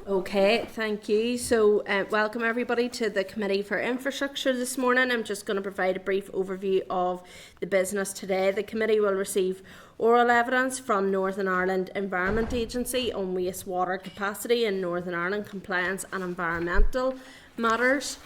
Okay, thank you. So welcome everybody to the Committee for Infrastructure this morning. I'm just going to provide a brief overview of the business today. The committee will receive oral evidence from Northern Ireland Environment Agency on wastewater capacity in Northern Ireland compliance and environmental matters.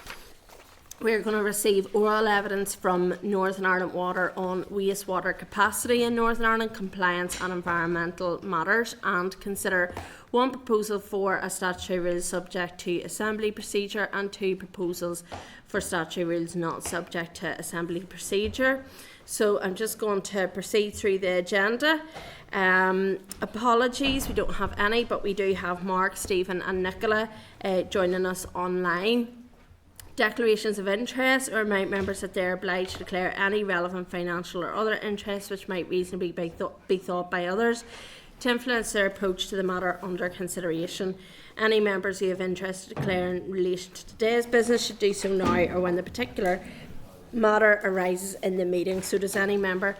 We're going to receive oral evidence from Northern Ireland Water on wastewater capacity in Northern Ireland compliance and environmental matters, and consider one proposal for a statutory rule subject to assembly procedure and two proposals for statutory rules not subject to assembly procedure. So I'm just going to proceed through the agenda. Apologies, we don't have any, but we do have Mark, Stephen and Nicola joining us online. Declarations of interest or remind members that they are obliged to declare any relevant financial or other interests which might reasonably be thought by others to influence their approach to the matter under consideration. Any members who have interest to declare in relation to today's business should do so now or when the particular matter arises in the meeting. So does any member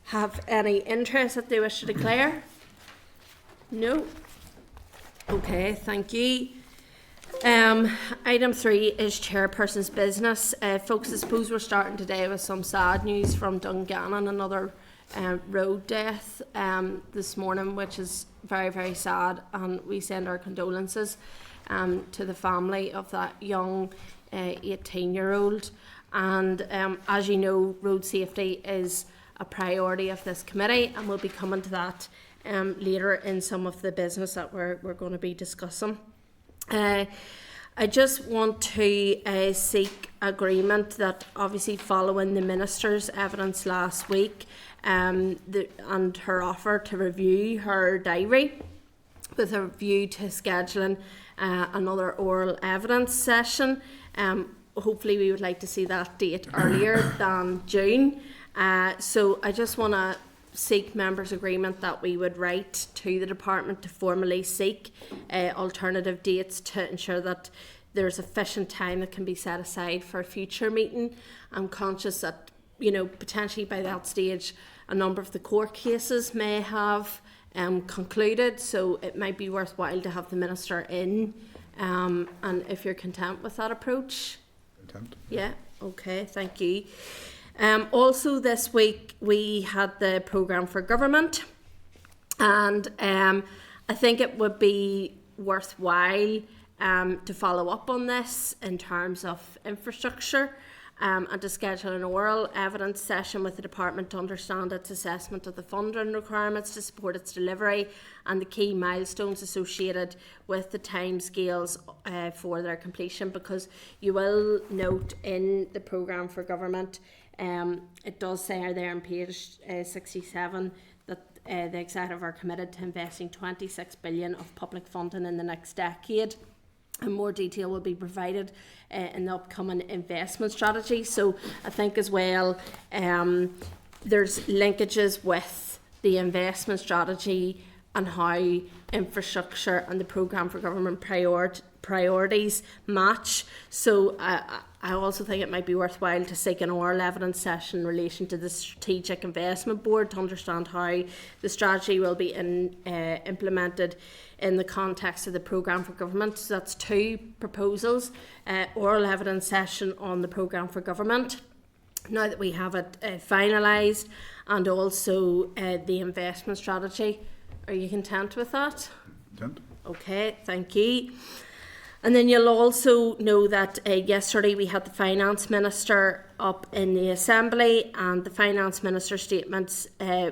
have any interest that they wish to declare? No? Okay, thank you. Item 3 is chairperson's business. Folks, I suppose we're starting today with some sad news from Dungannon, another road death this morning, which is very, very sad, and we send our condolences to the family of that young 18-year-old. And as you know, road safety is a priority of this committee, and we'll be coming to that later in some of the business that we're going to be discussing. I just want to seek agreement that obviously following the Minister's evidence last week and her offer to review her diary with a view to scheduling another oral evidence session, hopefully we would like to see that date earlier than June. So I just want to seek members' agreement that we would write to the department to formally seek alternative dates to ensure that there's sufficient time that can be set aside for a future meeting. I'm conscious that, you know, potentially by that stage a number of the court cases may have concluded, so it might be worthwhile to have the Minister in, and if you're content with that approach. Content. Yeah, okay, thank you. Also this week we had the programme for government, and I think it would be worthwhile to follow up on this in terms of infrastructure and to schedule an oral evidence session with the department to understand its assessment of the funding requirements to support its delivery and the key milestones associated with the timescales for their completion, because you will note in the programme for government it does say there on page 67 that the executive are committed to investing 26 billion of public funding in the next decade, and more detail will be provided in the upcoming investment strategy. So I think as well there's linkages with the investment strategy and how infrastructure and the programme for government priorities match. So I also think it might be worthwhile to seek an oral evidence session in relation to the Strategic Investment Board to understand how the strategy will be implemented in the context of the programme for government. So that's two proposals, oral evidence session on the programme for government, now that we have it finalised, and also the investment strategy. Are you content with that? Content. Okay, thank you. And then you'll also know that yesterday we had the Finance Minister up in the Assembly, and the Finance Minister's statement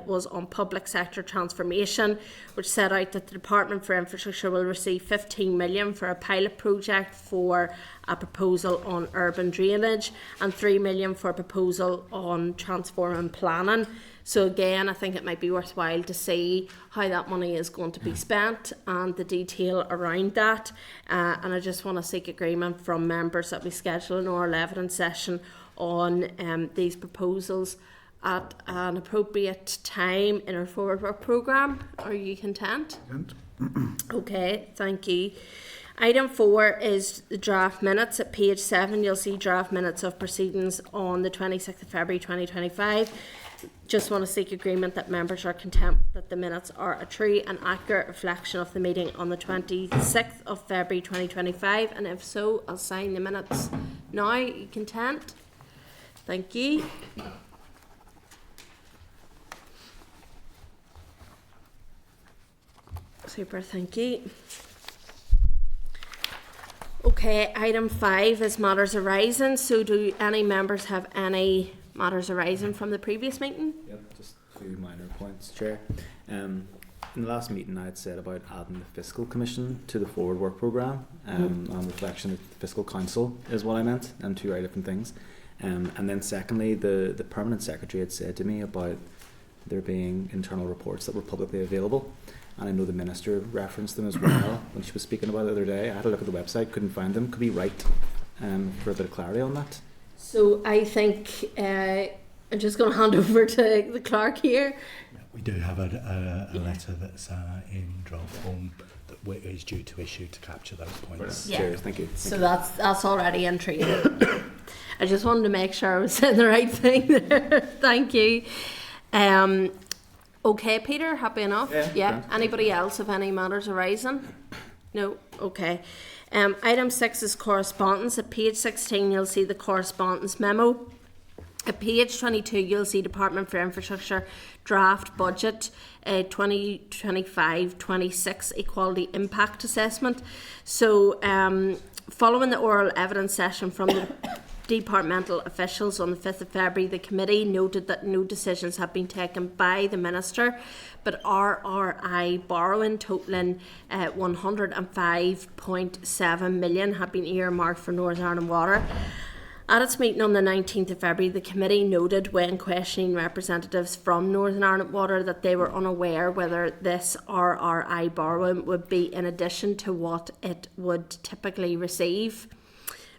was on public sector transformation, which set out that the Department for Infrastructure will receive 15 million for a pilot project for a proposal on urban drainage and 3 million for a proposal on transforming planning. So again, I think it might be worthwhile to see how that money is going to be spent and the detail around that. And I just want to seek agreement from members that we schedule an oral evidence session on these proposals at an appropriate time in our forward work programme. Are you content? Content. Okay, thank you. Item 4 is the draft minutes. At page 7 you'll see draft minutes of proceedings on the 26th of February 2025. just want to seek agreement that members are content that the minutes are a true and accurate reflection of the meeting on the 26th of February 2025, and if so, I'll sign the minutes now. You content? Thank you. Super, thank you. Okay, item 5 is matters arising. So do any members have any matters arising from the previous meeting? Yep, just a few minor points, Chair. In the last meeting I had said about adding the Fiscal Commission to the Forward Work Programme, and reflection of the Fiscal Council is what I meant, and two very different things. And then secondly, the Permanent Secretary had said to me about there being internal reports that were publicly available. And I know the Minister referenced them as well when she was speaking about it the other day. I had a look at the website, couldn't find them. Could we write for a bit of clarity on that? So I think I'm just going to hand over to the clerk here. Yeah, we do have a letter that's in draft form that is due to issue to capture those points. Yeah. Cheers, thank you. So that's already in treated. I just wanted to make sure I was saying the right thing there. Thank you. Okay, Peter, happy enough? Yeah. Anybody else have any matters arising? No? Okay. Item 6 is correspondence. At page 16, you'll see the correspondence memo. At page 22, you'll see Department for Infrastructure draft budget 2025-26 equality impact assessment. So, following the oral evidence session from the departmental officials on the 5th of February, the committee noted that no decisions have been taken by the Minister, but RRI borrowing totalling 105.7 million have been earmarked for Northern Ireland Water. At its meeting on the 19th of February, the committee noted when questioning representatives from Northern Ireland Water that they were unaware whether this RRI borrowing would be in addition to what it would typically receive.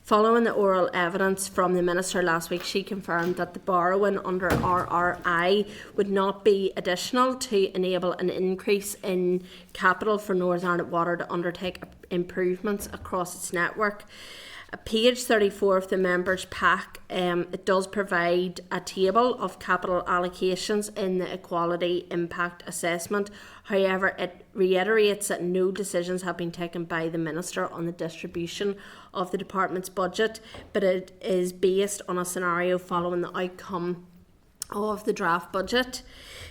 Following the oral evidence from the Minister last week, she confirmed that the borrowing under RRI would not be additional to enable an increase in capital for Northern Ireland Water to undertake improvements across its network. Page 34 of the members' pack, it does provide a table of capital allocations in the equality impact assessment. However, it reiterates that no decisions have been taken by the Minister on the distribution of the department's budget, but it is based on a scenario following the outcome of the draft budget.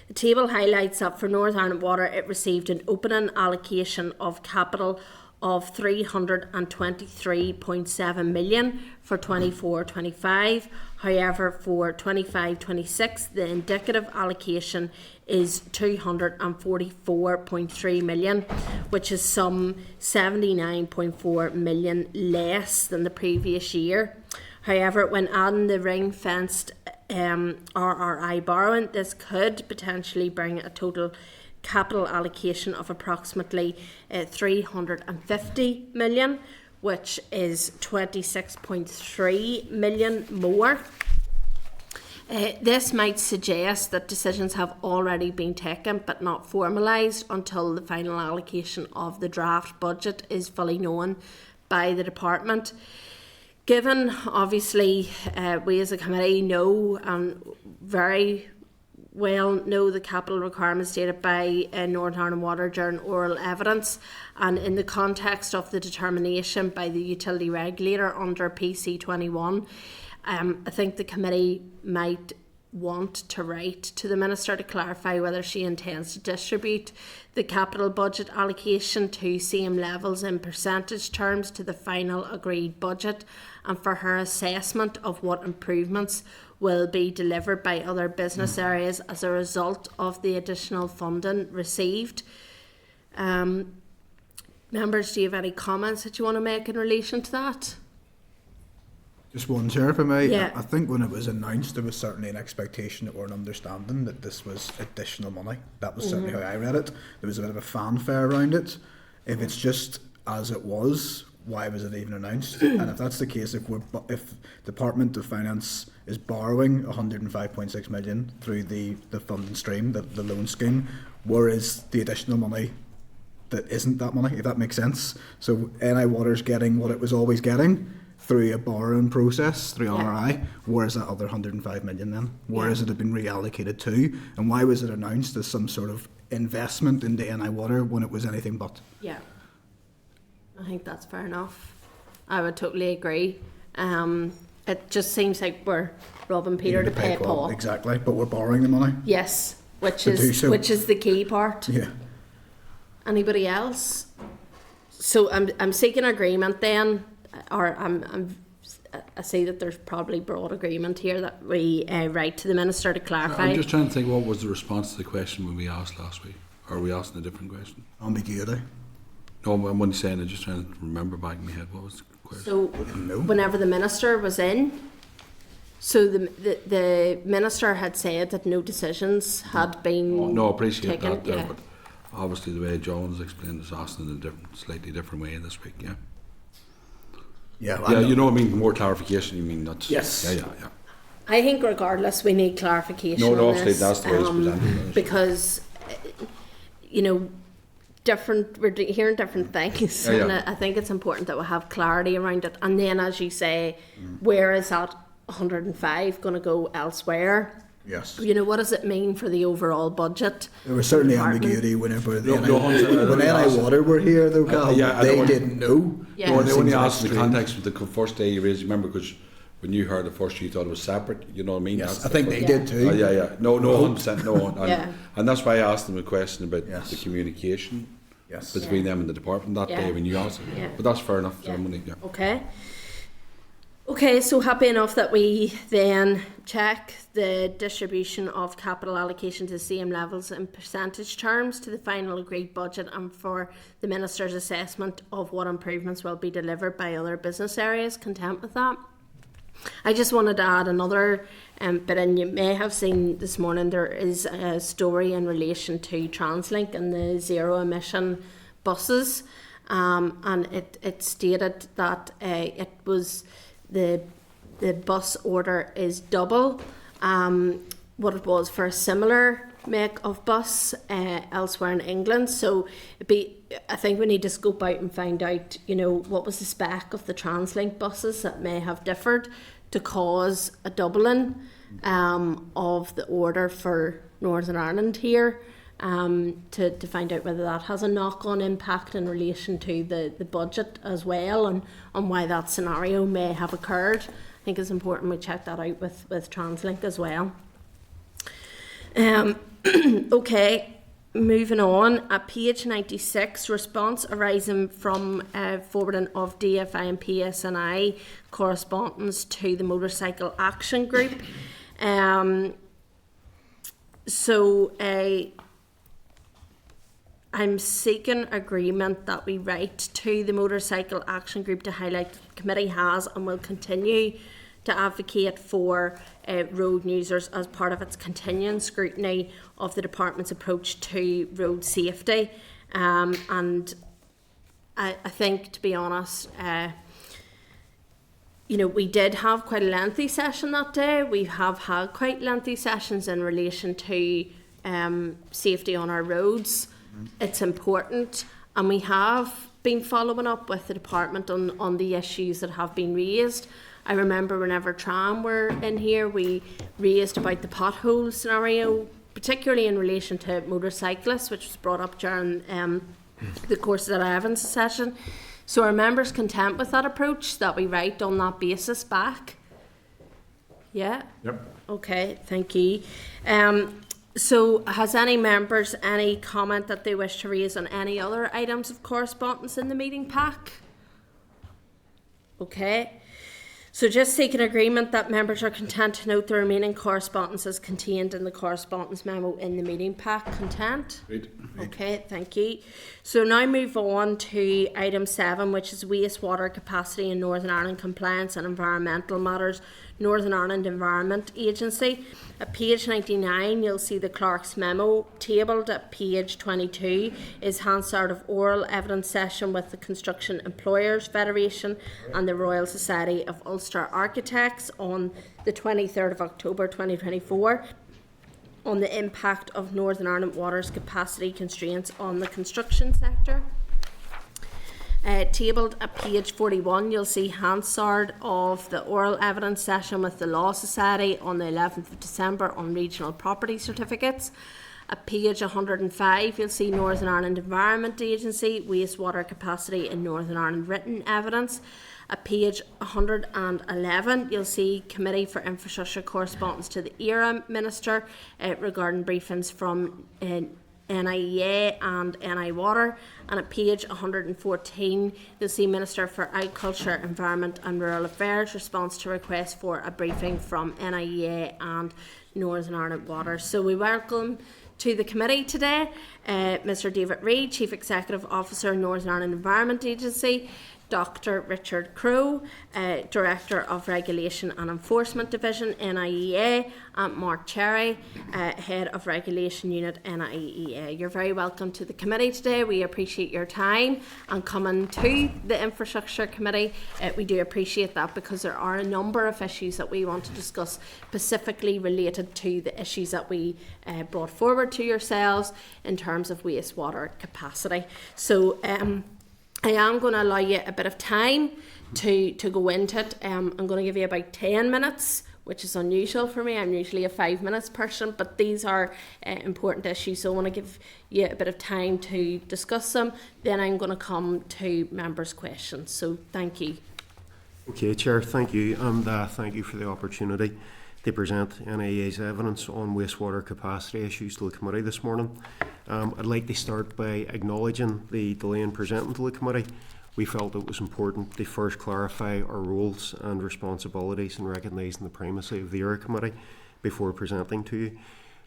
The table highlights that for Northern Ireland Water, it received an opening allocation of capital of 323.7 million for 24-25. However, for 25-26, the indicative allocation is 244.3 million, which is some 79.4 million less than the previous year. However, when adding the ring-fenced RRI borrowing, this could potentially bring a total capital allocation of approximately 350 million, which is 26.3 million more. This might suggest that decisions have already been taken but not formalised until the final allocation of the draft budget is fully known by the department. Given, obviously, we as a committee know and very well know the capital requirements stated by Northern Ireland Water during oral evidence, and in the context of the determination by the utility regulator under PC 21, I think the committee might want to write to the Minister to clarify whether she intends to distribute the capital budget allocation to same levels in percentage terms to the final agreed budget, and for her assessment of what improvements will be delivered by other business areas as a result of the additional funding received. Members, do you have any comments that you want to make in relation to that? Just one, Chair, if I may. Yeah. I think when it was announced, there was certainly an expectation or an understanding that this was additional money. That was certainly how I read it. There was a bit of a fanfare around it. If it's just as it was, why was it even announced? And if that's the case, if Department of Finance is borrowing 105.6 million through the funding stream, the loan scheme, where is the additional money that isn't that money, if that makes sense? So NI Water's getting what it was always getting through a borrowing process through Yeah. RRI. Where is that other 105 million then? Where is it been reallocated to? And why was it announced as some sort of investment into NI Water when it was anything but? Yeah, I think that's fair enough. I would totally agree. It just seems like we're robbing Peter to pay Paul. Exactly, but we're borrowing the money. Yes, which To do is so. which is the key part. Yeah. Anybody else? So I'm seeking agreement then, or I see that there's probably broad agreement here that we write to the Minister to clarify. I'm just trying to think, what was the response to the question when we asked last week? Or are we asking a different question? Ambiguity. No, I'm only saying, I'm just trying to remember back in my head, what was the question? So whenever the Minister was in, so the Minister had said that no decisions had been No, I appreciate taken. that there, Yeah. but obviously the way John's explained is asked in a slightly different way this week, yeah? Yeah, Yeah, you know what I mean, more clarification, you mean that's... Yes. Yeah. I think regardless we need clarification No, on obviously this, that's the way it's presented. because you know, we're hearing different things, Yeah, yeah. and I think it's important that we have clarity around it. And then, as you say, where is that 105 going to go elsewhere? Yes. You know, what does it mean for the overall budget? There was certainly Department. ambiguity whenever No, 100%. when NI Water were here, though, Cal, yeah, I they don't- didn't know. Yeah. No, they only Seems asked in the strange. context of the first day you raised, remember, because when you heard it first you thought it was separate, you know what I mean? Yes, That's I the think first- they did too. Oh, yeah. No, 100%, no. And, Yeah. and that's why I asked them a question about Yes. the communication Yes. between Yeah. them and the department that Yeah. day when you asked it. Yeah. But that's fair enough. Yeah. Yeah. Okay, so happy enough that we then check the distribution of capital allocation to the same levels in percentage terms to the final agreed budget, and for the Minister's assessment of what improvements will be delivered by other business areas. Content with that? I just wanted to add another bit, and you may have seen this morning there is a story in relation to TransLink and the zero emission buses, and it stated that it was the bus order is double what it was for a similar make of bus elsewhere in England. So I think we need to scope out and find out, you know, what was the spec of the TransLink buses that may have differed to cause a doubling of the order for Northern Ireland here, to find out whether that has a knock-on impact in relation to the budget as well, and on why that scenario may have occurred. I think it's important we check that out with TransLink as well. Okay, moving on. At page 96, response arising from forwarding of DFI and PSNI correspondence to the Motorcycle Action Group. I'm seeking agreement that we write to the Motorcycle Action Group to highlight that the committee has and will continue to advocate for road users as part of its continuing scrutiny of the department's approach to road safety. And I think, to be honest, you know, we did have quite a lengthy session that day. We have had quite lengthy sessions in relation to safety on our roads. It's important, and we have been following up with the department on the issues that have been raised. I remember whenever Tram were in here, we raised about the pothole scenario, particularly in relation to motorcyclists, which was brought up during the course of that Evans session. So are members content with that approach, that we write on that basis back? Yeah? Yep. Okay, thank you. So has any members any comment that they wish to raise on any other items of correspondence in the meeting pack? Okay. So just seeking agreement that members are content to note the remaining correspondences contained in the correspondence memo in the meeting pack. Content? Great. Okay, thank you. So now move on to item 7, which is wastewater capacity in Northern Ireland compliance and environmental matters, Northern Ireland Environment Agency. At page 99, you'll see the clerk's memo. Tabled at page 22 is Hansard of oral evidence session with the Construction Employers Federation and the Royal Society of Ulster Architects on the 23rd of October 2024 on the impact of Northern Ireland Water's capacity constraints on the construction sector. Tabled at page 41, you'll see Hansard of the oral evidence session with the Law Society on the 11th of December on regional property certificates. At page 105, you'll see Northern Ireland Environment Agency, wastewater capacity in Northern Ireland written evidence. At page 111, you'll see Committee for Infrastructure correspondence to the ERA Minister regarding briefings from NIEA and NI Water. And at page 114, you'll see Minister for Agriculture, Environment and Rural Affairs response to request for a briefing from NIEA and Northern Ireland Water. So we welcome to the committee today Mr David Reid, Chief Executive Officer, Northern Ireland Environment Agency, Dr Richard Crowe, Director of Regulation and Enforcement Division, NIEA, and Mark Cherry, Head of Regulation Unit, NIEA. You're very welcome to the committee today. We appreciate your time and coming to the Infrastructure Committee. We do appreciate that because there are a number of issues that we want to discuss specifically related to the issues that we brought forward to yourselves in terms of wastewater capacity. So I am going to allow you a bit of time to go into it. I'm going to give you about 10 minutes, which is unusual for me. I'm usually a 5 minutes person, but these are important issues, so I want to give you a bit of time to discuss them. Then I'm going to come to members' questions. So thank you. Okay, Chair, thank you, and thank you for the opportunity to present NIEA's evidence on wastewater capacity issues to the committee this morning. I'd like to start by acknowledging the delay in presenting to the committee. We felt it was important to first clarify our roles and responsibilities in recognising the primacy of the ERA Committee before presenting to you.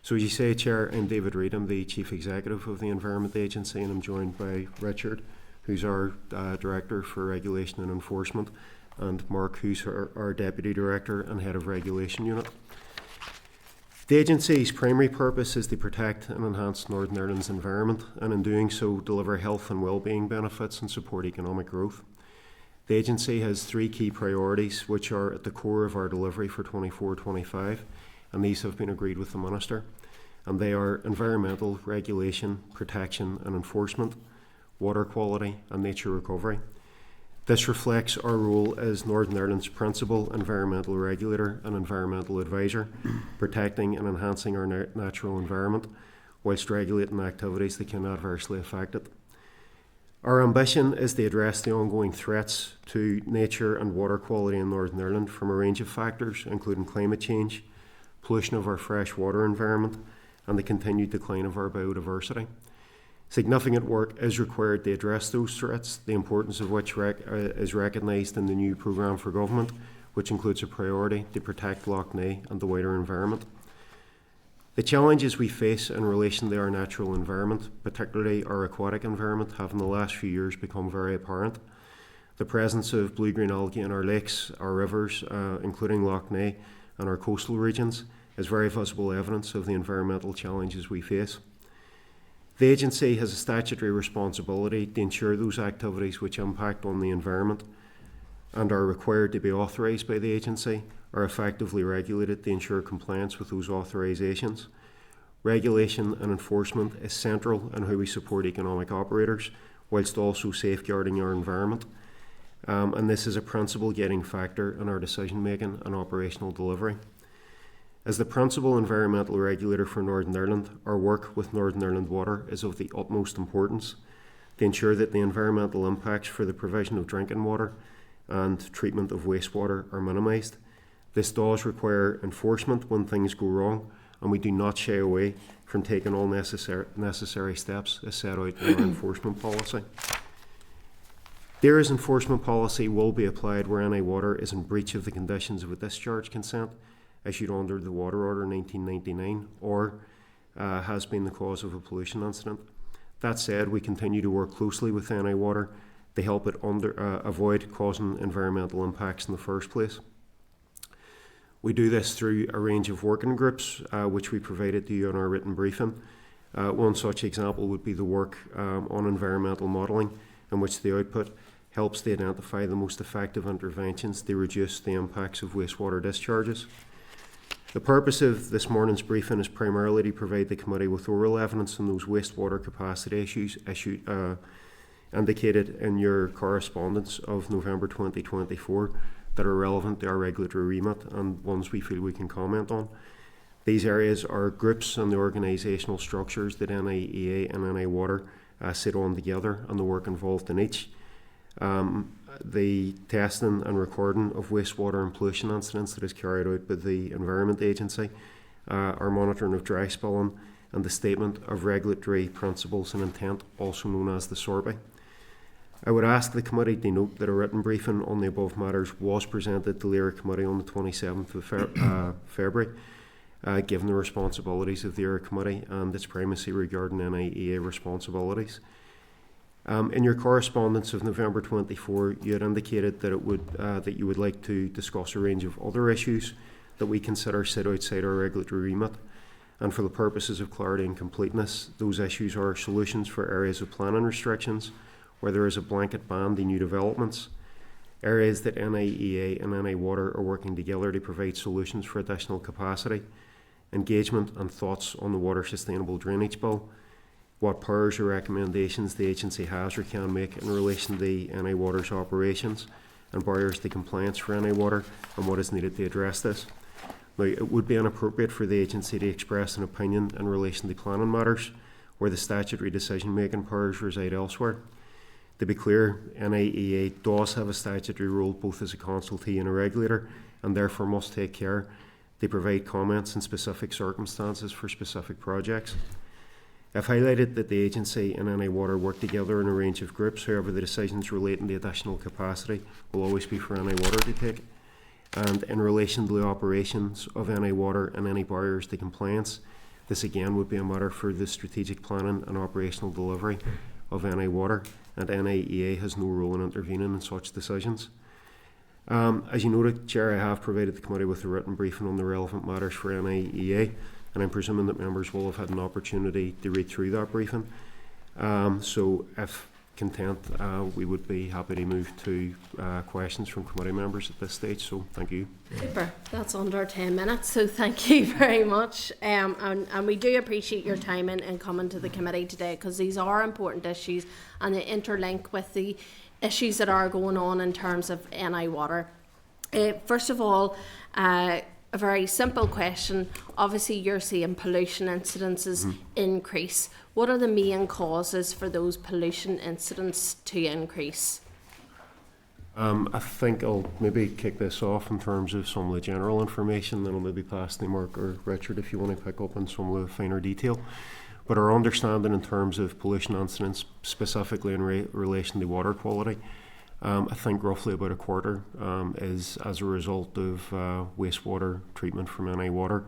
So as you say, Chair, I'm David Reid, I'm the Chief Executive of the Environment Agency, and I'm joined by Richard, who's our Director for Regulation and Enforcement, and Mark, who's our Deputy Director and Head of Regulation Unit. The agency's primary purpose is to protect and enhance Northern Ireland's environment, and in doing so deliver health and well-being benefits and support economic growth. The agency has three key priorities which are at the core of our delivery for 24-25, and these have been agreed with the Minister. And they are environmental regulation, protection and enforcement, water quality and nature recovery. This reflects our role as Northern Ireland's principal environmental regulator and environmental advisor, protecting and enhancing our natural environment whilst regulating activities that can adversely affect it. Our ambition is to address the ongoing threats to nature and water quality in Northern Ireland from a range of factors, including climate change, pollution of our freshwater environment, and the continued decline of our biodiversity. Significant work is required to address those threats, the importance of which is recognised in the new programme for government, which includes a priority to protect Lough Neagh and the wider environment. The challenges we face in relation to our natural environment, particularly our aquatic environment, have in the last few years become very apparent. The presence of blue-green algae in our lakes, our rivers, including Lough Neagh, and our coastal regions is very visible evidence of the environmental challenges we face. The agency has a statutory responsibility to ensure those activities which impact on the environment and are required to be authorised by the agency are effectively regulated to ensure compliance with those authorisations. Regulation and enforcement is central in how we support economic operators whilst also safeguarding our environment. And this is a principal guiding factor in our decision making and operational delivery. As the principal environmental regulator for Northern Ireland, our work with Northern Ireland Water is of the utmost importance to ensure that the environmental impacts for the provision of drinking water and treatment of wastewater are minimised. This does require enforcement when things go wrong, and we do not shy away from taking all necessary steps as set out in our enforcement policy. DAERA's enforcement policy will be applied where any water is in breach of the conditions of a discharge consent issued under the Water Order 1999 or has been the cause of a pollution incident. That said, we continue to work closely with NI Water to help it avoid causing environmental impacts in the first place. We do this through a range of working groups which we provided to you in our written briefing. One such example would be the work on environmental modelling, in which the output helps to identify the most effective interventions to reduce the impacts of wastewater discharges. The purpose of this morning's briefing is primarily to provide the committee with oral evidence on those wastewater capacity issues indicated in your correspondence of November 2024 that are relevant to our regulatory remit and ones we feel we can comment on. These areas are groups and the organisational structures that NIEA and NI Water sit on together and the work involved in each. The testing and recording of wastewater and pollution incidents that is carried out by the Environment Agency, our monitoring of dry spilling, and the statement of regulatory principles and intent, also known as the SORBI. I would ask the committee to note that a written briefing on the above matters was presented to the Area Committee on the 27th of February, given the responsibilities of the Area Committee and its primacy regarding NIEA responsibilities. In your correspondence of November 24, you had indicated that that you would like to discuss a range of other issues that we consider sit outside our regulatory remit. And for the purposes of clarity and completeness, those issues are solutions for areas of planning restrictions, where there is a blanket ban to new developments, areas that NIEA and NI Water are working together to provide solutions for additional capacity, engagement and thoughts on the Water Sustainable Drainage Bill, what powers or recommendations the agency has or can make in relation to NI Water's operations and barriers to compliance for NI Water, and what is needed to address this. Now, it would be inappropriate for the agency to express an opinion in relation to planning matters where the statutory decision-making powers reside elsewhere. To be clear, NIEA does have a statutory role both as a consultee and a regulator, and therefore must take care to provide comments in specific circumstances for specific projects. I've highlighted that the agency and NI Water work together in a range of groups. However, the decisions relating to additional capacity will always be for NI Water to take. And in relation to the operations of NI Water and any barriers to compliance, this again would be a matter for the strategic planning and operational delivery of NI Water, and NIEA has no role in intervening in such decisions. As you noted, Chair, I have provided the committee with a written briefing on the relevant matters for NIEA, and I'm presuming that members will have had an opportunity to read through that briefing. So if content, we would be happy to move to questions from committee members at this stage, so thank you. Super, that's under 10 minutes, so thank you very much. And we do appreciate your time in coming to the committee today, because these are important issues and they interlink with the issues that are going on in terms of NI Water. First of all, a very simple question. Obviously, you're seeing pollution incidences increase. What are the main causes for those pollution incidents to increase? I think I'll maybe kick this off in terms of some of the general information, then I'll maybe pass to Mark or Richard if you want to pick up on some of the finer detail. But our understanding in terms of pollution incidents, specifically in relation to water quality, I think roughly about a quarter is as a result of wastewater treatment from NI Water.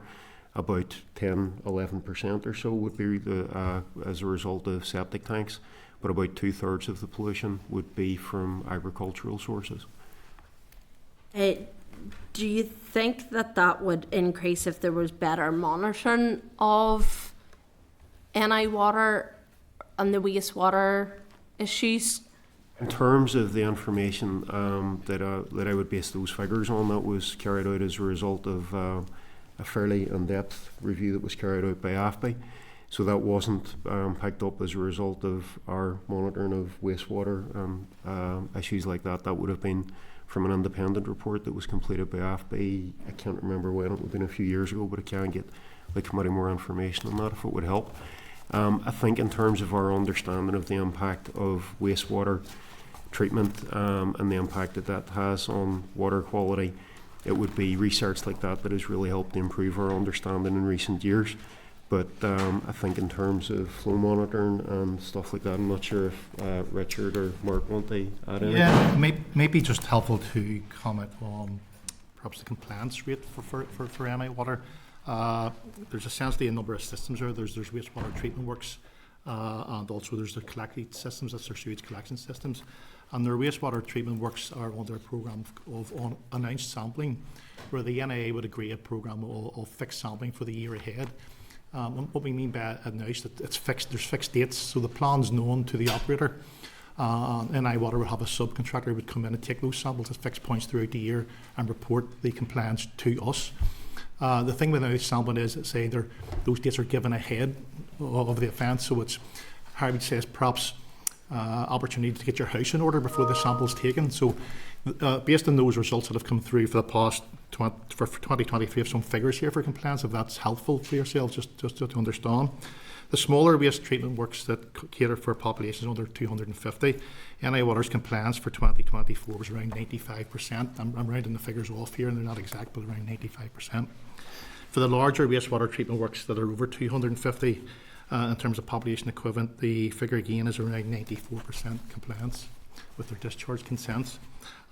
About 10-11% or so would be as a result of septic tanks, but about 2/3 of the pollution would be from agricultural sources. Do you think that would increase if there was better monitoring of NI Water and the wastewater issues? In terms of the information that I would base those figures on, that was carried out as a result of a fairly in-depth review that was carried out by AFBI. So that wasn't picked up as a result of our monitoring of wastewater issues like that. That would have been from an independent report that was completed by AFBI. I can't remember when, it would have been a few years ago, but I can get the committee more information on that if it would help. I think in terms of our understanding of the impact of wastewater treatment and the impact that has on water quality, it would be research like that has really helped to improve our understanding in recent years. But I think in terms of flow monitoring and stuff like that, I'm not sure if Richard or Mark want to add anything. Yeah, maybe just helpful to comment on perhaps the compliance rate for NI Water. There's essentially a number of systems there. There's wastewater treatment works, and also there's the collecting systems, that's their sewage collection systems. And their wastewater treatment works are under a programme of announced sampling, where the NIA would agree a programme of fixed sampling for the year ahead. What we mean by announced, it's fixed. There's fixed dates, so the plan's known to the operator. NI Water would have a subcontractor who would come in and take those samples at fixed points throughout the year and report the compliance to us. The thing with announced sampling is, say, those dates are given ahead of the event, so it's, how I would say, it's perhaps opportunity to get your house in order before the sample's taken. So based on those results that have come through for the past for 2023, we have some figures here for compliance, if that's helpful for yourselves, just to understand. The smaller waste treatment works that cater for populations under 250, NI Water's compliance for 2024 was around 95%. I'm rounding the figures off here, and they're not exact, but around 95%. For the larger wastewater treatment works that are over 250, in terms of population equivalent, the figure again is around 94% compliance with their discharge consents.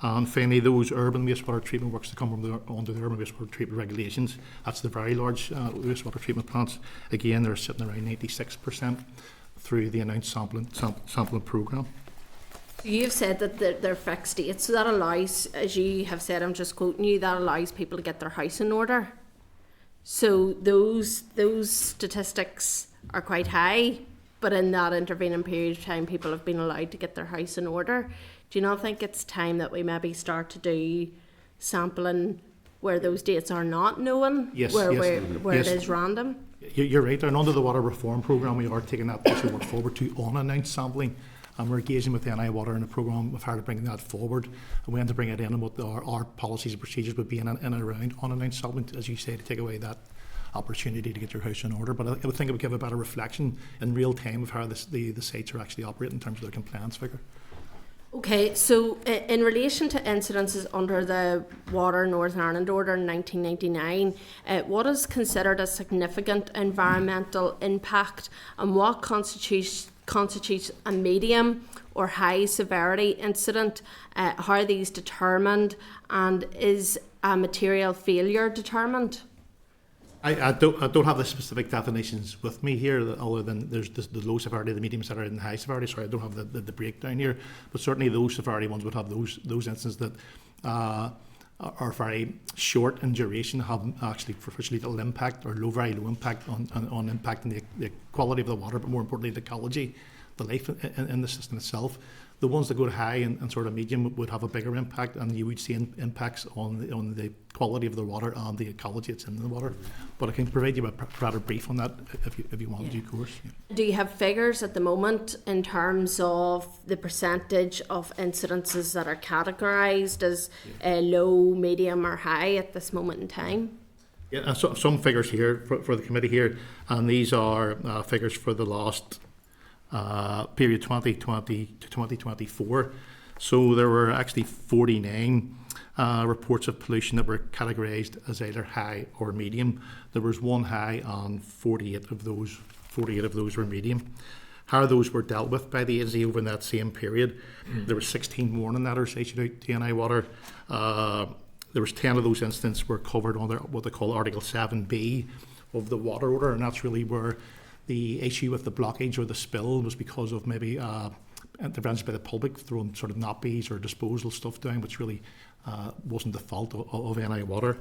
And finally, those urban wastewater treatment works that come under the urban wastewater treatment regulations, that's the very large wastewater treatment plants, again they're sitting around 96% through the announced sampling programme. You've said that they're fixed dates, so that allows, as you have said, I'm just quoting you, that allows people to get their house in order. So those statistics are quite high, but in that intervening period of time, people have been allowed to get their house in order. Do you not think it's time that we maybe start to do sampling where those dates are not known, where it is random? You're right, and under the Water Reform Programme, we are taking that piece of work forward to unannounced sampling. And we're engaging with NI Water in a programme of how to bring that forward, and we want to bring it in and what our policies and procedures would be in and around unannounced sampling, as you say, to take away that opportunity to get your house in order. But I would think it would give a better reflection in real time of how the sites are actually operating in terms of their compliance figure. Okay, so in relation to incidences under the Water Northern Ireland Order in 1999, what is considered a significant environmental impact, and what constitutes a medium or high severity incident? How are these determined, and is a material failure determined? I don't have the specific definitions with me here, other than there's the low severity, the medium severity, and the high severity. Sorry, I don't have the breakdown here, but certainly those severity ones would have those instances that are very short in duration, have actually virtually little impact or very low impact on impacting the quality of the water, but more importantly the ecology, the life in the system itself. The ones that go to high and sort of medium would have a bigger impact, and you would see impacts on the quality of the water and the ecology that's in the water. But I can provide you a rather brief on that if you want, due course. Yeah. Do you have figures at the moment in terms of the percentage of incidences that are categorised as low, medium or high at this moment in time? Yeah, so some figures here for the committee here, and these are figures for the last period 2020 to 2024. So there were actually 49 reports of pollution that were categorised as either high or medium. There was one high, and 48 of those were medium. How those were dealt with by the agency over that same period, there were 16 warning letters issued out to NI Water. There was 10 of those incidents were covered under what they call Article 7B of the Water Order, and that's really where the issue with the blockage or the spill was because of maybe interventions by the public throwing sort of nappies or disposal stuff down, which really wasn't the fault of NI Water.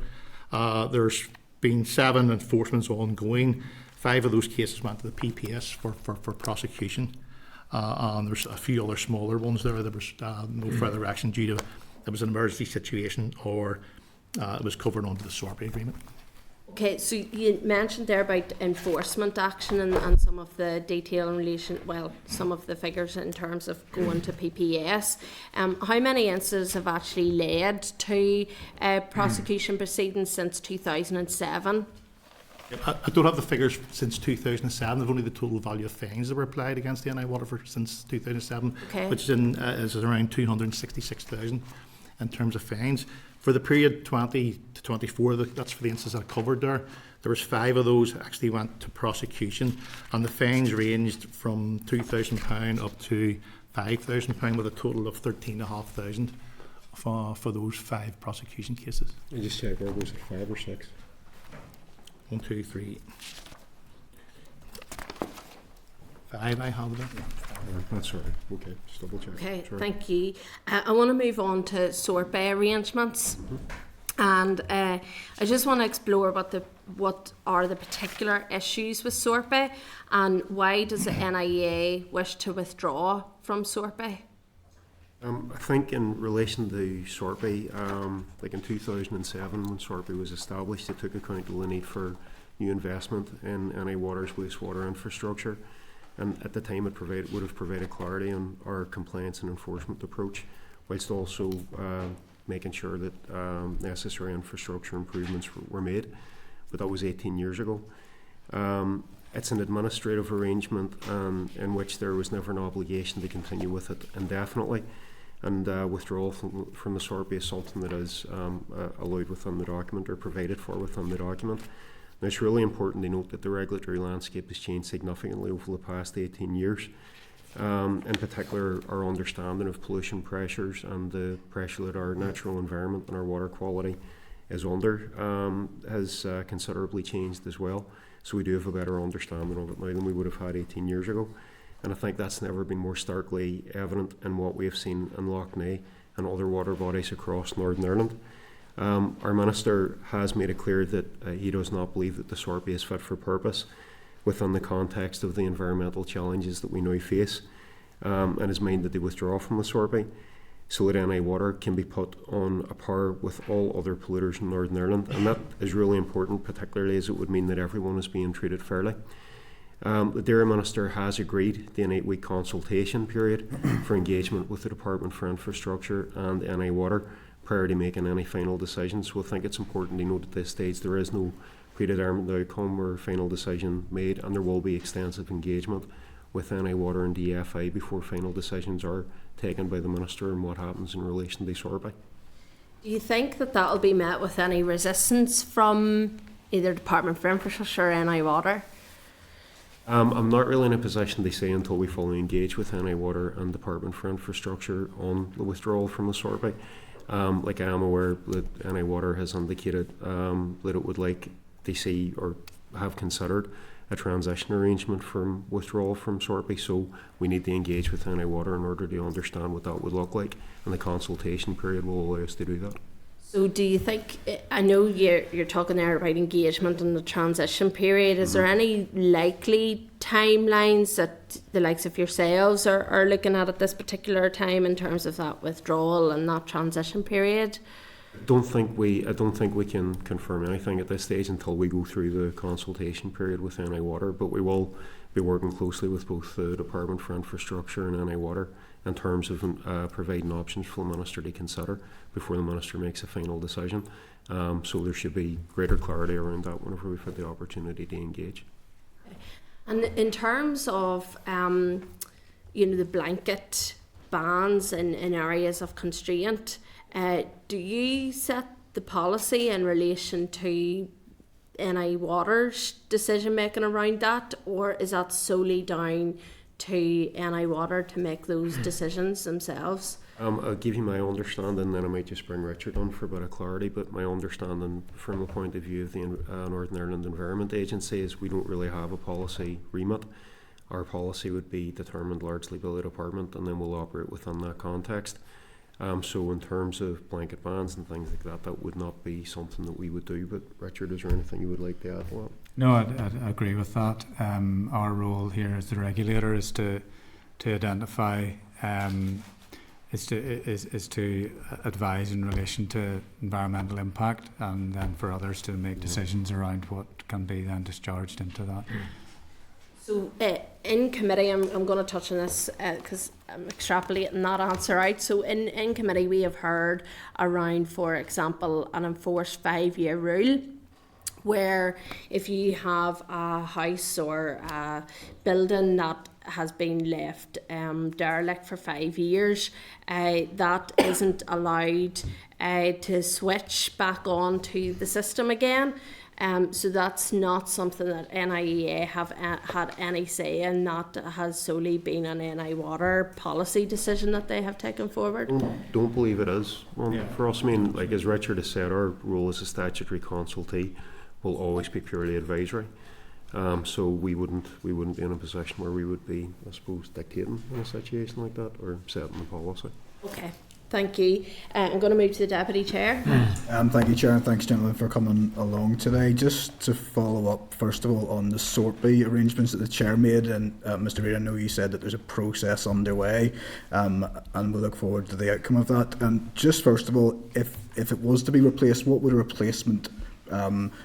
There's been 7 enforcements ongoing. 5 of those cases went to the PPS for prosecution, and there's a few other smaller ones there. There was no further action due to there was an emergency situation, or it was covered under the SORPE agreement. Okay, so you mentioned there about enforcement action and some of the detail in relation, well, some of the figures in terms of going to PPS. How many incidents have actually led to prosecution proceedings since 2007? I don't have the figures since 2007. They've only the total value of fines that were applied against the NI Water since 2007, okay, which is around 266,000 in terms of fines. For the period 20 to 24, that's for the instances that I covered there. There was 5 of those actually went to prosecution, and the fines ranged from £2,000 up to £5,000, with a total of 13,500 for those 5 prosecution cases. You just check, where was it, 5 or 6? 1, 2, 3, 5 I have there. That's right. Okay, just double check. Okay, sure. thank you. I want to move on to SORPE arrangements, and I just want to explore what are the particular issues with SORPE, and why does the NIA wish to withdraw from SORPE? I think in relation to SORPE, like in 2007 when SORPE was established, it took account of the need for new investment in NI Water's wastewater infrastructure. and at the time it would have provided clarity on our compliance and enforcement approach, whilst also making sure that necessary infrastructure improvements were made. But that was 18 years ago. It's an administrative arrangement in which there was never an obligation to continue with it indefinitely, and withdrawal from the SORP is something that is allowed within the document or provided for within the document. Now, it's really important to note that the regulatory landscape has changed significantly over the past 18 years. In particular, our understanding of pollution pressures and the pressure that our natural environment and our water quality is under has considerably changed as well. So we do have a better understanding of it now than we would have had 18 years ago. And I think that's never been more starkly evident in what we have seen in Lough Neagh and other water bodies across Northern Ireland. Our Minister has made it clear that he does not believe that the SORP is fit for purpose within the context of the environmental challenges that we now face, and has minded to withdraw from the SORP so that NI Water can be put on a par with all other polluters in Northern Ireland. And that is really important, particularly as it would mean that everyone is being treated fairly. The Dairy Minister has agreed to an 8-week consultation period for engagement with the Department for Infrastructure and NI Water prior to making any final decisions. So I think it's important to note at this stage there is no predetermined outcome or final decision made, and there will be extensive engagement with NI Water and DFI before final decisions are taken by the Minister on what happens in relation to SORP. Do you think that will be met with any resistance from either Department for Infrastructure or NI Water? I'm not really in a position to say until we fully engage with NI Water and Department for Infrastructure on the withdrawal from the SORP. Like I am aware that NI Water has indicated that it would like to see or have considered a transition arrangement from withdrawal from SORP, so we need to engage with NI Water in order to understand what that would look like, and the consultation period will allow us to do that. So do you think, I know you're talking there about engagement and the transition period, is there any likely timelines that the likes of yourselves are looking at this particular time in terms of that withdrawal and that transition period? I don't think we can confirm anything at this stage until we go through the consultation period with NI Water, but we will be working closely with both the Department for Infrastructure and NI Water in terms of providing options for the Minister to consider before the Minister makes a final decision. So there should be greater clarity around that whenever we've had the opportunity to engage. And in terms of the blanket bans in areas of constraint, do you set the policy in relation to NI Water's decision making around that, or is that solely down to NI Water to make those decisions themselves? I'll give you my understanding, then I might just bring Richard on for a bit of clarity, but my understanding from the point of view of the Northern Ireland Environment Agency is we don't really have a policy remit. Our policy would be determined largely by the department, and then we'll operate within that context. So in terms of blanket bans and things like that, that would not be something that we would do. But Richard, is there anything you would like to add to that? No, I agree with that. Our role here as the regulator is to identify, is to advise in relation to environmental impact, and then for others to make decisions around what can be then discharged into that. So in committee, I'm going to touch on this because I'm extrapolating that answer out. So in committee, we have heard around, for example, an enforced 5-year rule, where if you have a house or a building that has been left derelict for 5 years, that isn't allowed to switch back on to the system again. So that's not something that NIEA have had any say in. That has solely been an NI Water policy decision that they have taken forward. Don't believe it is. For us, I mean, like as Richard has said, our role as a statutory consultee will always be purely advisory. So we wouldn't be in a position where we would be, I suppose, dictating in a situation like that or setting the policy. Okay. Thank you. I'm going to move to the Deputy Chair. Thank you, Chair, and thanks, gentlemen, for coming along today. Just to follow up, first of all, on the SORP arrangements that the Chair made, and Mr. Reid, I know you said that there's a process underway, and we look forward to the outcome of that. Just first of all, if it was to be replaced, what would a replacement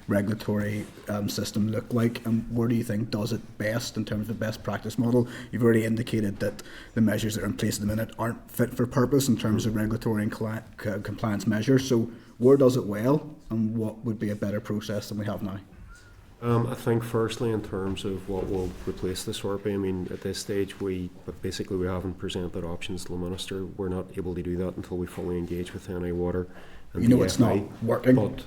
regulatory system look like, and where do you think does it best in terms of the best practice model? You've already indicated that the measures that are in place at the minute aren't fit for purpose in terms of regulatory and compliance measures. So where does it well, and what would be a better process than we have now? I think firstly in terms of what will replace the SORP, I mean at this stage we haven't presented options to the Minister. We're not able to do that until we fully engage with NI Water and You know the it's FA. not working. But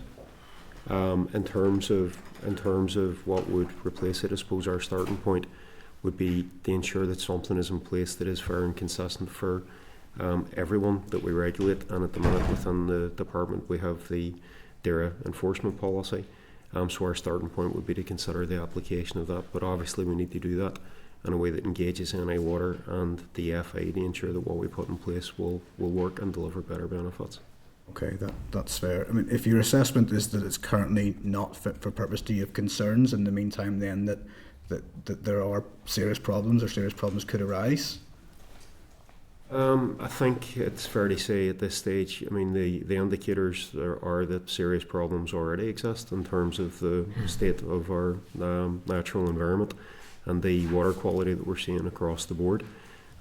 in terms of what would replace it, I suppose our starting point would be to ensure that something is in place that is fair and consistent for everyone that we regulate. And at the minute within the department we have the DERA enforcement policy. So our starting point would be to consider the application of that, but obviously we need to do that in a way that engages NI Water and the FA to ensure that what we put in place will work and deliver better benefits. Okay, that's fair. I mean, if your assessment is that it's currently not fit for purpose, do you have concerns in the meantime then that there are serious problems or serious problems could arise? I think it's fair to say at this stage, I mean, the indicators are that serious problems already exist in terms of the state of our natural environment and the water quality that we're seeing across the board.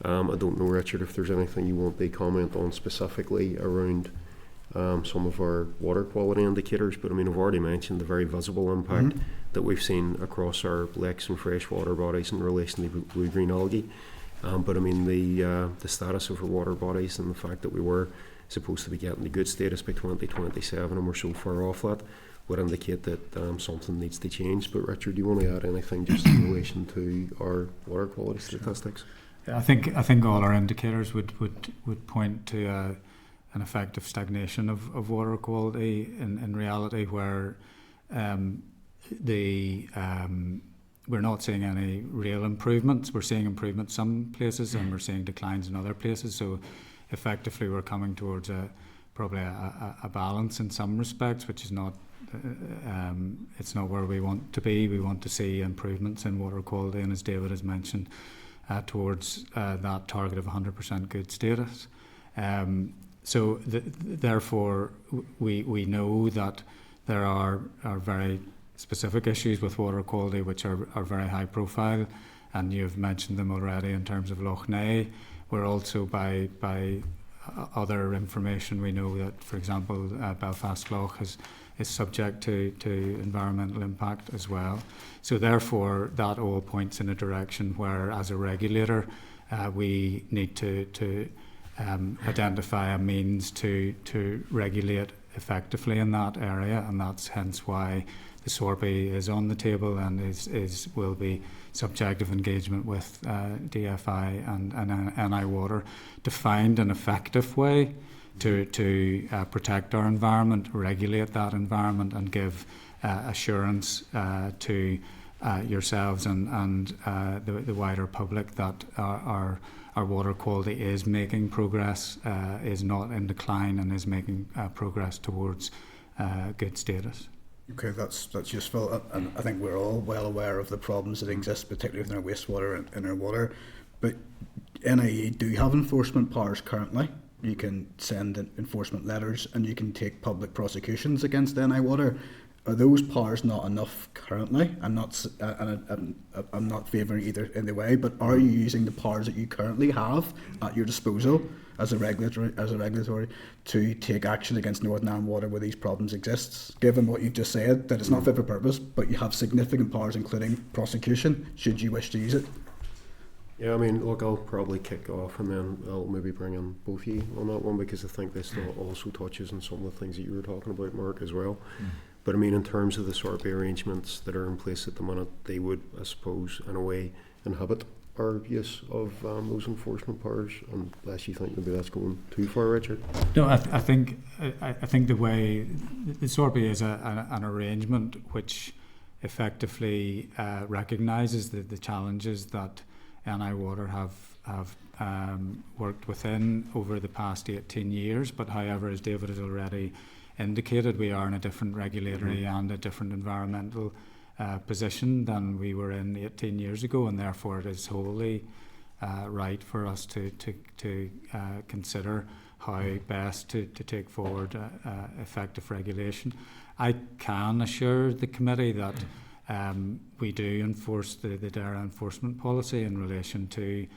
I don't know, Richard, if there's anything you want to comment on specifically around some of our water quality indicators, but I mean, I've already mentioned the very visible impact that we've seen across our lakes and freshwater bodies in relation to blue-green algae. But I mean, the status of our water bodies and the fact that we were supposed to be getting the good status by 2027 and we're so far off that would indicate that something needs to change. But Richard, do you want to add anything just in relation to our water quality statistics? Yeah, I think all our indicators would point to an effective stagnation of water quality in reality, where we're not seeing any real improvements. We're seeing improvements some places and we're seeing declines in other places. So effectively we're coming towards probably a balance in some respects, which is not it's not where we want to be. We want to see improvements in water quality, and as David has mentioned, towards that target of 100% good status. So therefore we know that there are very specific issues with water quality which are very high profile, and you've mentioned them already in terms of Lough Neagh. We're also by other information we know that, for example, Belfast Lough is subject to environmental impact as well. So therefore that all points in a direction where as a regulator we need to identify a means to regulate effectively in that area, and that's hence why the SORP is on the table and will be subject of engagement with DFI and NI Water to find an effective way to protect our environment, regulate that environment, and give assurance to yourselves and the wider public that our water quality is making progress, is not in decline, and is making progress towards good status. Okay, that's useful, and I think we're all well aware of the problems that exist, particularly within our wastewater and our water. But NIE do have enforcement powers currently. You can send enforcement letters and you can take public prosecutions against NI Water. Are those powers not enough currently? I'm not favouring either in the way, but are you using the powers that you currently have at your disposal as a regulatory to take action against Northern Ireland Water where these problems exist? Given what you've just said, that it's not fit for purpose, but you have significant powers, including prosecution, should you wish to use it. Yeah, I mean, look, I'll probably kick off and then I'll maybe bring in both of you on that one, because I think this also touches on some of the things that you were talking about, Mark, as well. But I mean, in terms of the SORP arrangements that are in place at the minute, they would, I suppose, in a way, inhibit our use of those enforcement powers, unless you think maybe that's going too far, Richard. No, I think the way the SORP is an arrangement which effectively recognises the challenges that NI Water have worked within over the past 18 years. But however, as David has already indicated, we are in a different regulatory and a different environmental position than we were in 18 years ago, and therefore it is wholly right for us to consider how best to take forward effective regulation. I can assure the committee that we do enforce the DARA enforcement policy in relation to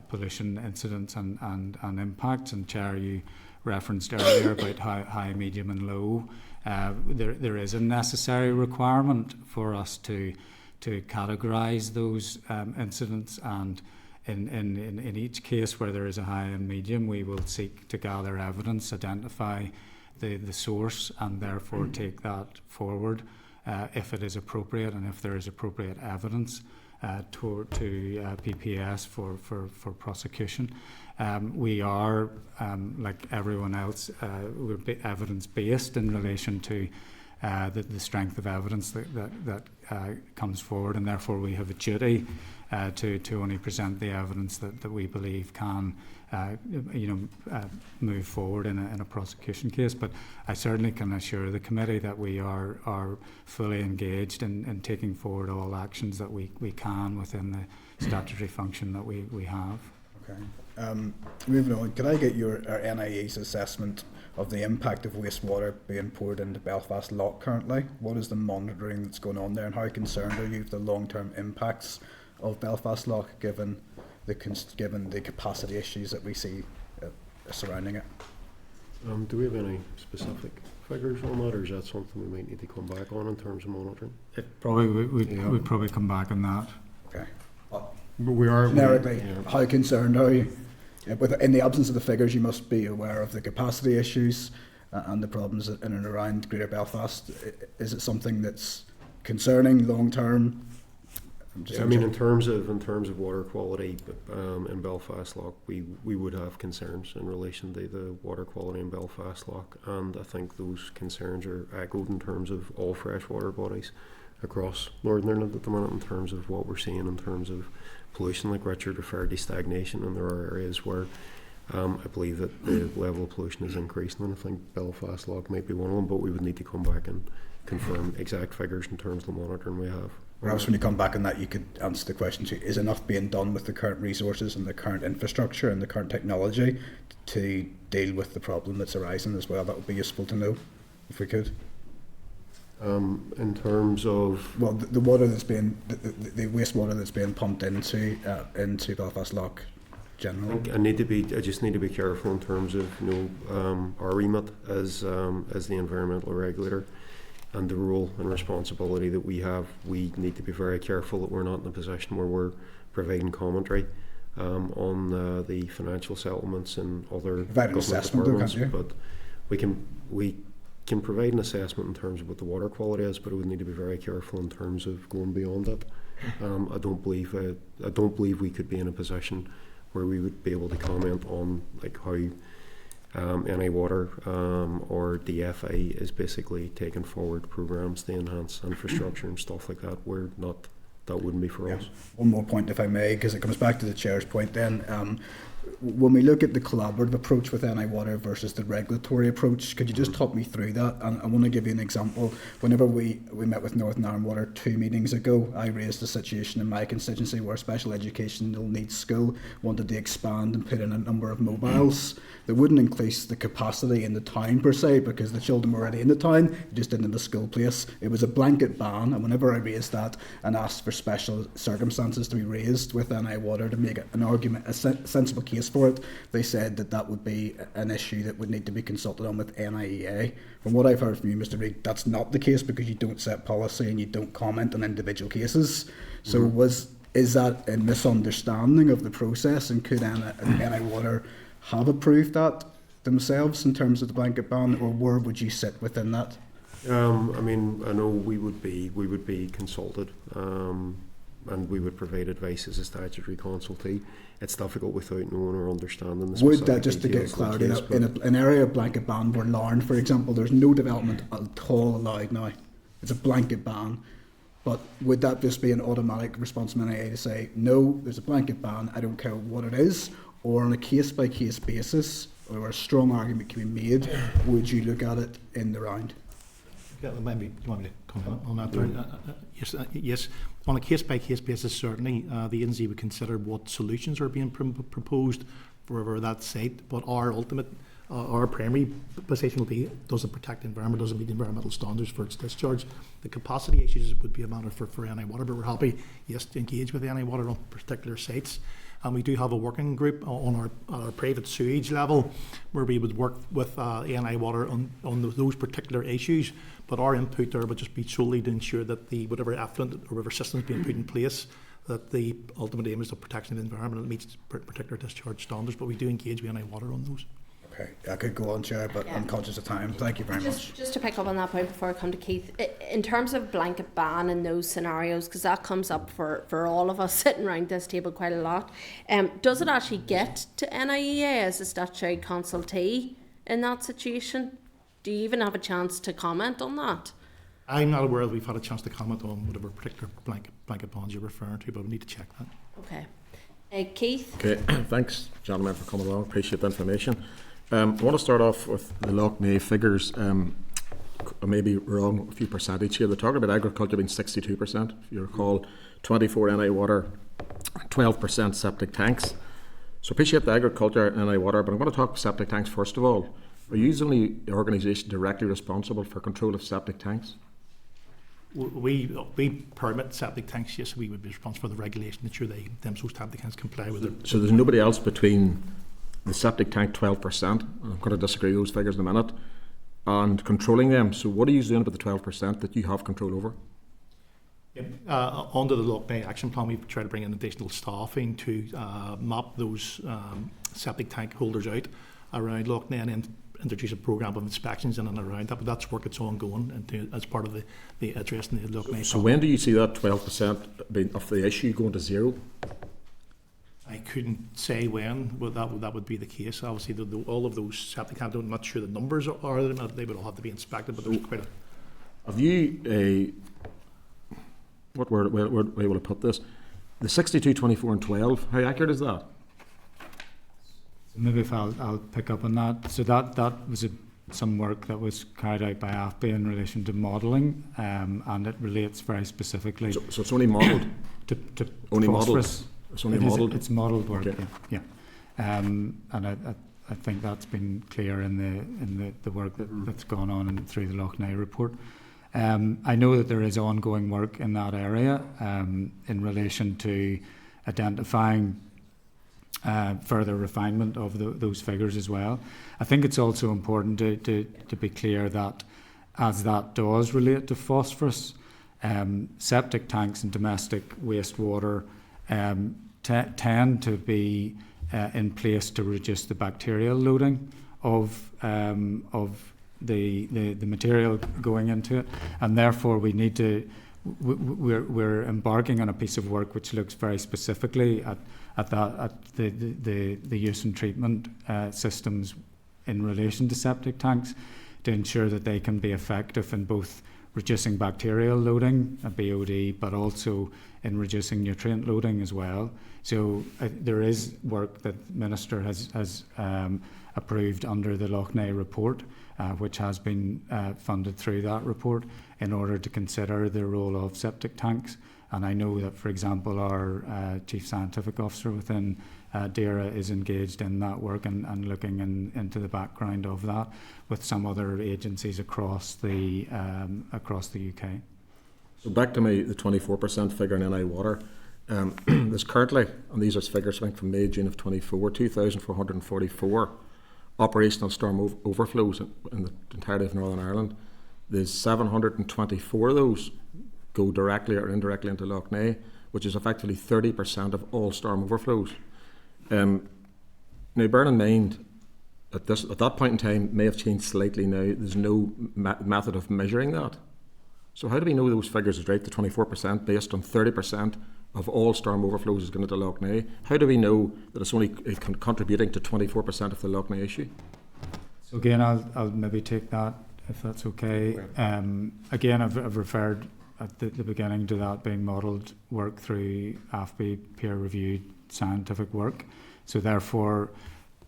pollution incidents and impacts. And Chair, you referenced earlier about high, medium and low. There is a necessary requirement for us to categorise those incidents, and in each case where there is a high and medium, we will seek to gather evidence, identify the source, and therefore take that forward if it is appropriate and if there is appropriate evidence to PPS for prosecution. We are, like everyone else, we're evidence-based in relation to the strength of evidence that comes forward, and therefore we have a duty to only present the evidence that we believe can move forward in a prosecution case. But I certainly can assure the committee that we are fully engaged in taking forward all actions that we can within the statutory function that we have. Okay. Moving on, could I get our NIA's assessment of the impact of wastewater being poured into Belfast Lock currently? What is the monitoring that's going on there, and how concerned are you with the long-term impacts of Belfast Lock given the capacity issues that we see surrounding it? Do we have any specific figures on that, or is that something we might need to come back on in terms of monitoring? We'd probably come back on that. Okay. But we are Generically, how concerned are you? In the absence of the figures, you must be aware of the capacity issues and the problems in and around Greater Belfast. Is it something that's concerning long term? I mean, in terms of water quality in Belfast Lock, we would have concerns in relation to the water quality in Belfast Lock, and I think those concerns are echoed in terms of all freshwater bodies across Northern Ireland at the minute, in terms of what we're seeing in terms of pollution. Like Richard referred to stagnation, and there are areas where I believe that the level of pollution is increasing, and I think Belfast Lock might be one of them, but we would need to come back and confirm exact figures in terms of the monitoring we have. Perhaps when you come back on that, you could answer the question too, is enough being done with the current resources and the current infrastructure and the current technology to deal with the problem that's arising as well? That would be useful to know, if we could. In terms of the water that's being the wastewater that's being pumped into Belfast Lock generally. I just need to be careful in terms of our remit as the environmental regulator and the role and responsibility that we have. We need to be very careful that we're not in a position where we're providing commentary on the financial settlements and other government departments. But we can provide an assessment in terms of what the water quality is, but it would need to be very careful in terms of going beyond that. I don't believe we could be in a position where we would be able to comment on like how NI Water or DFI is basically taking forward programs to enhance infrastructure and stuff like that. That wouldn't be for us. One more point, if I may, because it comes back to the Chair's point then. When we look at the collaborative approach with NI Water versus the regulatory approach, could you just talk me through that? And I want to give you an example. Whenever we met with Northern Ireland Water 2 meetings ago, I raised a situation in my constituency where a special educational needs school wanted to expand and put in a number of mobiles. They wouldn't increase the capacity in the town per se, because the children were already in the town, you just didn't have a school place. It was a blanket ban, and whenever I raised that and asked for special circumstances to be raised with NI Water to make an argument, a sensible case for it, they said that would be an issue that would need to be consulted on with NIEA. From what I've heard from you, Mr. Reid, that's not the case, because you don't set policy and you don't comment on individual cases. So is that a misunderstanding of the process, and could NI Water have approved that themselves in terms of the blanket ban, or where would you sit within that? I mean, I know we would be consulted, and we would provide advice as a statutory consultee. It's difficult without knowing or understanding the specific Would that, just to get clarity, in an area of blanket ban where Larne, for example, there's no development at all allowed now, it's a blanket ban, but would that just be an automatic response from NIA to say, no, there's a blanket ban, I don't care what it is, or on a case-by-case basis, or a strong argument can be made, would you look at it in the round? Yeah, maybe you want me to comment on that? Yes. On a case-by-case basis, certainly the agency would consider what solutions are being proposed for that site, but our primary position will be, does it protect the environment, does it meet the environmental standards for its discharge? The capacity issues would be a matter for NI Water, but we're happy, yes, to engage with NI Water on particular sites. And we do have a working group on our private sewage level where we would work with NI Water on those particular issues, but our input there would just be solely to ensure that whatever effluent or whatever system is being put in place, that the ultimate aim is the protection of the environment and it meets particular discharge standards, but we do engage with NI Water on those. Okay, I could go on, Chair, but I'm conscious of time. Thank you very much. Just to pick up on that point before I come to Keith, in terms of blanket ban in those scenarios, because that comes up for all of us sitting around this table quite a lot, does it actually get to NIEA as a statutory consultee in that situation? Do you even have a chance to comment on that? I'm not aware that we've had a chance to comment on whatever particular blanket bans you're referring to, but we need to check that. Okay. Keith? Okay, thanks, gentlemen, for coming along. Appreciate the information. I want to start off with the Loch Ness figures. I may be wrong, a few percentage here. They're talking about agriculture being 62%, if you recall, 24 NI Water, 12% septic tanks. So appreciate the agriculture and NI Water, but I'm going to talk septic tanks first of all. Are you the only organisation directly responsible for control of septic tanks? We permit septic tanks, yes, we would be responsible for the regulation, ensure those septic tanks comply with it. So there's nobody else between the septic tank 12%, and I'm going to disagree with those figures in a minute, and controlling them. So what are you doing about the 12% that you have control over? Under the Loch Ness Action Plan, we try to bring in additional staffing to map those septic tank holders out around Loch Ness and introduce a programme of inspections in and around that, but that's work that's ongoing and as part of the addressing the Loch Ness. So when do you see that 12% of the issue going to zero? I couldn't say when, but that would be the case. Obviously, all of those septic tanks, I'm not sure the numbers are, they would all have to be inspected, but there's quite a... Have you what word will I put this? The 62, 24 and 12, how accurate is that? Maybe if I'll pick up on that. So that was some work that was carried out by AFBI in relation to modelling, and it relates very specifically. So it's only modelled. to only phosphorus. Modelled. It's only modelled. It's modelled work. Okay. Yeah. And I think that's been clear in the work that's gone on through the Loch Ness report. I know that there is ongoing work in that area in relation to identifying further refinement of those figures as well. I think it's also important to be clear that as that does relate to phosphorus, septic tanks and domestic wastewater tend to be in place to reduce the bacterial loading of the material going into it, and therefore we need to. We're embarking on a piece of work which looks very specifically at the use and treatment systems in relation to septic tanks to ensure that they can be effective in both reducing bacterial loading, BOD, but also in reducing nutrient loading as well. So there is work that the Minister has approved under the Loch Ness report, which has been funded through that report in order to consider the role of septic tanks. And I know that, for example, our Chief Scientific Officer within DERA is engaged in that work and looking into the background of that with some other agencies across the UK. So back to the 24% figure in NI Water. There's currently, and these are figures from May, June of 24, 2,444 operational storm overflows in the entirety of Northern Ireland. There's 724 of those go directly or indirectly into Loch Ness, which is effectively 30% of all storm overflows. Now, bear in mind, at that point in time, may have changed slightly now. There's no method of measuring that. So how do we know those figures is right, the 24% based on 30% of all storm overflows is going into Loch Ness? How do we know that it's only contributing to 24% of the Loch Ness issue? So again, I'll maybe take that if that's okay. Again, I've referred at the beginning to that being modelled work through AFBI peer-reviewed scientific work. So therefore,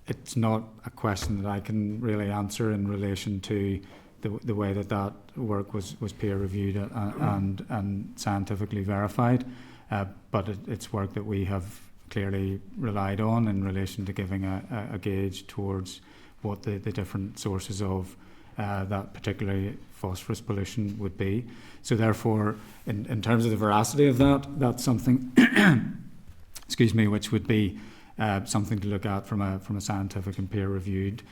it's not a question that I can really answer in relation to the way that work was peer reviewed and scientifically verified, but it's work that we have clearly relied on in relation to giving a gauge towards what the different sources of that particularly phosphorus pollution would be. So therefore, in terms of the veracity of that, that's something excuse me, which would be something to look at from a scientific and peer reviewed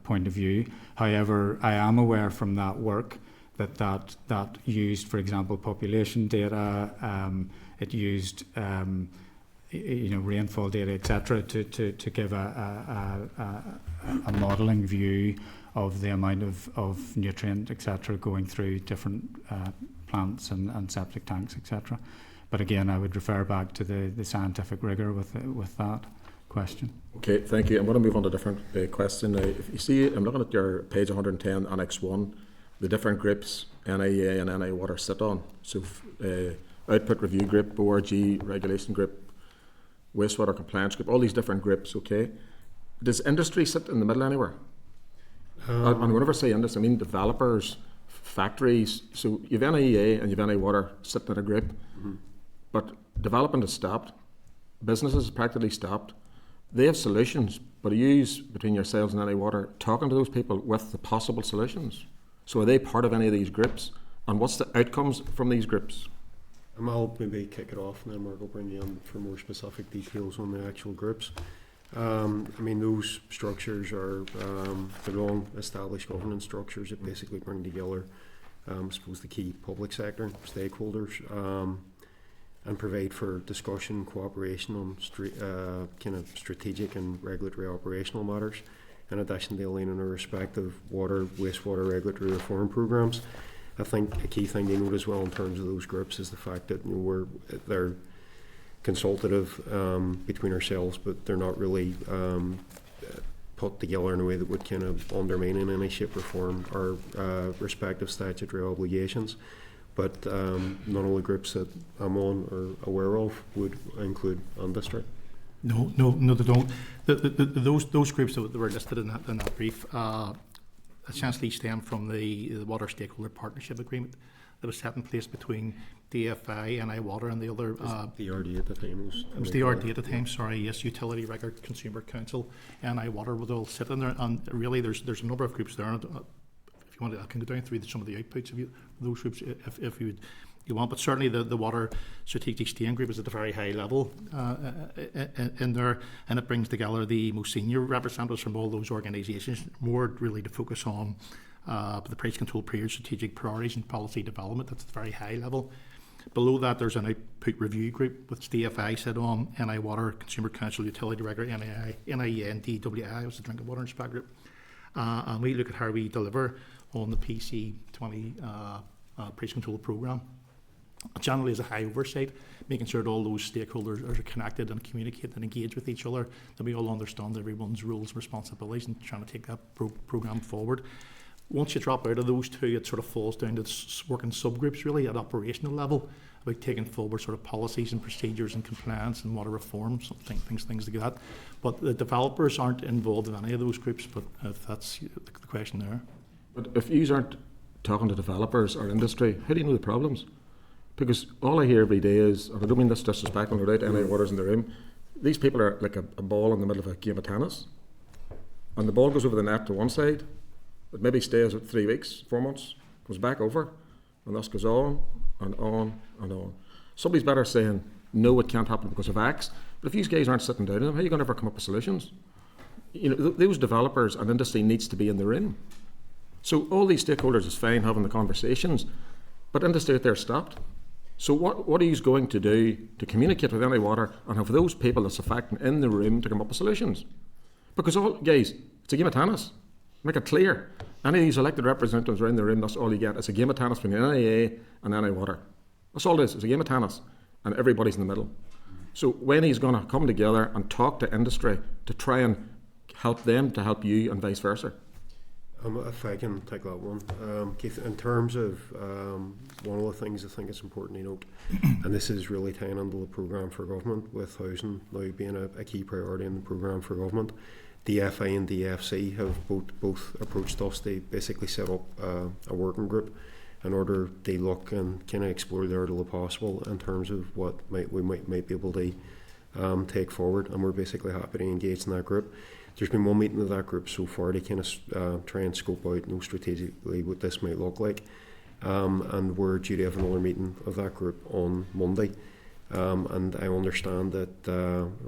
point of view. However, I am aware from that work that used, for example, population data, it used rainfall data, etc., to give a modelling view of the amount of nutrient, etc., going through different plants and septic tanks, etc. But again, I would refer back to the scientific rigour with that question. Okay, thank you. I'm going to move on to a different question. If you see, I'm looking at your page 110, Annex 1, the different groups NIA and NI Water sit on. So Output Review Group, ORG Regulation Group, Wastewater Compliance Group, all these different groups, okay? Does industry sit in the middle anywhere? And whenever I say industry, I mean developers, factories. So you've NIA and you've NI Water sitting in a group, but development is stopped. Businesses practically stopped. They have solutions, but are you, between yourselves and NI Water, talking to those people with the possible solutions? So are they part of any of these groups? And what's the outcomes from these groups? I'll maybe kick it off and then Mark will bring you in for more specific details on the actual groups. Those structures are the long established governance structures that basically bring together, I suppose, the key public sector stakeholders and provide for discussion, cooperation on kind of strategic and regulatory operational matters, in addition to aligning our respective water, wastewater regulatory reform programs. I think a key thing to note as well in terms of those groups is the fact that they're consultative between ourselves, but they're not really put together in a way that would kind of undermine in any shape or form our respective statutory obligations. But none of the groups that I'm on or aware of would include industry. No, they don't. Those groups that were listed in that brief essentially stem from the Water Stakeholder Partnership Agreement that was set in place between DFI, NI Water and the other... the RD at the time. It was the RD at the time, sorry, yes, Utility Record Consumer Council, NI Water would all sit in there, and really there's a number of groups there. And, if you want, I can go down through some of the outputs of those groups if you want, but certainly the Water Strategic Steering Group is at a very high level in there, and it brings together the most senior representatives from all those organisations, more really to focus on the price control period, strategic priorities and policy development. That's at a very high level. Below that, there's an output review group which DFI sit on, NI Water, Consumer Council, Utility Regulator, NIA and DWI, which is the Drinking Water Inspector Group. And we look at how we deliver on the PC20 price control programme. Generally, is a high oversight, making sure that all those stakeholders are connected and communicate and engage with each other, that we all understand everyone's roles and responsibilities and trying to take that programme forward. Once you drop out of those two, it sort of falls down to working subgroups really at operational level, about taking forward sort of policies and procedures and compliance and water reform, things like that. But the developers aren't involved in any of those groups, but if that's the question there. But if you aren't talking to developers or industry, how do you know the problems? Because all I hear every day is, and I don't mean this disrespectful, no doubt, NI Water's in the room, these people are like a ball in the middle of a game of tennis, and the ball goes over the net to one side, it maybe stays at 3 weeks, 4 months, goes back over, and this goes on and on and on. Somebody's better saying, no, it can't happen because of X, but if these guys aren't sitting down, how are you going to ever come up with solutions? Those developers and industry needs to be in the room. So all these stakeholders is fine having the conversations, but industry out there stopped. So what are you going to do to communicate with NI Water and have those people that's affecting in the room to come up with solutions? Because guys, it's a game of tennis. Make it clear. Any of these elected representatives are in the room, that's all you get. It's a game of tennis between NIA and NI Water. That's all it is. It's a game of tennis. And everybody's in the middle. So when he's going to come together and talk to industry to try and help them to help you and vice versa. If I can take that one, Keith, in terms of one of the things I think it's important to note, and this is really tying into the programme for government with housing now being a key priority in the programme for government, DFI and DFC have both approached us. They basically set up a working group in order to look and kind of explore the art of the possible in terms of what we might be able to take forward, and we're basically happy to engage in that group. There's been one meeting of that group so far to kind of try and scope out strategically what this might look like, and we're due to have another meeting of that group on Monday. And I understand that,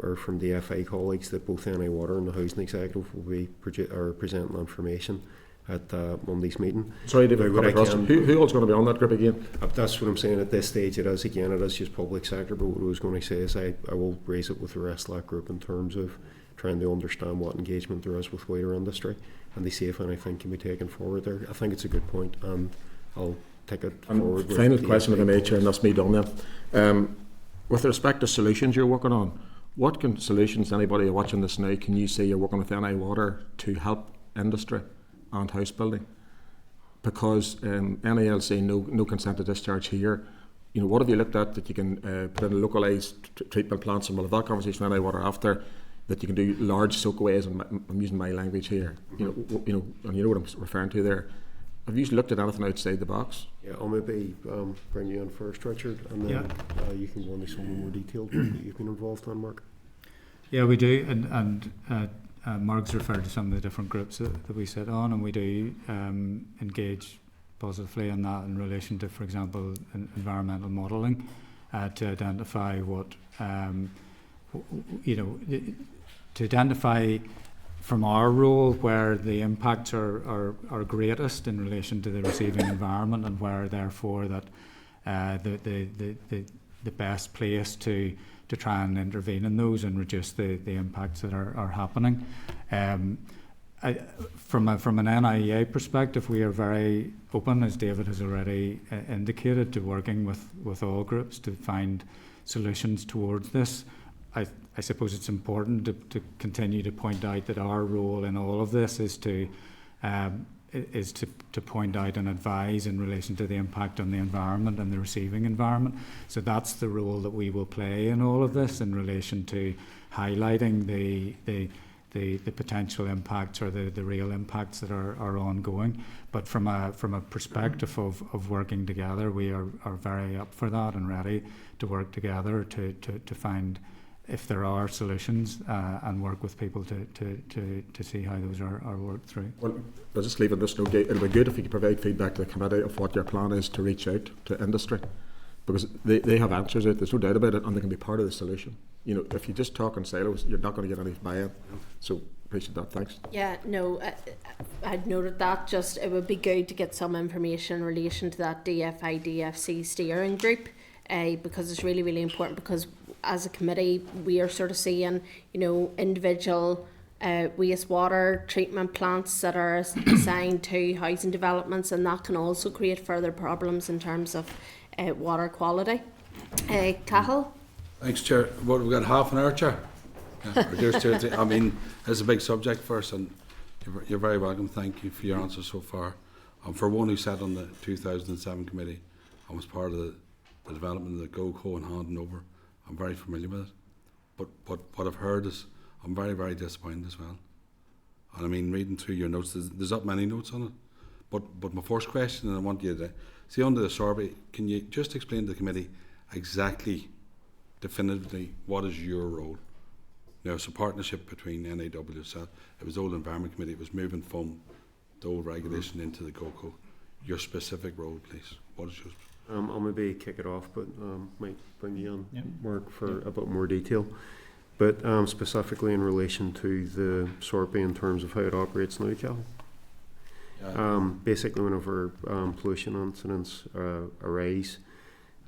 or from the FA colleagues, that both NI Water and the Housing Executive will be presenting information at Monday's meeting. Sorry, David, Now, who else is going to be on that group again? That's what I'm saying at this stage. It is just public sector, but what I was going to say is I will raise it with the rest of that group in terms of trying to understand what engagement there is with wider industry and to see if anything can be taken forward there. I think it's a good point, and I'll take it forward. Final question, if I may, Chair, and that's me done then. With respect to solutions you're working on, what solutions, anybody watching this now, can you say you're working with NI Water to help industry and house building? Because NILC, no consent to discharge here. You know, what have you looked at that you can put in localised treatment plants? And we'll have that conversation with NI Water after, that you can do large soakaways, and I'm using my language here. And you know what I'm referring to there. Have you looked at anything outside the box? Yeah, I'll maybe bring you in first, Richard, and then you can go into some more detailed work that you've been involved in, Mark. Yeah, we do, and Mark's referred to some of the different groups that we sit on, and we do engage positively in that in relation to, for example, environmental modelling, to identify what, to identify from our role where the impacts are greatest in relation to the receiving environment, and where therefore that the best place to try and intervene in those and reduce the impacts that are happening. From an NIEA perspective, we are very open, as David has already indicated, to working with all groups to find solutions towards this. I suppose it's important to continue to point out that our role in all of this is to point out and advise in relation to the impact on the environment and the receiving environment. So that's the role that we will play in all of this, in relation to highlighting the potential impacts or the real impacts that are ongoing. But from a perspective of working together, we are very up for that and ready to work together to find if there are solutions, and work with people to see how those are worked through. Well, I'll just leave it this note. It'll be good if you could provide feedback to the committee of what your plan is to reach out to industry, because they have answers. There's no doubt about it, and they can be part of the solution. You know, if you just talk in silos, you're not going to get any buy-in. So appreciate that. Thanks. Yeah, no, I'd noted that. Just it would be good to get some information in relation to that DFI DFC steering group, because it's really, really important. Because as a committee, we are sort of seeing, individual wastewater treatment plants that are assigned to housing developments, and that can also create further problems in terms of water quality. Cahill? Thanks, Chair. Well, we've got half an hour, Chair. I mean, it's a big subject for us, and you're very welcome. Thank you for your answers so far. For one who sat on the 2007 committee and was part of the development of the GoCo and handing over, I'm very familiar with it. But what I've heard is I'm very, very disappointed as well. And I mean, reading through your notes, there's not many notes on it. But my first question, and I want you to see under the survey, can you just explain to the committee exactly, definitively, what is your role? Now, it's a partnership between NAW itself. It was the old Environment Committee. It was moving from the old regulation into the GoCo. Your specific role, please. What is yours? I'll maybe kick it off, but might bring you on, Mark, for a bit more detail. But specifically in relation to the SORPE in terms of how it operates now, Cal. Basically, whenever pollution incidents arise,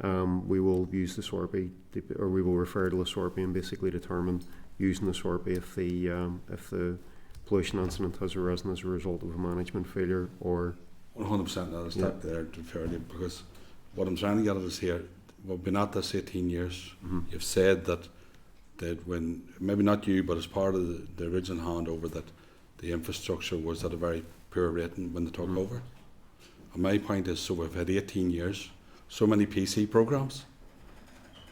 we will use the SORPE, or we will refer to the SORPE and basically determine, using the SORPE, if the pollution incident has arisen as a result of a management failure or 100%. I'll stop there to fairly, because what I'm trying to get at is here, we've been at this 18 years. You've said that when, maybe not you, but as part of the original handover, that the infrastructure was at a very poor rating when they took over. And my point is, so we've had 18 years, so many PC programmes,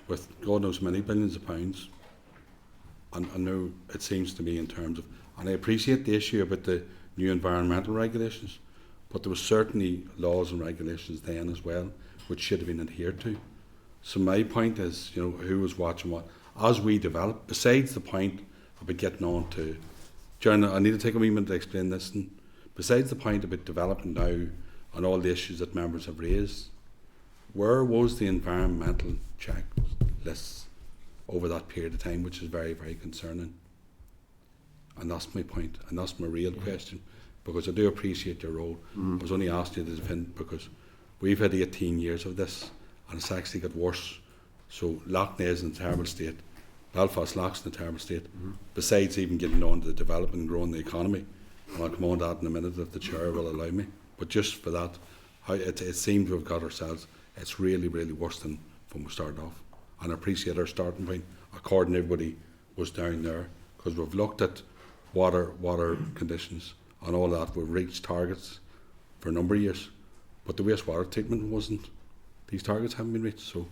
with God knows many billions of pounds. And I know it seems to me in terms of, And I appreciate the issue about the new environmental regulations, but there was certainly laws and regulations then as well which should have been adhered to. So my point is, you know, who was watching what? As we develop, besides the point about getting on to, John, I need to take a moment to explain this, and besides the point about developing now and all the issues that members have raised, where was the environmental checklists over that period of time, which is very, very concerning? And that's my point, and that's my real question, because I do appreciate your role. I was only asking you to defend, because we've had 18 years of this, and it's actually got worse. So Lough Neagh is in a terrible state, Belfast Lough's in a terrible state, besides even getting on to the development and growing the economy. And I'll come on to that in a minute if the chair will allow me. But just for that, how it seemed to have got ourselves, it's really, really worse than when we started off. And I appreciate our starting point, according to everybody, was down there, because we've looked at water conditions and all that. We've reached targets for a number of years, but the wastewater treatment wasn't. These targets haven't been reached, so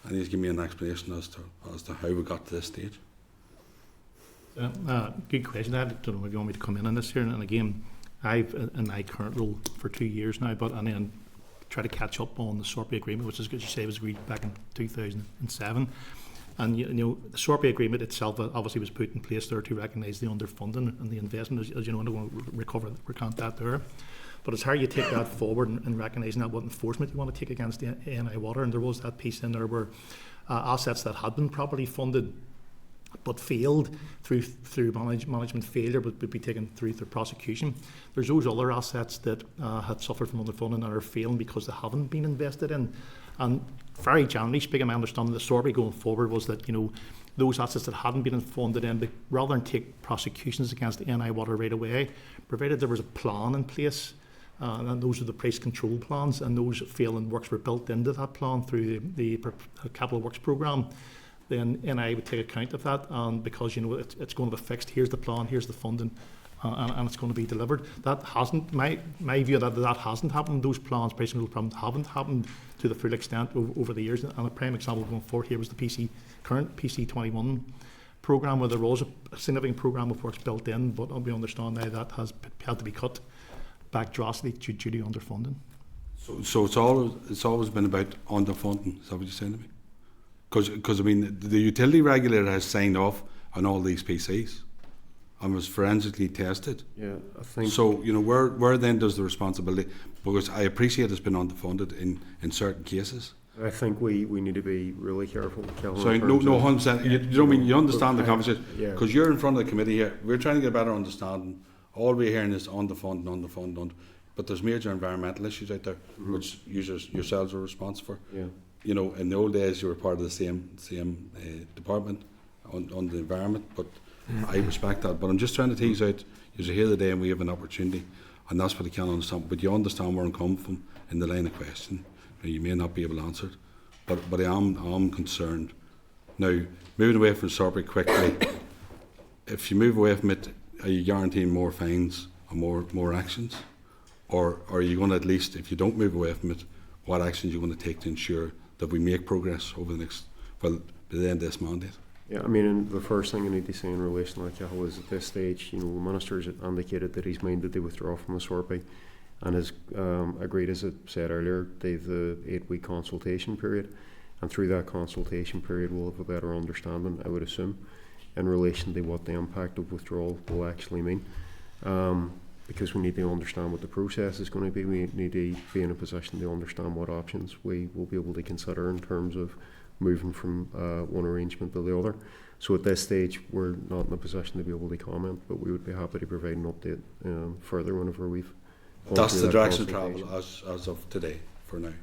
I need to give me an explanation as to how we got to this stage. Good question. I don't know if you want me to come in on this here. And again, I've in my current role for 2 years now, and then try to catch up on the SORPE agreement, which, as you say, was agreed back in 2007. And you know, the SORPE agreement itself obviously was put in place there to recognise the underfunding and the investment, as you know, and I want to recount that there. But it's how you take that forward and recognising that what enforcement you want to take against the ANI Water. And there was that piece in there where assets that had been properly funded but failed through management failure, but would be taken through prosecution. There's those other assets that had suffered from underfunding and are failing because they haven't been invested in. And very generally speaking, my understanding of the SORPE going forward was that, you know, those assets that hadn't been funded in, but rather than take prosecutions against the ANI Water right away, provided there was a plan in place, and those are the price control plans, and those failing works were built into that plan through the capital works programme, then NI would take account of that, and because, you know, it's going to be fixed, here's the plan, here's the funding, and it's going to be delivered. That hasn't, my view that hasn't happened. Those plans, price control plans, haven't happened to the full extent over the years. And a prime example going forward here was the current PC21 programme, where there was a significant programme of works built in, but we understand now that has had to be cut back drastically due to underfunding. So it's always been about underfunding. Is that what you're saying to me? Because I mean, the utility regulator has signed off on all these PCs and was forensically tested. Yeah, I think. So, you know, where then does the responsibility? Because I appreciate it's been underfunded in certain cases. I think we need to be really careful. So no, 100%. You know what I mean? You understand the conversation, because you're in front of the committee here. We're trying to get a better understanding. All we're hearing is underfund. But there's major environmental issues out there, which users yourselves are responsible for. Yeah. You know, in the old days, you were part of the same department on the environment. But I respect that. But I'm just trying to tease out. You're here today, and we have an opportunity, and that's what I can't understand. But you understand where I'm coming from in the line of question. You may not be able to answer it, but I am concerned. Now, moving away from SORPE quickly, if you move away from it, are you guaranteeing more fines and more actions? Or are you going to, at least, if you don't move away from it, what actions are you going to take to ensure that we make progress over the next, by the end of this mandate? Yeah, I mean, the first thing I need to say in relation to that, Cahill, is at this stage, you know, the Minister's indicated that he's minded to withdraw from the SORPE, and has agreed, as I said earlier, they've the 8-week consultation period, and through that consultation period we'll have a better understanding, I would assume, in relation to what the impact of withdrawal will actually mean. Because we need to understand what the process is going to be. We need to be in a position to understand what options we will be able to consider in terms of moving from one arrangement to the other. So at this stage, we're not in a position to be able to comment, but we would be happy to provide an update further whenever we've. That's the direction of travel as of today, for now.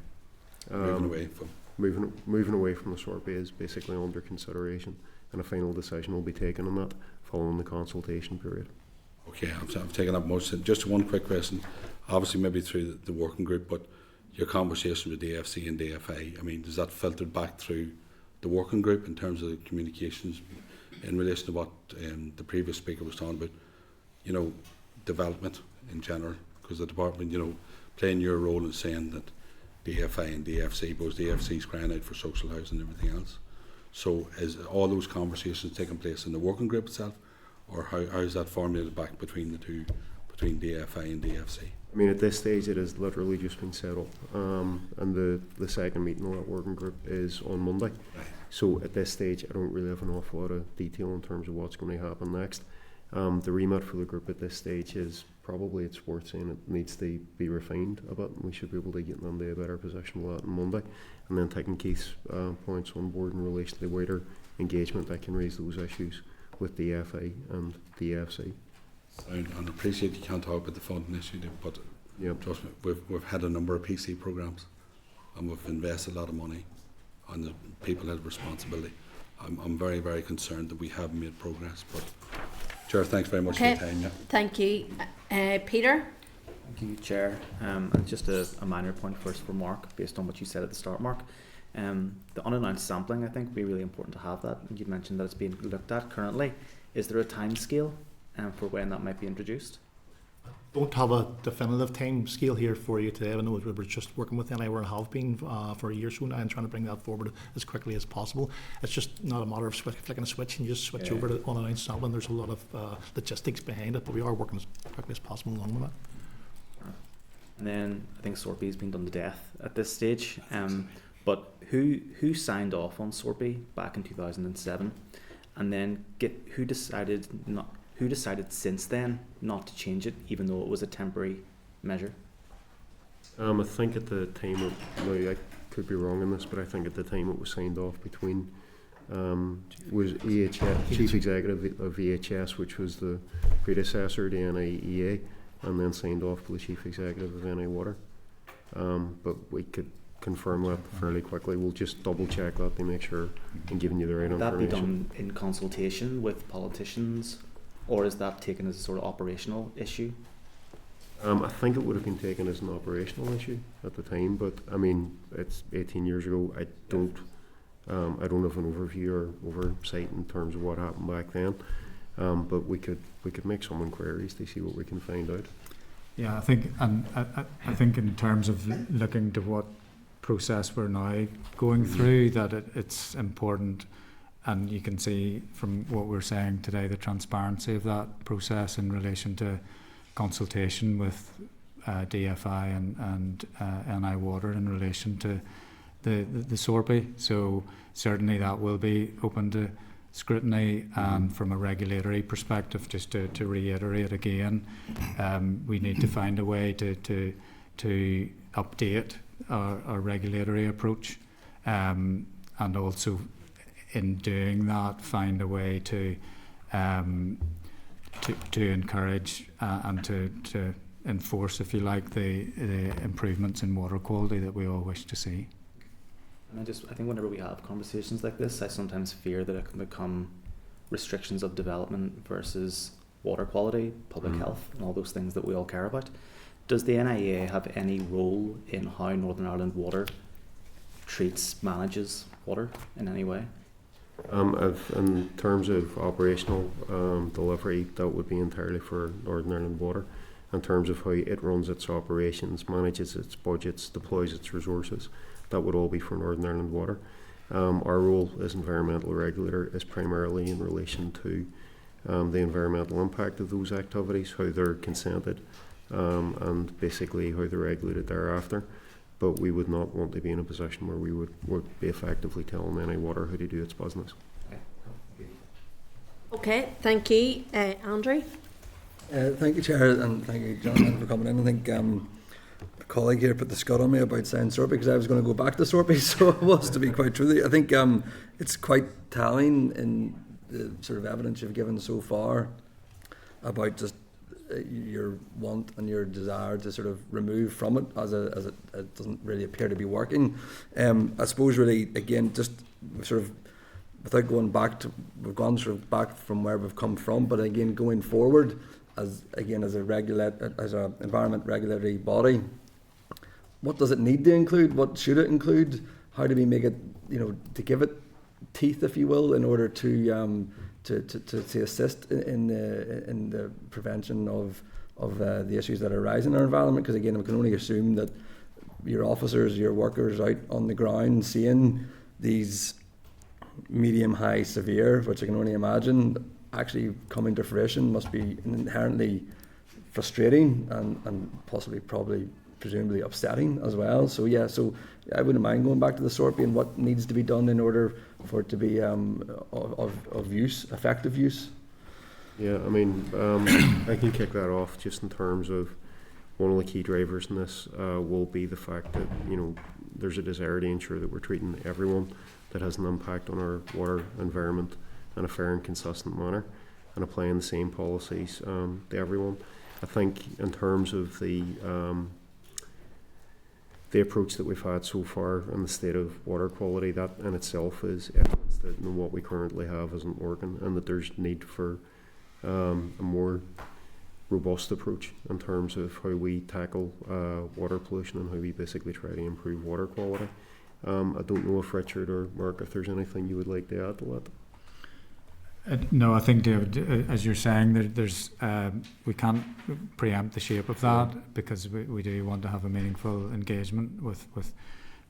Moving away from. Moving away from the SORPE is basically under consideration, and a final decision will be taken on that following the consultation period. Okay, I've taken up most of it. Just one quick question, obviously maybe through the working group, but your conversation with DFC and DFA, I mean, does that filter back through the working group in terms of the communications in relation to what the previous speaker was talking about, you know, development in general? Because the department, you know, playing your role in saying that DFA and DFC, because DFC is crying out for social housing and everything else. So is all those conversations taking place in the working group itself, or how is that formulated back between the two, between DFI and DFC? I mean, at this stage, it has literally just been settled, and the second meeting of that working group is on Monday. So at this stage, I don't really have an awful lot of detail in terms of what's going to happen next. The remit for the group at this stage is probably, it's worth saying, it needs to be refined a bit, and we should be able to get into a better position with that on Monday. And then taking Keith's points on board in relation to the wider engagement that can raise those issues with the FA and the EFC. And appreciate you can't talk about the funding issue, but Yep. trust me, we've had a number of PC programs, and we've invested a lot of money, and the people have responsibility. I'm very, very concerned that we haven't made progress. But Chair, thanks very much for your time. Yeah. Thank you, Peter. Thank you, Chair. And just a minor point first for Mark, based on what you said at the start, Mark. The unannounced sampling, I think, would be really important to have that. You mentioned that it's being looked at currently. Is there a time scale for when that might be introduced? Don't have a definitive time scale here for you today. I know we're just working with NIWAR and have been for a year or so now, and trying to bring that forward as quickly as possible. It's just not a matter of flicking a switch and you just switch over to unannounced sampling. There's a lot of logistics behind it, but we are working as quickly as possible along with that. And then I think SORPI has been done to death at this stage. But who signed off on SORPI back in 2007, and then who decided since then not to change it, even though it was a temporary measure? I think at the time, I could be wrong in this, but I think at the time it was signed off between was EHS, Chief Executive of EHS, which was the predecessor to NIEA, and then signed off by the Chief Executive of NIWater. But we could confirm that fairly quickly. We'll just double check that to make sure I'm giving you the right Would that information. be done in consultation with politicians, or is that taken as a sort of operational issue? I think it would have been taken as an operational issue at the time, but I mean, it's 18 years ago. I don't have an overview or oversight in terms of what happened back then. But we could make some inquiries to see what we can find out. Yeah, I think, and I think in terms of looking to what process we're now going through, that it's important, and you can see from what we're saying today the transparency of that process in relation to consultation with DFI and NIWater in relation to the SORPI. So certainly that will be open to scrutiny, and from a regulatory perspective, just to reiterate again, we need to find a way to update our regulatory approach, and also in doing that find a way to encourage and to enforce, if you like, the improvements in water quality that we all wish to see. And I think whenever we have conversations like this, I sometimes fear that it can become restrictions of development versus water quality, public health, and all those things that we all care about. Does the NIA have any role in how Northern Ireland Water manages water in any way? In terms of operational delivery, that would be entirely for Northern Ireland Water. In terms of how it runs its operations, manages its budgets, deploys its resources, that would all be for Northern Ireland Water. Our role as environmental regulator is primarily in relation to the environmental impact of those activities, how they're consented, and basically how they're regulated thereafter. But we would not want to be in a position where we would be effectively telling NIWater how to do its business. Okay, thank you, Andrew. Thank you, Chair, and thank you, Jonathan, for coming in. I think a colleague here put the scud on me about saying SORPI, because I was going to go back to SORPI, so it was, to be quite true. I think it's quite telling in the sort of evidence you've given so far about just your want and your desire to sort of remove from it as it doesn't really appear to be working. I suppose really, again, just sort of without going back to, we've gone sort of back from where we've come from, but again, going forward as a environment regulatory body, what does it need to include? What should it include? How do we make it, to give it teeth, if you will, in order to assist in the prevention of the issues that arise in our environment? Because again, we can only assume that your officers, your workers out on the ground seeing these medium, high, severe, which I can only imagine, actually coming to fruition must be inherently frustrating and possibly probably presumably upsetting as well. So yeah, so I wouldn't mind going back to the SORPI and what needs to be done in order for it to be of use, effective use. Yeah, I mean, I can kick that off just in terms of one of the key drivers in this will be the fact that, you know, there's a desire to ensure that we're treating everyone that has an impact on our water environment in a fair and consistent manner and applying the same policies to everyone. I think in terms of the approach that we've had so far in the state of water quality, that in itself is evidence that what we currently have isn't working and that there's need for a more robust approach in terms of how we tackle water pollution and how we basically try to improve water quality. I don't know if Richard or Mark, if there's anything you would like to add to that. No, I think, David, as you're saying, there's we can't preempt the shape of that because we do want to have a meaningful engagement with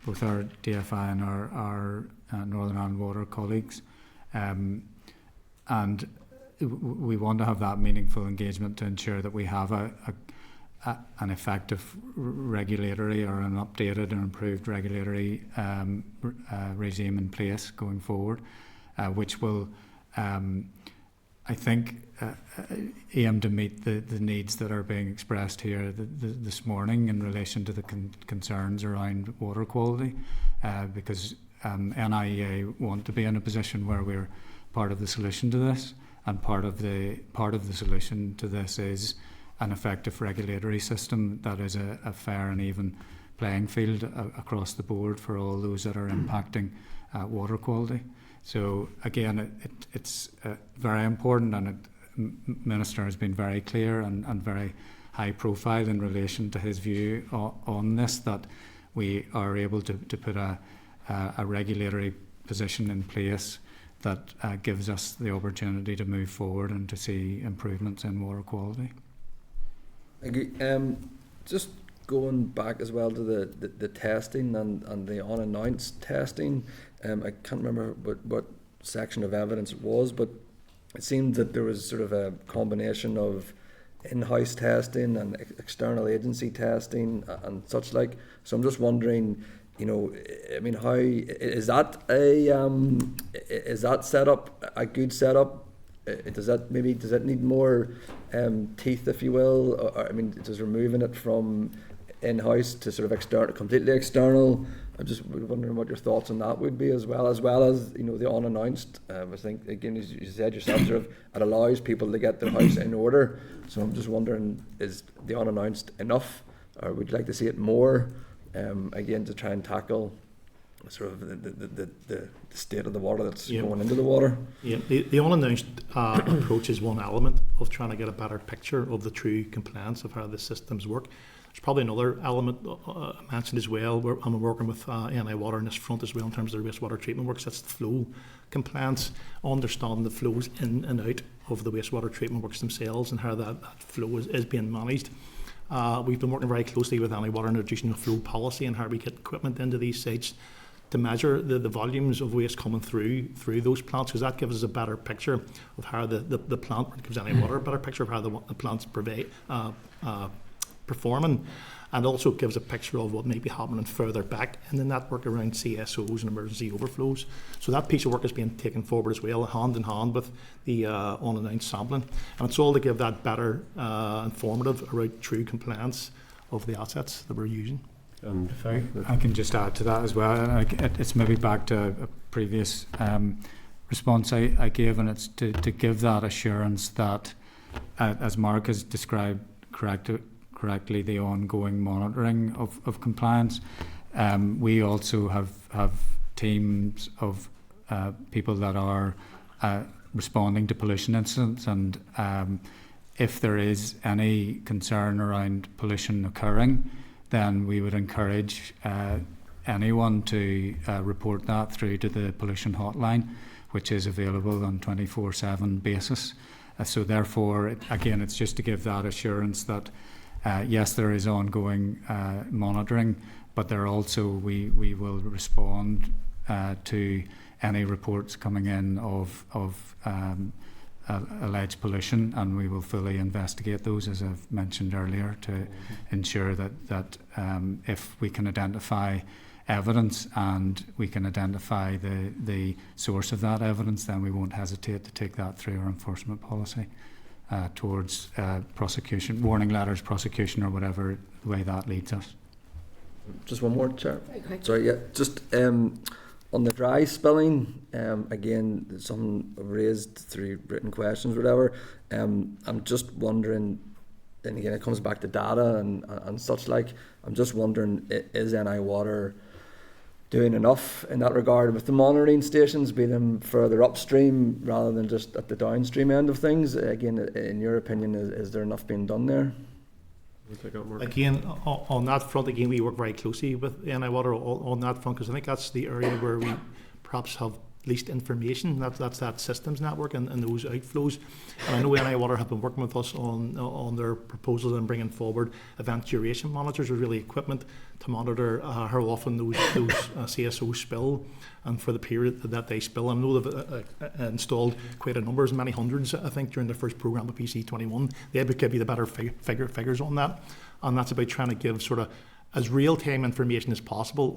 both our DFI and our Northern Ireland Water colleagues, and we want to have that meaningful engagement to ensure that we have an effective regulatory or an updated and improved regulatory regime in place going forward, which will I think aim to meet the needs that are being expressed here this morning in relation to the concerns around water quality, because NIEA want to be in a position where we're part of the solution to this, and part of the solution to this is an effective regulatory system that is a fair and even playing field across the board for all those that are impacting water quality. So again, it's very important, and Minister has been very clear and very high profile in relation to his view on this, that we are able to put a regulatory position in place that gives us the opportunity to move forward and to see improvements in water quality. Thank you. Just going back as well to the testing and the unannounced testing, I can't remember what section of evidence it was, but it seemed that there was sort of a combination of in-house testing and external agency testing and such like. So I'm just wondering, you know, I mean, how is that setup a good setup? Does that need more teeth, if you will? Or I mean, does removing it from in-house to sort of completely external? I'm just wondering what your thoughts on that would be, as well as you know, the unannounced. I think again, as you said yourself, sort of it allows people to get their house in order. So I'm just wondering, is the unannounced enough, or would you like to see it more? Again, to try and tackle sort of the state of the water that's going into the water. Yeah, the unannounced approach is one element of trying to get a better picture of the true compliance of how the systems work. There's probably another element mentioned as well. I'm working with NI Water on this front as well in terms of the wastewater treatment works. That's the flow compliance, understanding the flows in and out of the wastewater treatment works themselves and how that flow is being managed. We've been working very closely with NI Water in introducing a flow policy and how we get equipment into these sites to measure the volumes of waste coming through those plants, because that gives us a better picture of how the plant, it gives NI Water a better picture of how the plants performing, and also gives a picture of what may be happening further back in the network around CSOs and emergency overflows. So that piece of work is being taken forward as well, hand in hand with the unannounced sampling, and it's all to give that better informative around true compliance of the assets that we're using. And if I can just add to that as well, it's maybe back to a previous response I gave, and it's to give that assurance that, as Mark has described correctly, the ongoing monitoring of compliance. We also have teams of people that are responding to pollution incidents, and if there is any concern around pollution occurring, then we would encourage anyone to report that through to the pollution hotline, which is available on 24/7 basis. So therefore, again, it's just to give that assurance that yes, there is ongoing monitoring, but there also we will respond to any reports coming in of alleged pollution, and we will fully investigate those, as I've mentioned earlier, to ensure that if we can identify evidence and we can identify the source of that evidence, then we won't hesitate to take that through our enforcement policy towards prosecution, warning letters, prosecution, or whatever way that leads us. Just one more, Chair. Okay. Sorry, yeah. Just on the dry spilling, again, some raised through written questions, whatever. I'm just wondering, and again, it comes back to data and such like. I'm just wondering, is NI Water doing enough in that regard with the monitoring stations, be them further upstream rather than just at the downstream end of things? Again, in your opinion, is there enough being done there? Again, on that front, again, we work very closely with NI Water on that front, because I think that's the area where we perhaps have least information. That's that systems network and those outflows. And I know NI Water have been working with us on their proposals and bringing forward event duration monitors, with really equipment to monitor how often those CSOs spill and for the period that they spill. I know they've installed quite a number, as many hundreds, I think, during the first programme of PC21. They would give you the better figures on that. And that's about trying to give sort of as real-time information as possible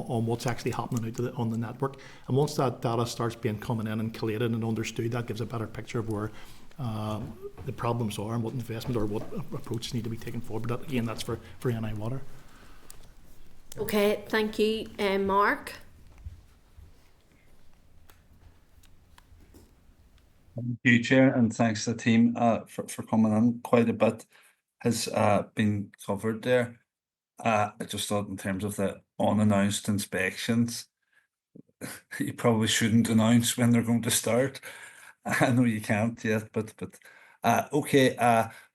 on what's actually happening out on the network. And once that data starts being coming in and collated and understood, that gives a better picture of where the problems are and what investment or what approaches need to be taken forward. But again, that's for NI Water. Okay, thank you. Mark? Thank you, Chair, and thanks to the team for coming in. Quite a bit has been covered there. I just thought, in terms of the unannounced inspections, you probably shouldn't announce when they're going to start. I know you can't yet, but okay.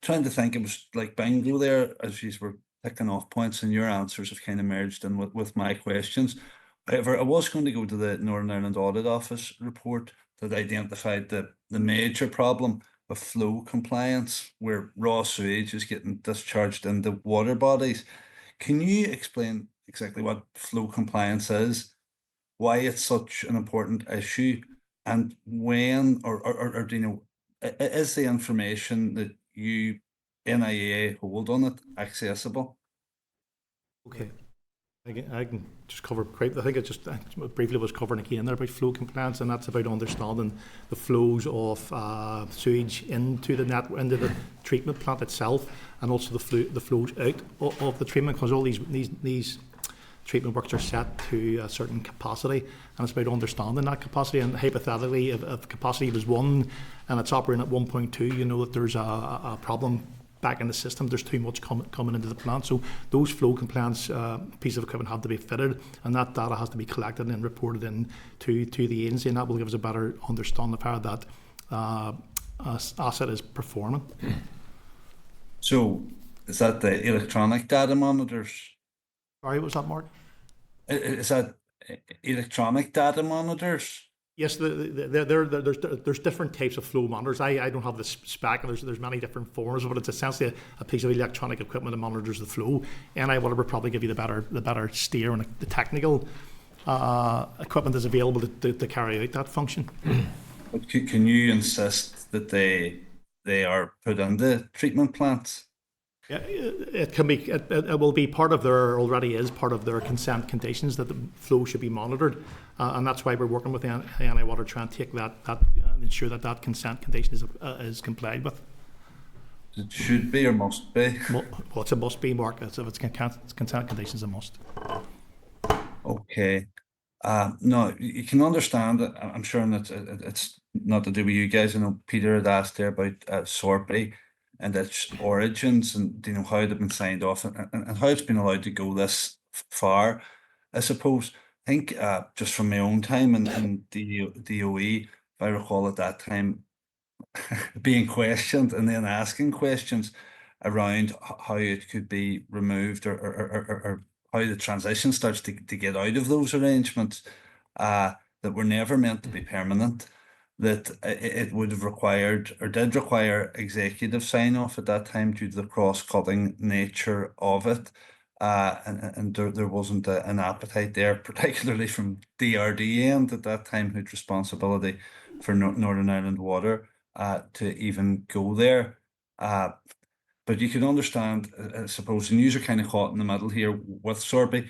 Trying to think, it was like bingo there as you were picking off points, and your answers have kind of merged in with my questions. However, I was going to go to the Northern Ireland Audit Office report that identified the major problem of flow compliance, where raw sewage is getting discharged into water bodies. Can you explain exactly what flow compliance is, why it's such an important issue, and when, or do you know, is the information that you, NIA, hold on it accessible? Okay. I can just cover I think it just briefly was covering again there about flow compliance, and that's about understanding the flows of sewage into the treatment plant itself, and also the flows out of the treatment, because all these treatment works are set to a certain capacity, and it's about understanding that capacity. And hypothetically, if capacity was 1 and it's operating at 1.2, you know that there's a problem back in the system. There's too much coming into the plant. So those flow compliance pieces of equipment have to be fitted, and that data has to be collected and reported in to the agency, and that will give us a better understanding of how that asset is performing. So is that the electronic data monitors? Sorry, what was that, Mark? Is that electronic data monitors? Yes, there's different types of flow monitors. I don't have the spec, and there's many different forms, but it's essentially a piece of electronic equipment that monitors the flow. And I will probably give you the better steer and the technical equipment that's available to carry out that function. But can you insist that they are put into treatment plants? Yeah, it can be. It will be part of already is part of their consent conditions that the flow should be monitored, and that's why we're working with NI Water to try and take that ensure that consent condition is complied with. It should be or must be? Well, it's a must be, Mark. If it's consent conditions, a must. Okay. No, you can understand it. I'm sure that it's not to do with you guys. I know Peter had asked there about Sorby and its origins, and you know how they've been signed off, and how it's been allowed to go this far. I suppose, I think just from my own time in DOE, if I recall at that time, being questioned and then asking questions around how it could be removed, or how the transition starts to get out of those arrangements that were never meant to be permanent, that it would have required, or did require, executive sign-off at that time due to the cross-cutting nature of it. And there wasn't an appetite there, particularly from DRD end at that time, who had responsibility for Northern Ireland Water. to even go there. But you can understand, I suppose, and you're kind of caught in the middle here with Sorbet,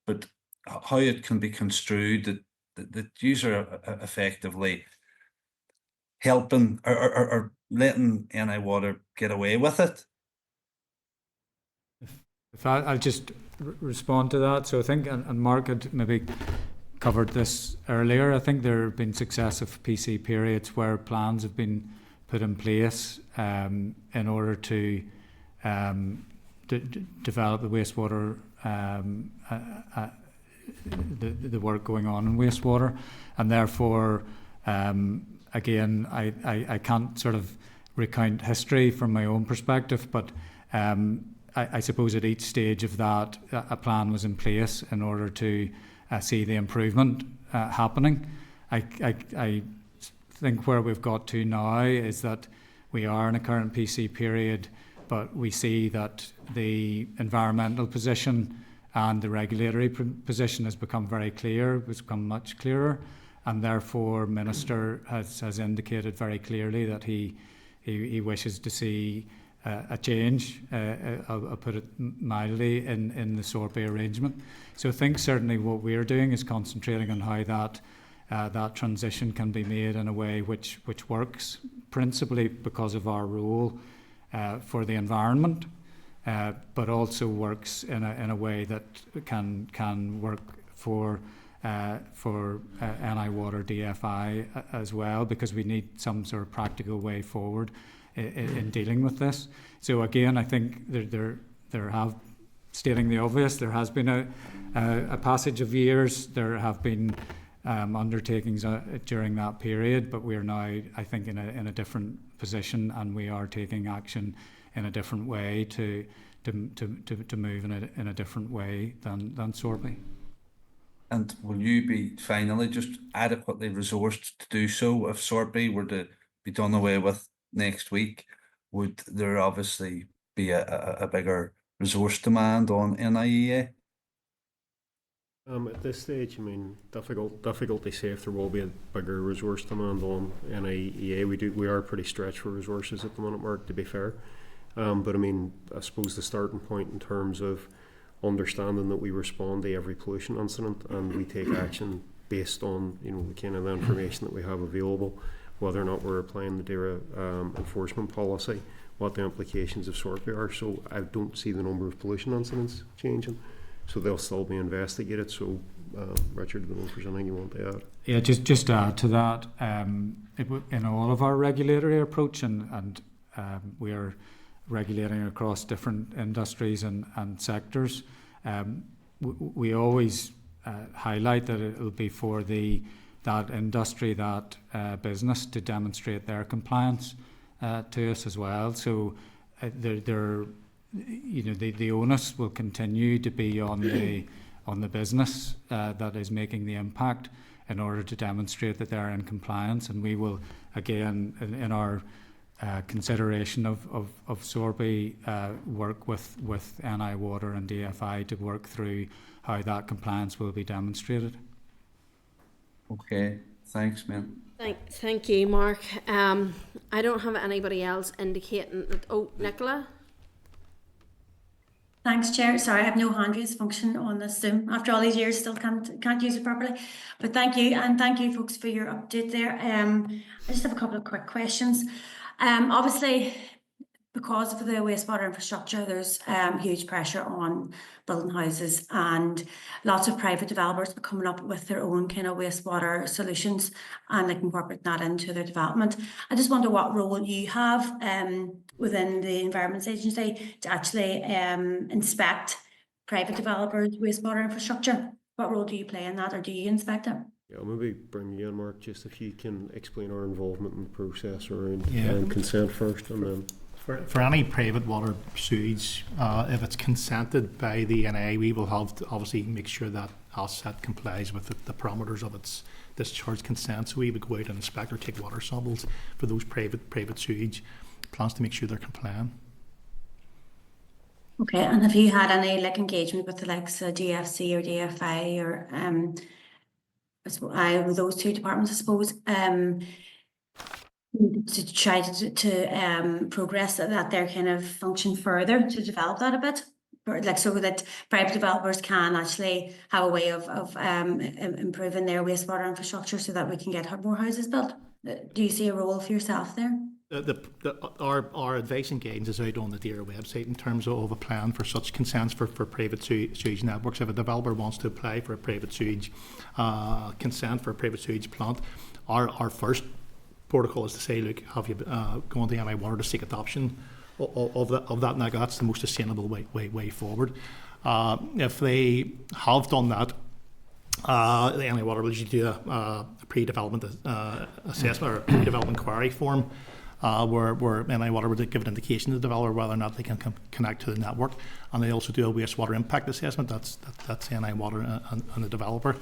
but how it can be construed that yous are effectively helping or letting NI Water get away with it. If I'll just respond to that. So I think, and Mark had maybe covered this earlier, I think there have been successive PC periods where plans have been put in place in order to develop the wastewater, the work going on in wastewater, and therefore, again, I can't sort of recount history from my own perspective, but I suppose at each stage of that, a plan was in place in order to see the improvement happening. I think where we've got to now is that we are in a current PC period, but we see that the environmental position and the regulatory position has become very clear, has become much clearer, and therefore Minister has indicated very clearly that he wishes to see a change, I'll put it mildly, in the Sorbet arrangement. So I think certainly what we're doing is concentrating on how that transition can be made in a way which works, principally because of our role for the environment, but also works in a way that can work for NI Water DFI as well, because we need some sort of practical way forward in dealing with this. So again, I think there have, stating the obvious, there has been a passage of years. There have been undertakings during that period, but we are now, I think, in a different position, and we are taking action in a different way to move in a different way than Sorbet. And will you be finally just adequately resourced to do so? If Sorbet were to be done away with next week, would there obviously be a bigger resource demand on NIEA? At this stage, I mean, difficult to say if there will be a bigger resource demand on NIEA. We are pretty stretched for resources at the minute, Mark, to be fair. But I mean, I suppose the starting point in terms of understanding that we respond to every pollution incident and we take action based on, you know, the kind of the information that we have available, whether or not we're applying the DERA enforcement policy, what the implications of Sorbet are. So I don't see the number of pollution incidents changing. So they'll still be investigated. So Richard, I don't know if there's anything you want to add. Yeah, just to add to that, in all of our regulatory approach, and we are regulating across different industries and sectors, we always highlight that it will be for that industry, that business, to demonstrate their compliance to us as well. So the onus will continue to be on the business that is making the impact in order to demonstrate that they're in compliance, and we will, again, in our consideration of Sorbet, work with NI Water and DFI to work through how that compliance will be demonstrated. Okay, thanks, man. Thank you, Mark. I don't have anybody else indicating that. Oh, Nicola. Thanks, Chair. Sorry, I have no hand raise function on this Zoom. After all these years, still can't use it properly. But thank you, and thank you, folks, for your update there. I just have a couple of quick questions. Obviously, because of the wastewater infrastructure, there's huge pressure on building houses, and lots of private developers are coming up with their own kind of wastewater solutions and like incorporating that into their development. I just wonder what role you have within the Environment Agency to actually inspect private developers' wastewater infrastructure. What role do you play in that, or do you inspect it? Yeah, I'll maybe bring you in, Mark, just if you can explain our involvement in the process around consent first, and then. For any private water sewage, if it's consented by the NI, we will have to obviously make sure that asset complies with the parameters of its discharge consent. So we would go out and inspect or take water samples for those private sewage plants to make sure they're compliant. Okay, and have you had any engagement with the likes of GFC or DFI or with those two departments, I suppose? to try to progress that their kind of function further, to develop that a bit, like so that private developers can actually have a way of improving their wastewater infrastructure so that we can get more houses built. Do you see a role for yourself there? Our advice and guidance is out on the DARE website in terms of a plan for such consents for private sewage networks. If a developer wants to apply for a private sewage consent for a private sewage plant, our first protocol is to say, look, have you gone to NI Water to seek adoption of that? Now that's the most sustainable way forward. If they have done that, the NI Water will usually do a pre-development assessment or a pre-development query form where NI Water would give an indication to the developer whether or not they can connect to the network, and they also do a wastewater impact assessment. That's NI Water and the developer.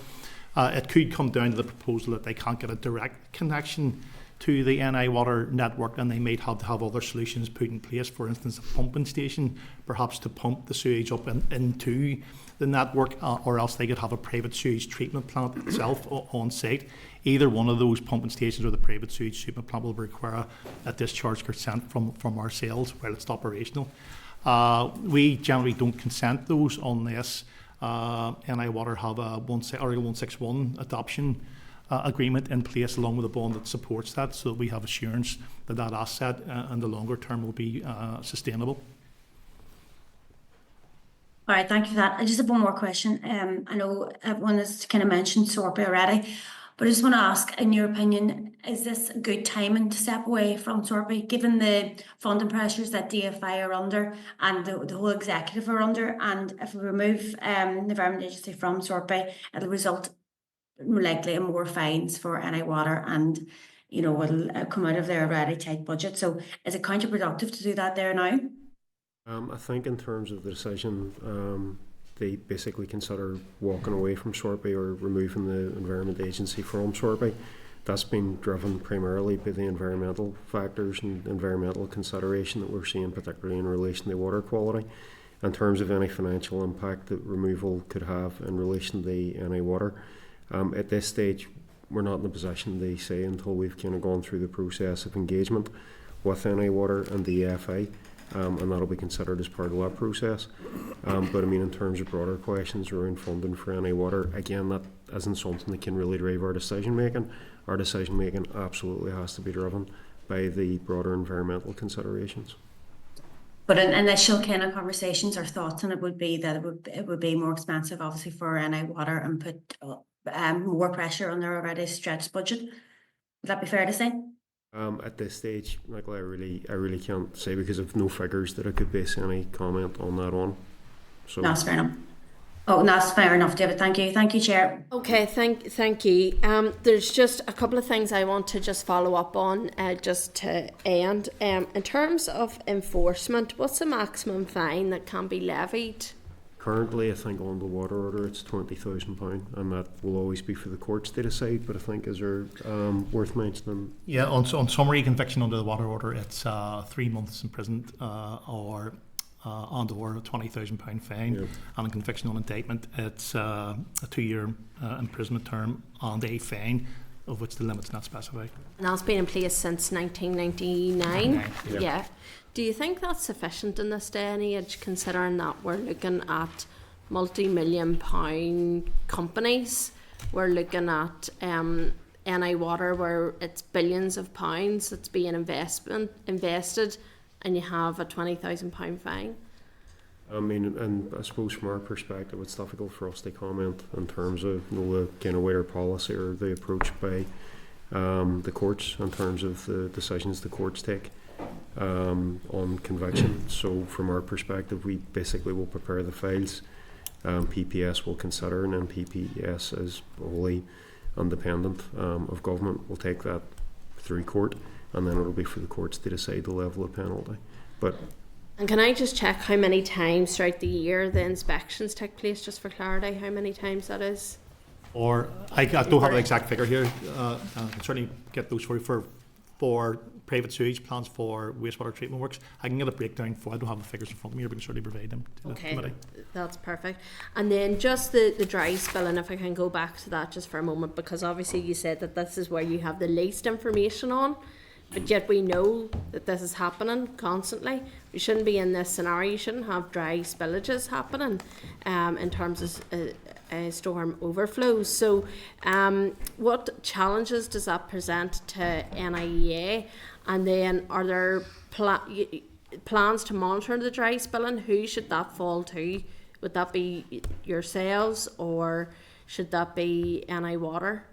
It could come down to the proposal that they can't get a direct connection to the NI Water network, and they might have to have other solutions put in place, for instance a pumping station perhaps to pump the sewage up into the network, or else they could have a private sewage treatment plant itself on site. Either one of those pumping stations or the private sewage treatment plant will require a discharge consent from ourselves while it's operational. We generally don't consent those unless NI Water have a Article 161 adoption agreement in place along with a bond that supports that, so that we have assurance that that asset in the longer term will be sustainable. All right, thank you for that. I just have one more question. I know everyone has kind of mentioned Sorby already, but I just want to ask, in your opinion, is this a good timing to step away from Sorby, given the funding pressures that DFI are under and the whole executive are under? And if we remove the Environment Agency from Sorby, it'll result more likely in more fines for NI Water, and it'll come out of their already tight budget. So is it counterproductive to do that there now? I think in terms of the decision, they basically consider walking away from Sorby or removing the Environment Agency from Sorby. That's been driven primarily by the environmental factors and environmental consideration that we're seeing, particularly in relation to water quality. In terms of any financial impact that removal could have in relation to the NI Water, at this stage we're not in a position to say until we've kind of gone through the process of engagement with NI Water and the EFI. And that'll be considered as part of that process. But I mean, in terms of broader questions around funding for NI Water, again, that isn't something that can really drive our decision making. Our decision making absolutely has to be driven by the broader environmental considerations. But an initial kind of conversations or thoughts, and it would be that it would be more expensive, obviously, for NI Water and put more pressure on their already stretched budget. Would that be fair to say? At this stage, Michael, I really can't say because of no figures that I could base any comment on that on. So that's fair enough. Oh, that's fair enough, David. Thank you, Chair. Okay, thank you. There's just a couple of things I want to just follow up on, just to end. In terms of enforcement, what's the maximum fine that can be levied? Currently, I think on the water order, it's £20,000, and that will always be for the courts to decide. But I think is there worth mentioning? Yeah, on summary conviction under the water order, it's 3 months imprisoned or and/or a £20,000 fine. Yep. And on conviction on indictment, it's a 2-year imprisonment term and a fine, of which the limit's not specified. And that's been in place since 1999. Yep. Yeah. Do you think that's sufficient in this day and age, considering that we're looking at multi-million-pound companies? We're looking at NI Water, where it's billions of pounds that's being invested, and you have a £20,000 fine. I mean, and I suppose from our perspective, it's difficult for us to comment in terms of the kind of wider policy or the approach by the courts in terms of the decisions the courts take on conviction. So from our perspective, we basically will prepare the files. PPS will consider, and then PPS is wholly independent of government. Will take that through court, and then it'll be for the courts to decide the level of penalty. And can I just check how many times throughout the year the inspections take place, just for clarity, how many times that is? Or I don't have an exact figure here. I can certainly get those for you for private sewage plants, for wastewater treatment works. I can get a breakdown for. I don't have the figures in front of me, but I can certainly provide them to the committee. That's perfect. And then just the dry spill, and if I can go back to that just for a moment, because obviously you said that this is where you have the least information on. But yet we know that this is happening constantly. We shouldn't be in this scenario. You shouldn't have dry spillages happening in terms of storm overflows. So what challenges does that present to NIEA? And then are there plans to monitor the dry spilling? Who should that fall to? Would that be yourselves or should that be NI Water?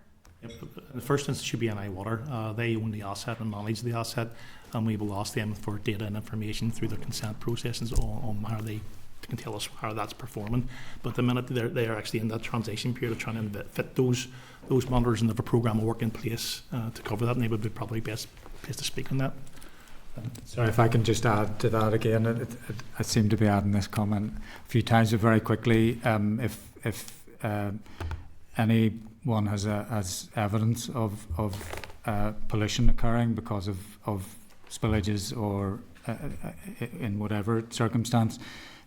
Yep. The first instance should be NI Water. They own the asset and manage the asset, and we will ask them for data and information through the consent processes on how they can tell us how that's performing. But the minute they are actually in that transition period of trying to fit those monitors and have a program of work in place to cover that, and they would be probably best placed to speak on that. Sorry, if I can just add to that again, I seem to be adding this comment a few times, but very quickly, if anyone has evidence of pollution occurring because of spillages or in whatever circumstance,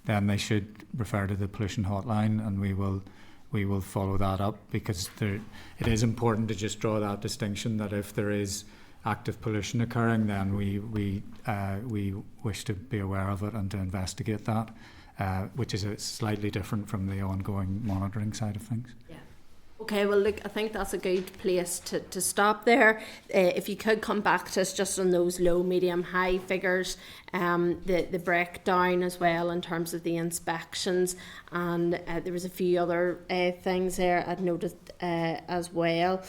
then they should refer to the pollution hotline, and we will follow that up, because it is important to just draw that distinction that if there is active pollution occurring, then we wish to be aware of it and to investigate that, which is slightly different from the ongoing monitoring side of things. Yeah. Okay, well look, I think that's a good place to stop there. If you could come back to us just on those low, medium, high figures, the breakdown as well in terms of the inspections, and there was a few other things there I'd noticed as well,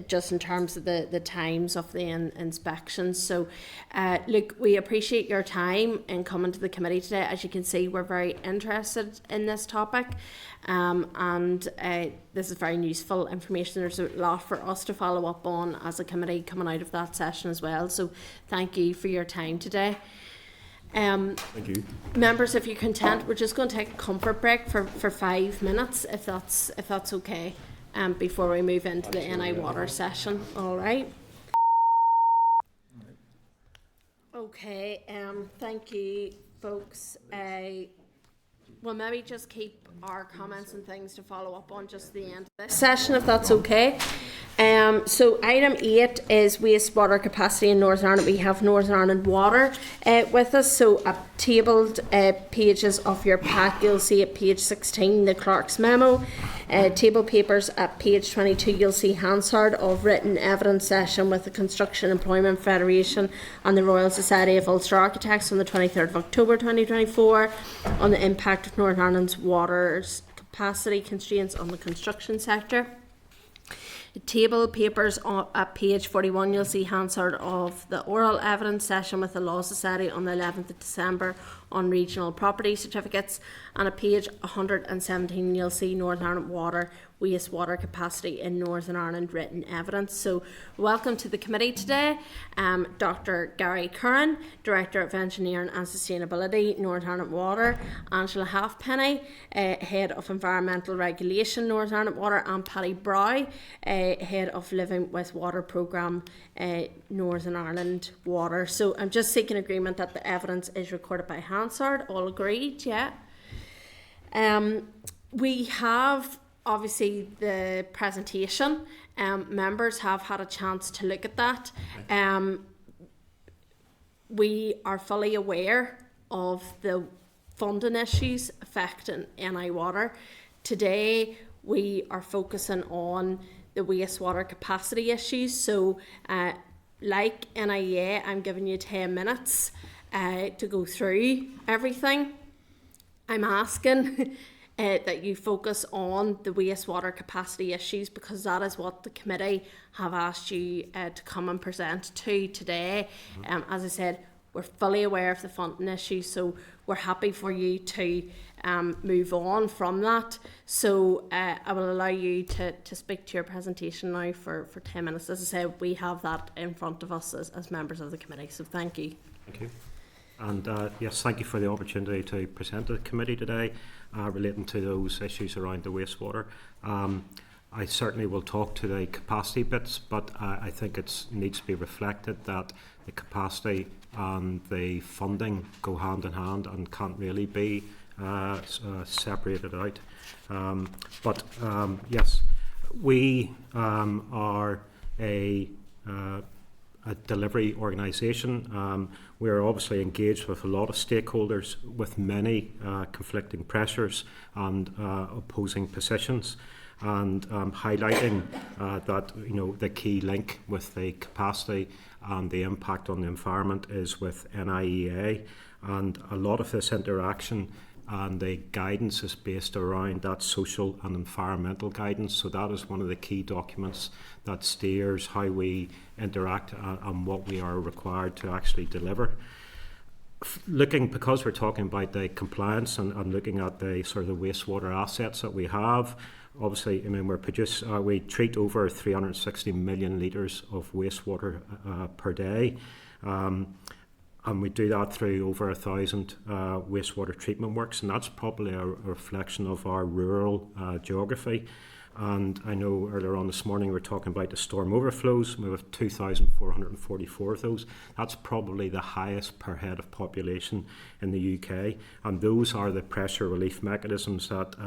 just in terms of the times of the inspections. So look, we appreciate your time in coming to the committee today. As you can see, we're very interested in this topic, and this is very useful information. There's a lot for us to follow up on as a committee coming out of that session as well. So thank you for your time today. Thank you. Members, if you're content, we're just going to take a comfort break for 5 minutes, if that's okay, before we move into the NI Water session. All right. Okay. Thank you, folks. We'll maybe just keep our comments and things to follow up on just the end of this session, if that's okay. So item 8 is wastewater capacity in Northern Ireland. We have Northern Ireland Water with us. So tabled pages of your pack, you'll see at page 16 the Clerk's memo. Table papers at page 22, you'll see Hansard of written evidence session with the Construction Employment Federation and the Royal Society of Ulster Architects on the 23rd of October 2024 on the impact of Northern Ireland's water's capacity constraints on the construction sector. Table papers at page 41, you'll see Hansard of the oral evidence session with the Law Society on the 11th of December on regional property certificates, and at page 117 you'll see Northern Ireland Water wastewater capacity in Northern Ireland written evidence. So welcome to the committee today, Dr. Gary Curran, Director of Engineering and Sustainability, Northern Ireland Water, Angela Halfpenny, Head of Environmental Regulation, Northern Ireland Water, and Paddy Brow, Head of Living with Water Programme, Northern Ireland Water. So I'm just seeking agreement that the evidence is recorded by Hansard. All agreed? Yeah. We have obviously the presentation. Members have had a chance to look at that. We are fully aware of the funding issues affecting NI Water. Today we are focusing on the wastewater capacity issues. So like NIA, I'm giving you 10 minutes to go through everything. I'm asking that you focus on the wastewater capacity issues, because that is what the committee have asked you to come and present to today. As I said, we're fully aware of the funding issue, so we're happy for you to move on from that. So I will allow you to speak to your presentation now for 10 minutes. As I said, we have that in front of us as members of the committee, so thank you. Thank you. And yes, thank you for the opportunity to present to the committee today relating to those issues around the wastewater. I certainly will talk to the capacity bits, but I think it needs to be reflected that the capacity and the funding go hand in hand and can't really be separated out. But yes, we are a a delivery organisation. We're obviously engaged with a lot of stakeholders with many conflicting pressures and opposing positions, and highlighting that the key link with the capacity and the impact on the environment is with NIEA, and a lot of this interaction and the guidance is based around that social and environmental guidance. So that is one of the key documents that steers how we interact and what we are required to actually deliver. Because we're talking about the compliance and looking at the sort of the wastewater assets that we have, obviously, we treat over 360 million litres of wastewater per day. And we do that through over 1,000 wastewater treatment works, and that's probably a reflection of our rural geography. And I know earlier on this morning we were talking about the storm overflows. We have 2,444 of those. That's probably the highest per head of population in the UK. And those are the pressure relief mechanisms that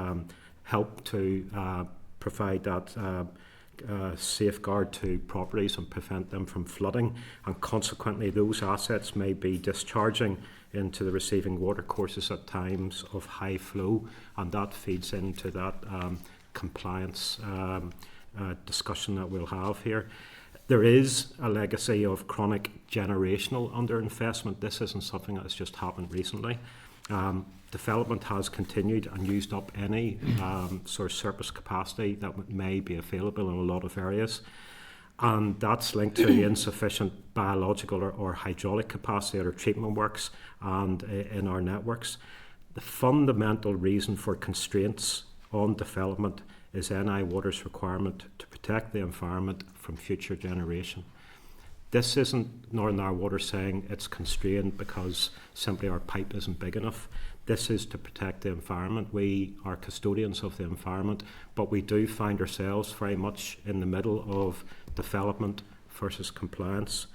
help to provide that safeguard to properties and prevent them from flooding, and consequently those assets may be discharging into the receiving water courses at times of high flow, and that feeds into that compliance discussion that we'll have here. There is a legacy of chronic generational underinvestment. This isn't something that's just happened recently. Development has continued and used up any sort of surplus capacity that may be available in a lot of areas. And that's linked to the insufficient biological or hydraulic capacity at our treatment works and in our networks. The fundamental reason for constraints on development is NI Water's requirement to protect the environment from future generation. This isn't Northern Ireland Water saying it's constrained because simply our pipe isn't big enough. This is to protect the environment. We are custodians of the environment, but we do find ourselves very much in the middle of development versus compliance.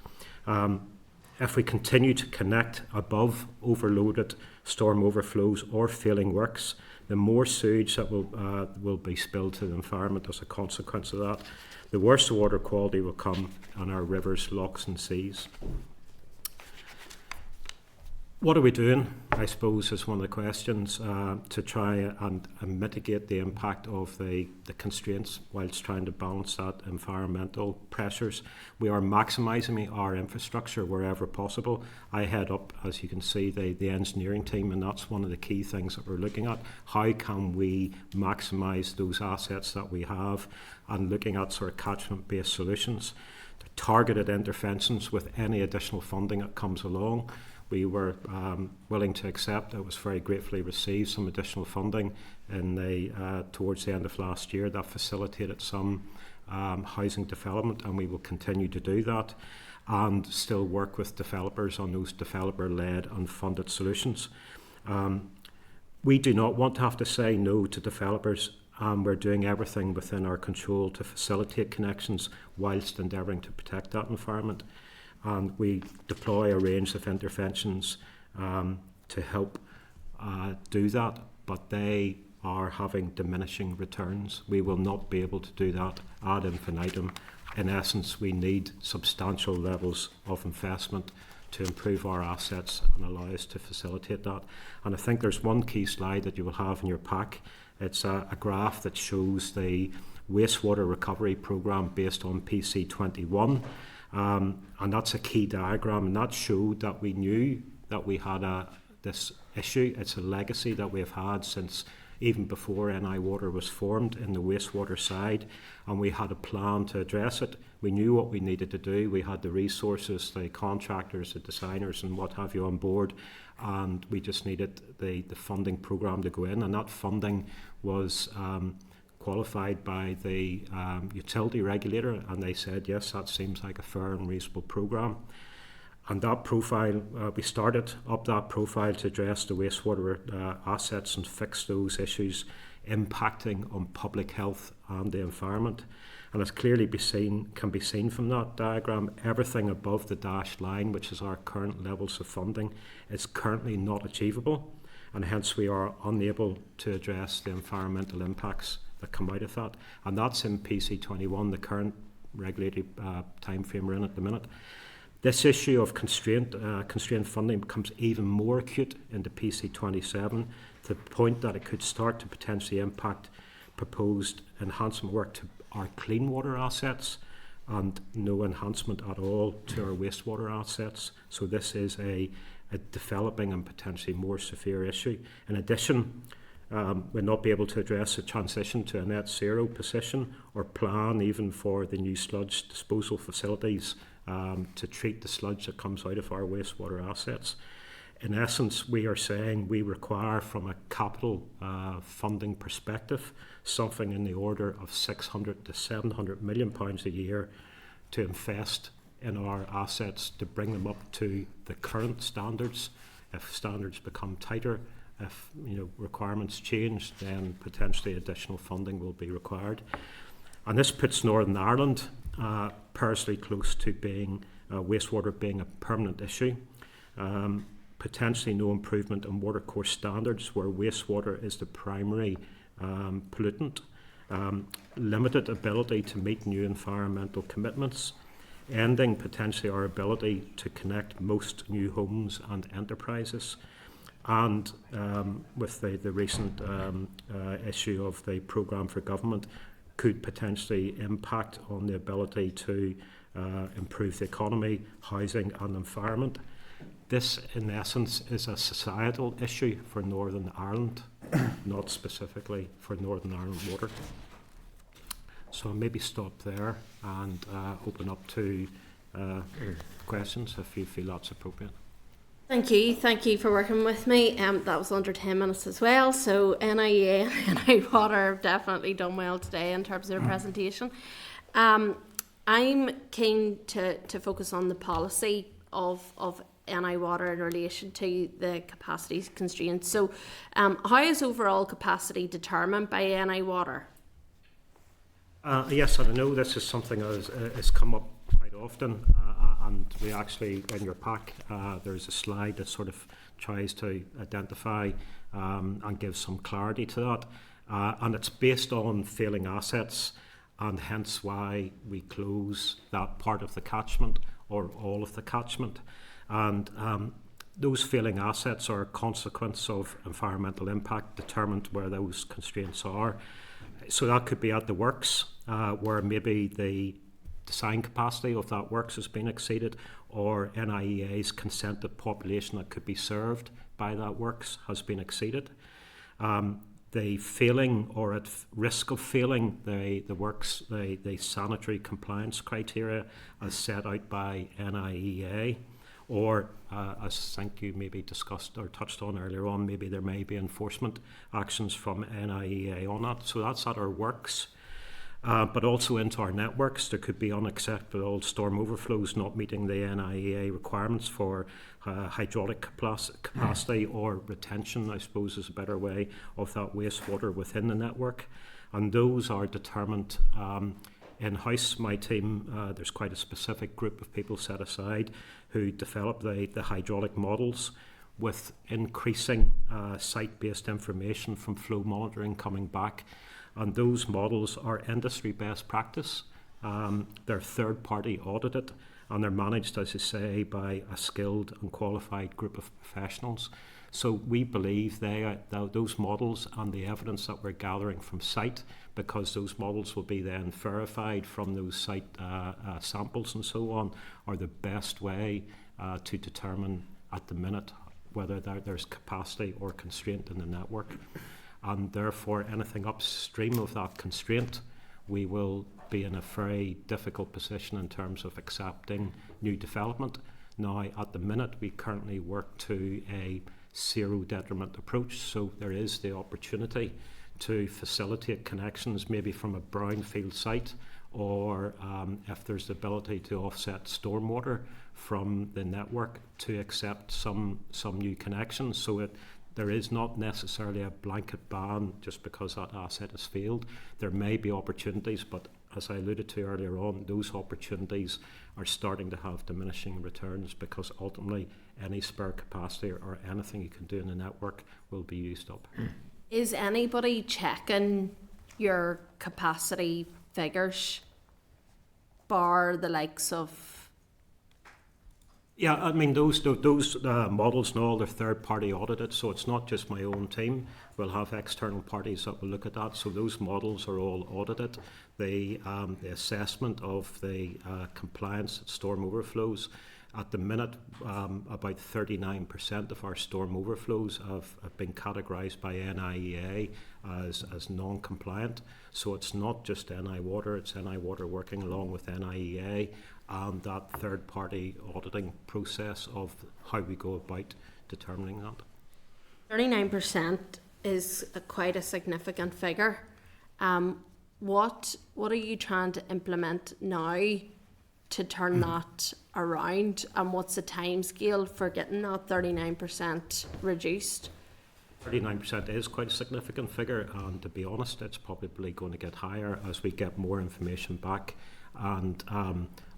If we continue to connect above overloaded storm overflows or failing works, the more sewage that will be spilled to the environment as a consequence of that, the worse the water quality will come on our rivers, lochs and seas. What are we doing, I suppose, is one of the questions to try and mitigate the impact of the constraints whilst trying to balance that environmental pressures. We are maximising our infrastructure wherever possible. I head up, as you can see, the engineering team, and that's one of the key things that we're looking at. How can we maximise those assets that we have, and looking at sort of catchment-based solutions, targeted interventions with any additional funding that comes along. We were willing to accept, it was very gratefully received, some additional funding towards the end of last year that facilitated some housing development, and we will continue to do that and still work with developers on those developer-led and funded solutions. We do not want to have to say no to developers. We're doing everything within our control to facilitate connections whilst endeavouring to protect that environment. And we deploy a range of interventions to help do that, but they are having diminishing returns. We will not be able to do that ad infinitum. In essence, we need substantial levels of investment to improve our assets and allow us to facilitate that. And I think there's one key slide that you will have in your pack. It's a graph that shows the wastewater recovery programme based on PC21. And that's a key diagram, and that showed that we knew that we had this issue. It's a legacy that we have had since even before NI Water was formed in the wastewater side, and we had a plan to address it. We knew what we needed to do. We had the resources, the contractors, the designers and what have you on board, and we just needed the funding programme to go in, and that funding was qualified by the utility regulator, and they said, yes, that seems like a fair and reasonable programme. And that profile, we started up that profile to address the wastewater assets and fix those issues impacting on public health and the environment. And as clearly can be seen from that diagram, everything above the dashed line, which is our current levels of funding, is currently not achievable, and hence we are unable to address the environmental impacts that come out of that. And that's in PC21, the current regulatory time frame we're in at the minute. This issue of constrained funding becomes even more acute into PC27, to the point that it could start to potentially impact proposed enhancement work to our clean water assets and no enhancement at all to our wastewater assets. So this is a developing and potentially more severe issue. In addition, we'll not be able to address a transition to a net zero position or plan even for the new sludge disposal facilities to treat the sludge that comes out of our wastewater assets. In essence, we are saying we require, from a capital funding perspective, something in the order of 600 to 700 million pounds a year to invest in our assets to bring them up to the current standards. If standards become tighter, if requirements change, then potentially additional funding will be required. And this puts Northern Ireland perilously close to being wastewater being a permanent issue. Potentially no improvement in watercourse standards where wastewater is the primary pollutant, limited ability to meet new environmental commitments, ending potentially our ability to connect most new homes and enterprises, and with the recent issue of the programme for government, could potentially impact on the ability to improve the economy, housing and environment. This, in essence, is a societal issue for Northern Ireland, not specifically for Northern Ireland Water. So I'll maybe stop there and open up to questions if you feel that's appropriate. Thank you for working with me. That was under 10 minutes as well, so NIEA and NI Water have definitely done well today in terms of their presentation. I'm keen to focus on the policy of NI Water in relation to the capacity constraints. So how is overall capacity determined by NI Water? Yes, and I know this is something that has come up quite often, and we actually, in your pack, there's a slide that sort of tries to identify and give some clarity to that. And it's based on failing assets, and hence why we close that part of the catchment or all of the catchment. And those failing assets are a consequence of environmental impact determined where those constraints are. So that could be at the works, where maybe the design capacity of that works has been exceeded, or NIEA's consented population that could be served by that works has been exceeded. The failing or at risk of failing the works, the sanitary compliance criteria as set out by NIEA, or as I think you maybe discussed or touched on earlier on, maybe there may be enforcement actions from NIEA on that. So that's at our works. But also into our networks, there could be unacceptable storm overflows not meeting the NIEA requirements for hydraulic capacity or retention, I suppose is a better way, of that wastewater within the network. And those are determined in-house. My team, there's quite a specific group of people set aside who develop the hydraulic models with increasing site-based information from flow monitoring coming back. And those models are industry best practice. They're third-party audited, and they're managed, as I say, by a skilled and qualified group of professionals. So we believe those models and the evidence that we're gathering from site, because those models will be then verified from those site samples and so on, are the best way to determine at the minute whether there's capacity or constraint in the network. And therefore anything upstream of that constraint, we will be in a very difficult position in terms of accepting new development. Now, at the minute, we currently work to a zero detriment approach, so there is the opportunity to facilitate connections maybe from a brownfield site, or if there's the ability to offset stormwater from the network to accept some new connections. So there is not necessarily a blanket ban just because that asset has failed. There may be opportunities, but as I alluded to earlier on, those opportunities are starting to have diminishing returns, because ultimately any spare capacity or anything you can do in the network will be used up. Is anybody checking your capacity figures, bar the likes of Yeah, I mean, those models and all, they're third-party audited, so it's not just my own team. We'll have external parties that will look at that, so those models are all audited. The assessment of the compliance at storm overflows, at the minute, about 39% of our storm overflows have been categorised by NIEA as non-compliant. So it's not just NI Water, it's NI Water working along with NIEA and that third-party auditing process of how we go about determining that. 39% is quite a significant figure. What are you trying to implement now to turn that around, and what's the time scale for getting that 39% reduced? 39% is quite a significant figure, and to be honest, it's probably going to get higher as we get more information back. And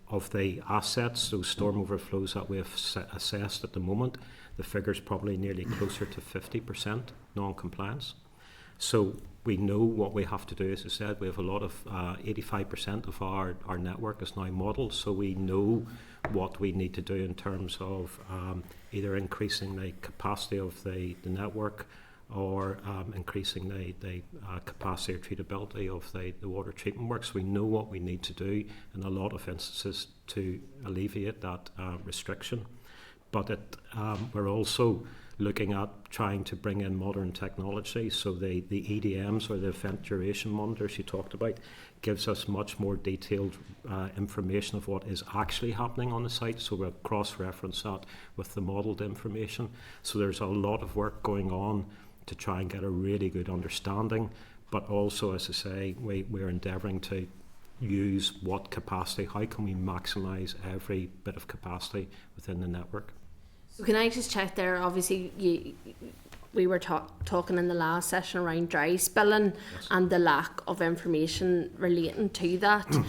of the assets, those storm overflows that we have assessed at the moment, the figure's probably nearly closer to 50% non-compliance. So we know what we have to do. As I said, we have a lot of 85% of our network is now modelled, so we know what we need to do in terms of either increasing the capacity of the network or increasing the capacity or treatability of the water treatment works. We know what we need to do in a lot of instances to alleviate that restriction. But we're also looking at trying to bring in modern technology. So the EDMs, or the event duration monitors you talked about, gives us much more detailed information of what is actually happening on the site. So we'll cross-reference that with the modelled information. So there's a lot of work going on to try and get a really good understanding. But also, as I say, we're endeavouring to use what capacity, how can we maximise every bit of capacity within the network. So can I just check there, obviously we were talking in the last session around dry spilling, yes, and the lack of information relating to that.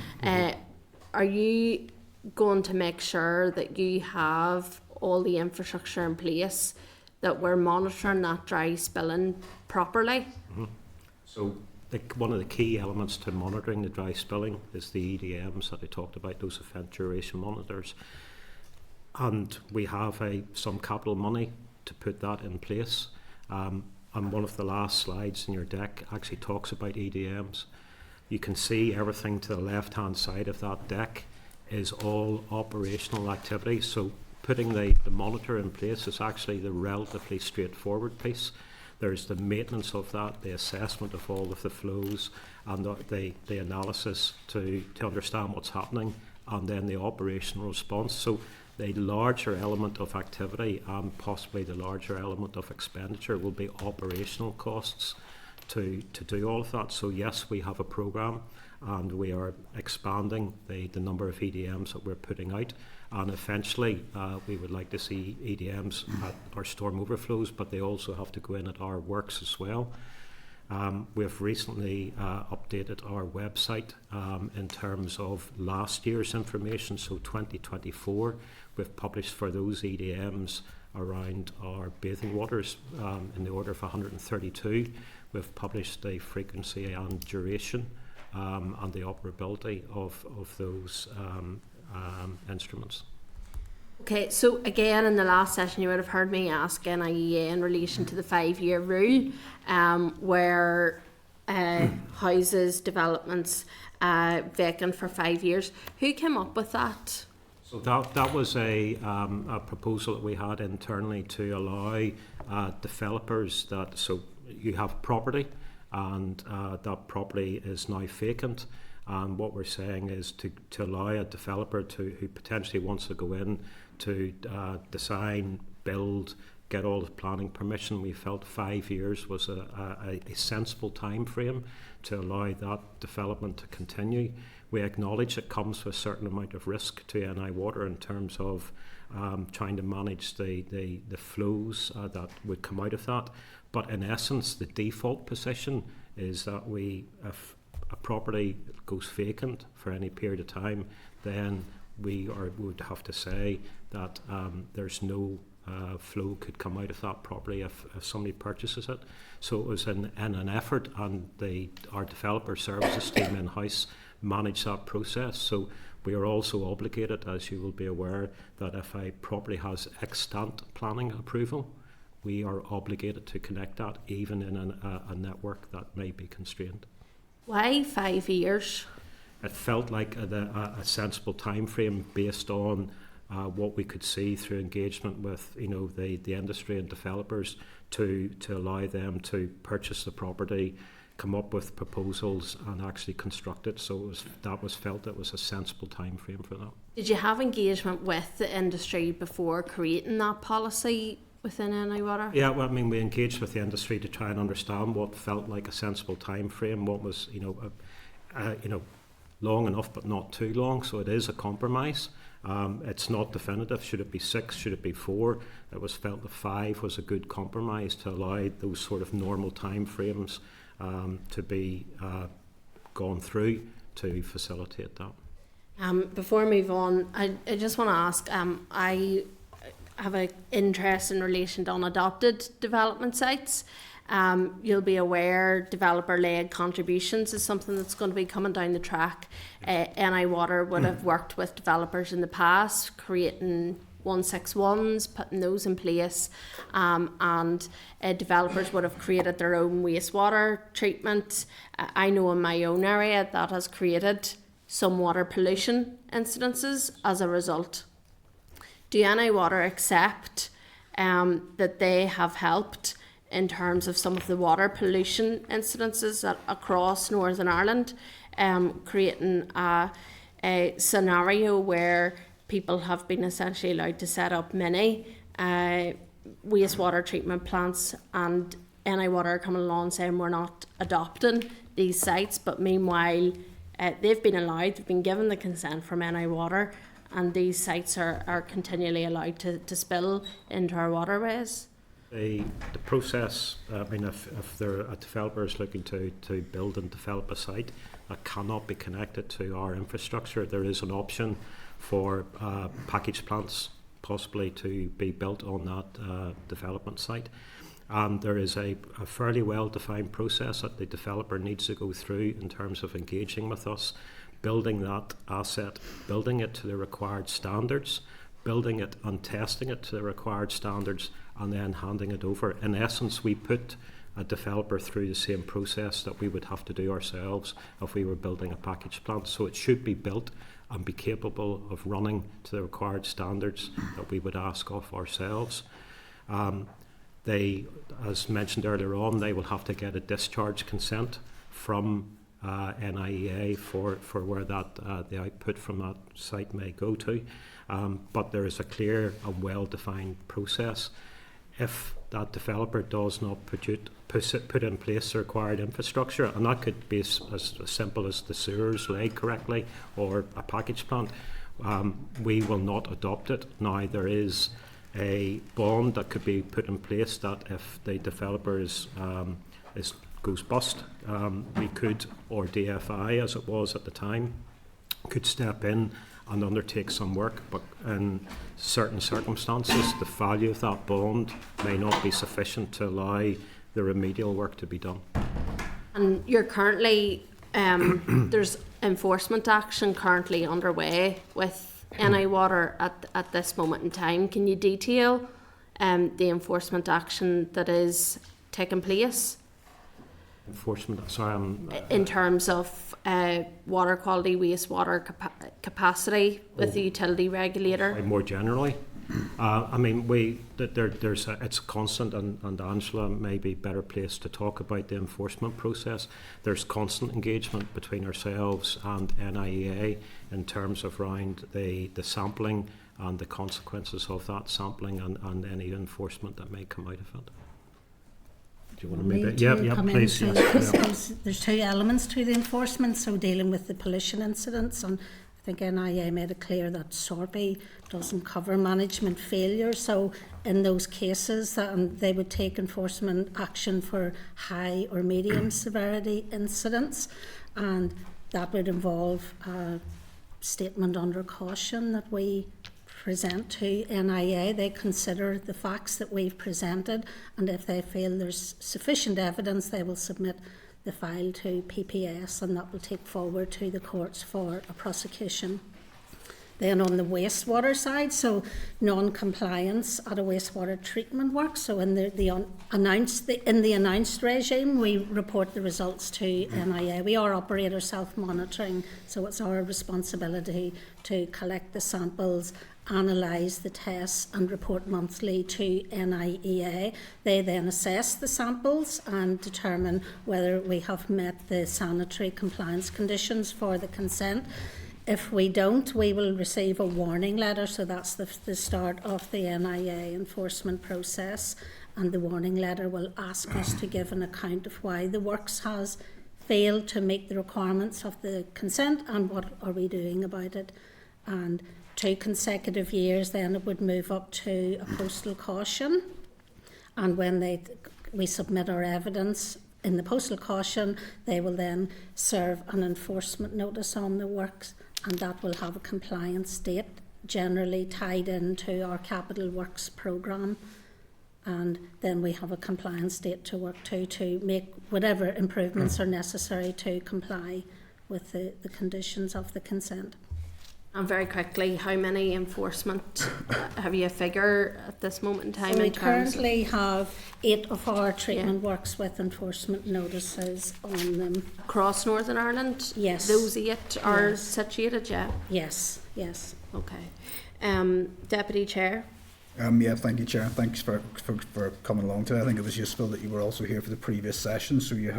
Are you going to make sure that you have all the infrastructure in place, that we're monitoring that dry spilling properly? Mm-hmm. So one of the key elements to monitoring the dry spilling is the EDMs that I talked about, those event duration monitors. And we have some capital money to put that in place. And one of the last slides in your deck actually talks about EDMs. You can see everything to the left-hand side of that deck is all operational activity. So putting the monitor in place is actually the relatively straightforward piece. There's the maintenance of that, the assessment of all of the flows, and the analysis to understand what's happening, and then the operational response. So the larger element of activity and possibly the larger element of expenditure will be operational costs to do all of that. So yes, we have a programme and we are expanding the number of EDMs that we're putting out, and eventually we would like to see EDMs at our storm overflows, but they also have to go in at our works as well. We've recently updated our website in terms of last year's information, so 2024. We've published for those EDMs around our bathing waters in the order of 132. We've published the frequency and duration and the operability of those instruments. Okay, so again, in the last session, you would have heard me ask NIEA in relation to the 5-year rule, where houses, developments vacant for 5 years. Who came up with that? So that was a proposal that we had internally to allow developers that, so you have property and that property is now vacant. And what we're saying is to allow a developer who potentially wants to go in to design, build, get all the planning permission. We felt 5 years was a sensible time frame to allow that development to continue. We acknowledge it comes with a certain amount of risk to NI Water in terms of trying to manage the flows that would come out of that. But in essence, the default position is that if a property goes vacant for any period of time, then we would have to say that there's no flow could come out of that property if somebody purchases it. So it was in an effort, and our developer services team in-house managed that process. So We are also obligated, as you will be aware, that if a property has extant planning approval, we are obligated to connect that even in a network that may be constrained. Why 5 years? It felt like a sensible time frame based on what we could see through engagement with the industry and developers to allow them to purchase the property, come up with proposals and actually construct it. So that was felt it was a sensible time frame for that. Did you have engagement with the industry before creating that policy within NI Water? Yeah, well, I mean, we engaged with the industry to try and understand what felt like a sensible time frame, what was long enough but not too long. So it is a compromise. It's not definitive. Should it be 6? Should it be 4? It was felt that 5 was a good compromise to allow those sort of normal time frames to be gone through to facilitate that. Before I move on, I just want to ask, I have an interest in relation to unadopted development sites. You'll be aware developer-led contributions is something that's going to be coming down the track. NI Water would have worked with developers in the past, creating 161s, putting those in place, and developers would have created their own wastewater treatment. I know in my own area that has created some water pollution incidences as a result. Do NI Water accept that they have helped in terms of some of the water pollution incidences across Northern Ireland, creating a scenario where people have been essentially allowed to set up mini wastewater treatment plants, and NI Water are coming along saying we're not adopting these sites, but meanwhile they've been given the consent from NI Water, and these sites are continually allowed to spill into our waterways. The process, I mean, if a developer is looking to build and develop a site that cannot be connected to our infrastructure, there is an option for package plants possibly to be built on that development site. And there is a fairly well-defined process that the developer needs to go through in terms of engaging with us, building that asset, building it to the required standards, building it and testing it to the required standards, and then handing it over. In essence, we put a developer through the same process that we would have to do ourselves if we were building a package plant. So it should be built and be capable of running to the required standards that we would ask of ourselves. They, as mentioned earlier on, they will have to get a discharge consent from NIEA for where that the output from that site may go to. But there is a clear and well-defined process. If that developer does not put in place the required infrastructure, and that could be as simple as the sewers laid correctly or a package plant, we will not adopt it. Now, there is a bond that could be put in place that if the developer goes bust, we could, or DFI as it was at the time, could step in and undertake some work, but in certain circumstances the value of that bond may not be sufficient to allow the remedial work to be done. And you're currently, there's enforcement action currently underway with NI Water at this moment in time. Can you detail the enforcement action that is taking place? Enforcement, sorry, in terms of water quality, wastewater capacity with the utility regulator? More generally, I mean, it's constant, and Angela may be better placed to talk about the enforcement process. There's constant engagement between ourselves and NIEA in terms of around the sampling and the consequences of that sampling and any enforcement that may come out of it. Do you want to maybe? Yeah, please. Yes. There's two elements to the enforcement, so dealing with the pollution incidents, and I think NIA made it clear that SORPI doesn't cover management failure, so in those cases they would take enforcement action for high or medium severity incidents, and that would involve a statement under caution that we present to NIA. They consider the facts that we've presented, and if they feel there's sufficient evidence, they will submit the file to PPS, and that will take forward to the courts for a prosecution. Then on the wastewater side, so non-compliance at a wastewater treatment work. So in the announced regime, we report the results to NIA. We are operator self-monitoring, so it's our responsibility to collect the samples, analyse the tests and report monthly to NIEA. They then assess the samples and determine whether we have met the sanitary compliance conditions for the consent. If we don't, we will receive a warning letter, so that's the start of the NIA enforcement process, and the warning letter will ask us to give an account of why the works has failed to meet the requirements of the consent and what are we doing about it. And 2 consecutive years, then it would move up to a postal caution, and when we submit our evidence in the postal caution, they will then serve an enforcement notice on the works, and that will have a compliance date generally tied into our capital works programme, and then we have a compliance date to work to make whatever improvements are necessary to comply with the conditions of the consent. And very quickly, how many enforcement, have you a figure at this moment in time? So we in terms currently have 8 of our treatment works with enforcement notices on them. across Northern Ireland? Yes. Those 8 are Yes. situated, yeah? Yes, yes. Okay. Deputy Chair? Yeah, thank you, Chair. Thanks for coming along today. I think it was useful that you were also here for the previous session, so you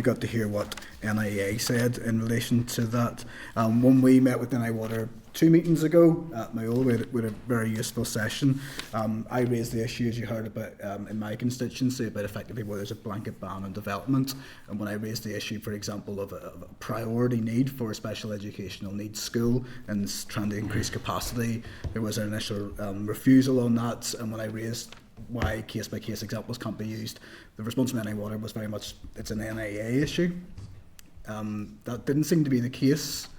got to hear what NIA said in relation to that. When we met with NI Water 2 meetings ago at Mayola, we had a very useful session. I raised the issue, as you heard, about in my constituency, about effectively where there's a blanket ban on development. And when I raised the issue, for example, of a priority need for a special educational needs school and trying to increase capacity, there was an initial refusal on that. And when I raised why case-by-case examples can't be used, the response from NI Water was very much, it's an NIA issue. That didn't seem to be the case.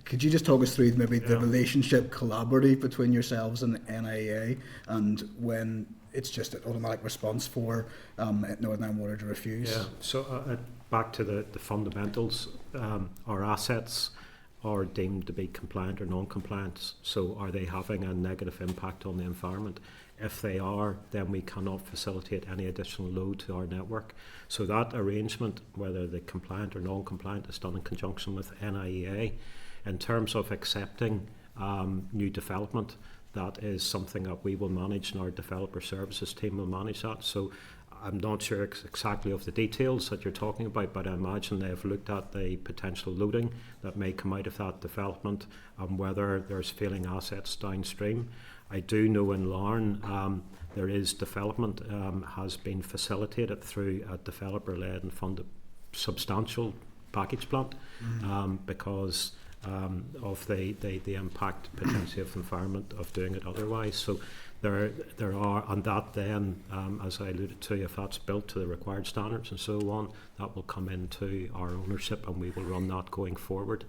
Could you just talk us through maybe the relationship collaborative between yourselves and NIA, and when it's just an automatic response for Northern Water to refuse? Yeah, so back to the fundamentals, our assets are deemed to be compliant or non-compliant. So are they having a negative impact on the environment? If they are, then we cannot facilitate any additional load to our network. So that arrangement, whether they're compliant or non-compliant, is done in conjunction with NIEA. In terms of accepting new development, that is something that we will manage, and our developer services team will manage that. So I'm not sure exactly of the details that you're talking about, but I imagine they've looked at the potential loading that may come out of that development and whether there's failing assets downstream. I do know in Larne there is development has been facilitated through a developer-led and funded substantial package plant because of the impact potentially of environment of doing it otherwise. So there are, and that then, as I alluded to, if that's built to the required standards and so on, that will come into our ownership and we will run that going forward.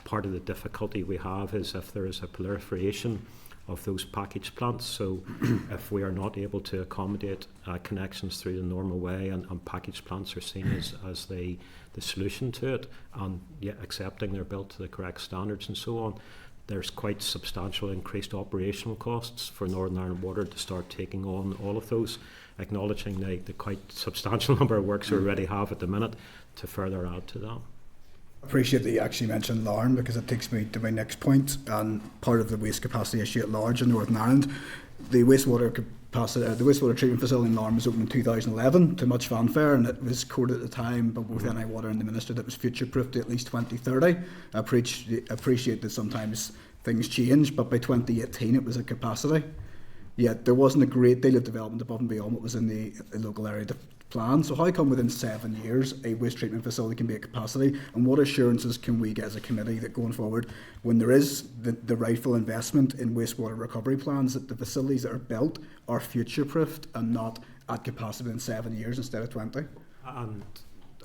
Part of the difficulty we have is if there is a proliferation of those package plants. So if we are not able to accommodate connections through the normal way, and package plants are seen as the solution to it, and yet accepting they're built to the correct standards and so on, there's quite substantial increased operational costs for Northern Ireland Water to start taking on all of those, acknowledging the quite substantial number of works we already have at the minute to further add to that. Appreciate that you actually mentioned Larne, because it takes me to my next point, and part of the waste capacity issue at large in Northern Ireland. The wastewater treatment facility in Larne was opened in 2011 to much fanfare, and it was quoted at the time by both NI Water and the Minister that it was future-proofed to at least 2030. I appreciate that sometimes things change, but by 2018 it was at capacity. Yet there wasn't a great deal of development above and beyond what was in the local area plan. So how come within 7 years a waste treatment facility can be at capacity, and what assurances can we get as a committee that going forward, when there is the rightful investment in wastewater recovery plans, that the facilities that are built are future-proofed and not at capacity in 7 years instead of 20? And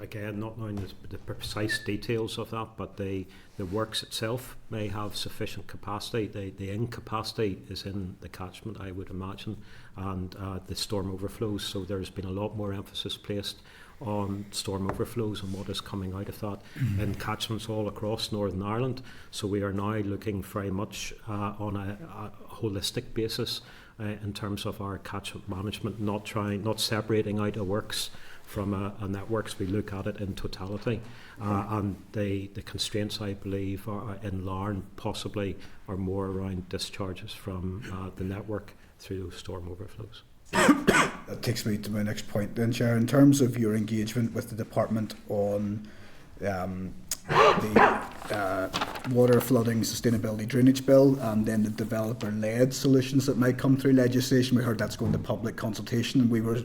again, not knowing the precise details of that, but the works itself may have sufficient capacity. The incapacity is in the catchment, I would imagine, and the storm overflows. So there's been a lot more emphasis placed on storm overflows and what is coming out of that in catchments all across Northern Ireland. So we are now looking very much on a holistic basis in terms of our catchment management, not separating out a works from a networks. We look at it in totality, and the constraints, I believe, are in Larne possibly are more around discharges from the network through those storm overflows. That takes me to my next point then, Chair. In terms of your engagement with the department on the water flooding sustainability drainage bill and then the developer-led solutions that might come through legislation, we heard that's going to public consultation, and we were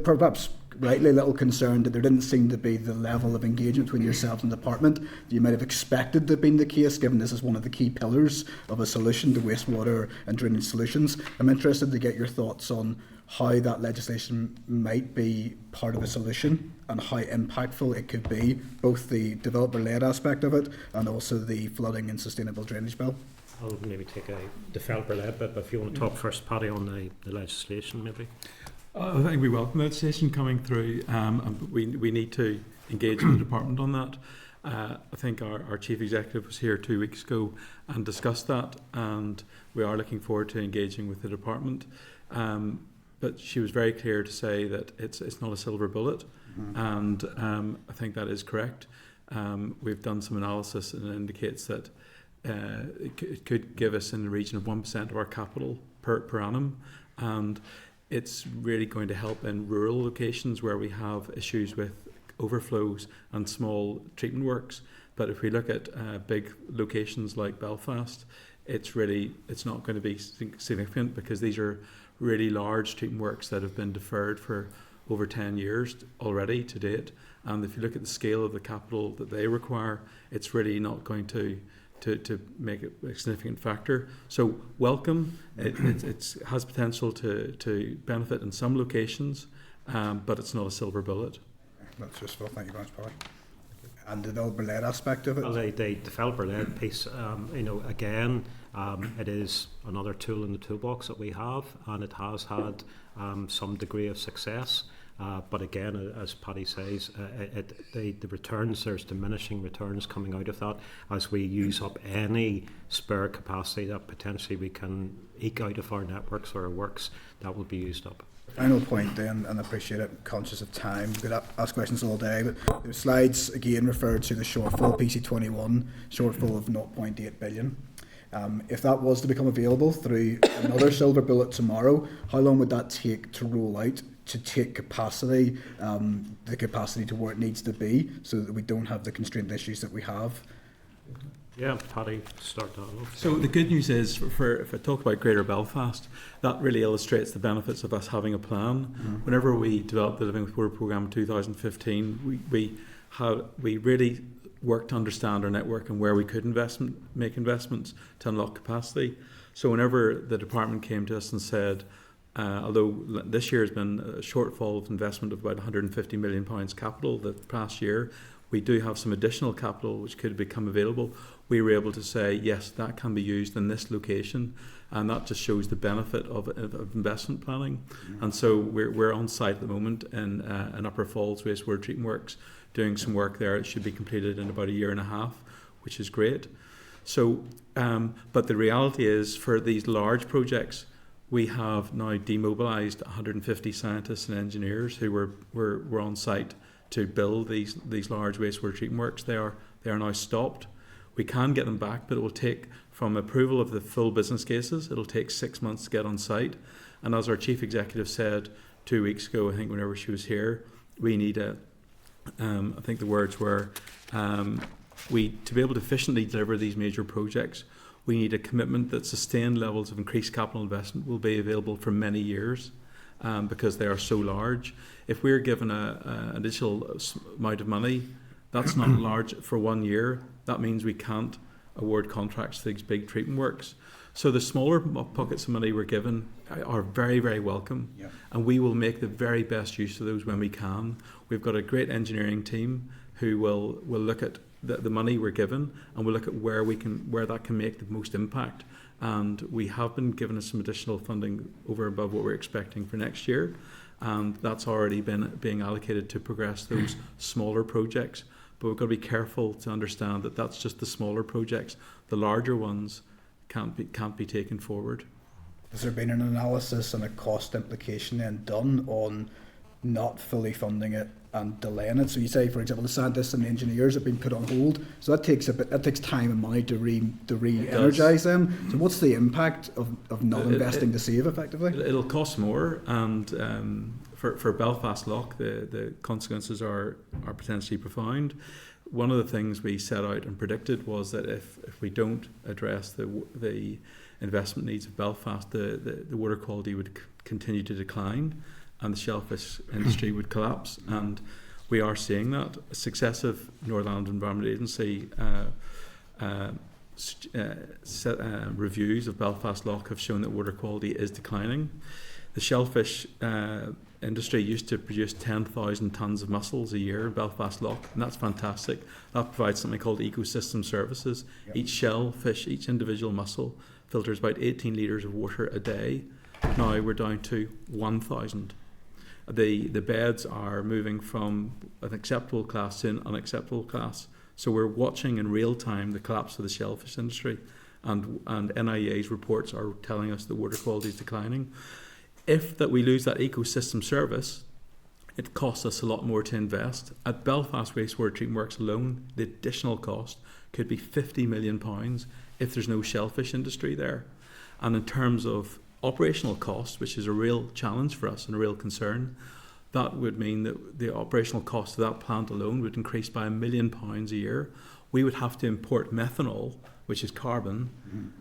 perhaps rightly a little concerned that there didn't seem to be the level of engagement between yourselves and the department that you might have expected to have been the case, given this is one of the key pillars of a solution to wastewater and drainage solutions. I'm interested to get your thoughts on how that legislation might be part of a solution and how impactful it could be, both the developer-led aspect of it and also the flooding and sustainable drainage bill. I'll maybe take a developer-led bit, but if you want to talk first, Paddy, on the legislation, maybe. I think we welcome legislation coming through, and we need to engage with the department on that. I think our chief executive was here 2 weeks ago and discussed that, and we are looking forward to engaging with the department. But she was very clear to say that it's not a silver bullet, and I think that is correct. We've done some analysis, and it indicates that it could give us in the region of 1% of our capital per annum, and it's really going to help in rural locations where we have issues with overflows and small treatment works. But if we look at big locations like Belfast, it's not going to be significant, because these are really large treatment works that have been deferred for over 10 years already to date. And if you look at the scale of the capital that they require, it's really not going to make it a significant factor. So welcome. It has potential to benefit in some locations, but it's not a silver bullet. That's useful. Thank you very much, Paddy. And the developer-led aspect of it? Well, the developer-led piece, again, it is another tool in the toolbox that we have, and it has had some degree of success. But again, as Paddy says, the returns, there's diminishing returns coming out of that as we use up any spare capacity that potentially we can eke out of our networks or our works, that will be used up. Final point then, and I appreciate it, conscious of time, we could ask questions all day, but the slides again referred to the shortfall, PC21, shortfall of 0.8 billion. If that was to become available through another silver bullet tomorrow, how long would that take to roll out to take capacity, the capacity to where it needs to be, so that we don't have the constraint issues that we have? Yeah, Paddy, start that off. So the good news is, if I talk about Greater Belfast, that really illustrates the benefits of us having a plan. Whenever we developed the Living with Water programme in 2015, we really worked to understand our network and where we could make investments to unlock capacity. So whenever the department came to us and said, although this year has been a shortfall of investment of about £150 million capital the past year, we do have some additional capital which could become available. We were able to say, yes, that can be used in this location, and that just shows the benefit of investment planning. And so we're on site at the moment in Upper Falls Wastewater Treatment Works, doing some work there. It should be completed in about a year and a half, which is great. So, but the reality is, for these large projects, we have now demobilised 150 scientists and engineers who were on site to build these large wastewater treatment works. They are now stopped. We can get them back, but it will take, from approval of the full business cases, it'll take 6 months to get on site. And as our chief executive said 2 weeks ago, I think whenever she was here, we need I think the words were, to be able to efficiently deliver these major projects, we need a commitment that sustained levels of increased capital investment will be available for many years, because they are so large. If we're given an additional amount of money, that's not large for 1 year. That means we can't award contracts to these big treatment works. So the smaller pockets of money we're given are very, very welcome, and we will make the very best use of those when we can. We've got a great engineering team who will look at the money we're given, and we'll look at where that can make the most impact. And we have been given some additional funding over and above what we're expecting for next year, and that's already been being allocated to progress those smaller projects. But we've got to be careful to understand that that's just the smaller projects. The larger ones can't be taken forward. Has there been an analysis and a cost implication then done on not fully funding it and delaying it? So you say, for example, the scientists and the engineers have been put on hold, so that takes time and money to re-energise them. So what's the impact of not investing to save effectively? It'll cost more, and for Belfast Lock, the consequences are potentially profound. One of the things we set out and predicted was that if we don't address the investment needs of Belfast, the water quality would continue to decline, and the shellfish industry would collapse. And we are seeing that. Successive Northern Ireland Environment Agency reviews of Belfast Lock have shown that water quality is declining. The shellfish industry used to produce 10,000 tonnes of mussels a year in Belfast Lock, and that's fantastic. That provides something called ecosystem services. Each shellfish, each individual mussel, filters about 18 litres of water a day. Now we're down to 1,000. The beds are moving from an acceptable class to an unacceptable class. So we're watching in real time the collapse of the shellfish industry, and NIEA's reports are telling us that water quality is declining. If that we lose that ecosystem service, it costs us a lot more to invest. At Belfast Wastewater Treatment Works alone, the additional cost could be £50 million if there's no shellfish industry there. And in terms of operational cost, which is a real challenge for us and a real concern, that would mean that the operational cost of that plant alone would increase by £1 million a year. We would have to import methanol, which is carbon,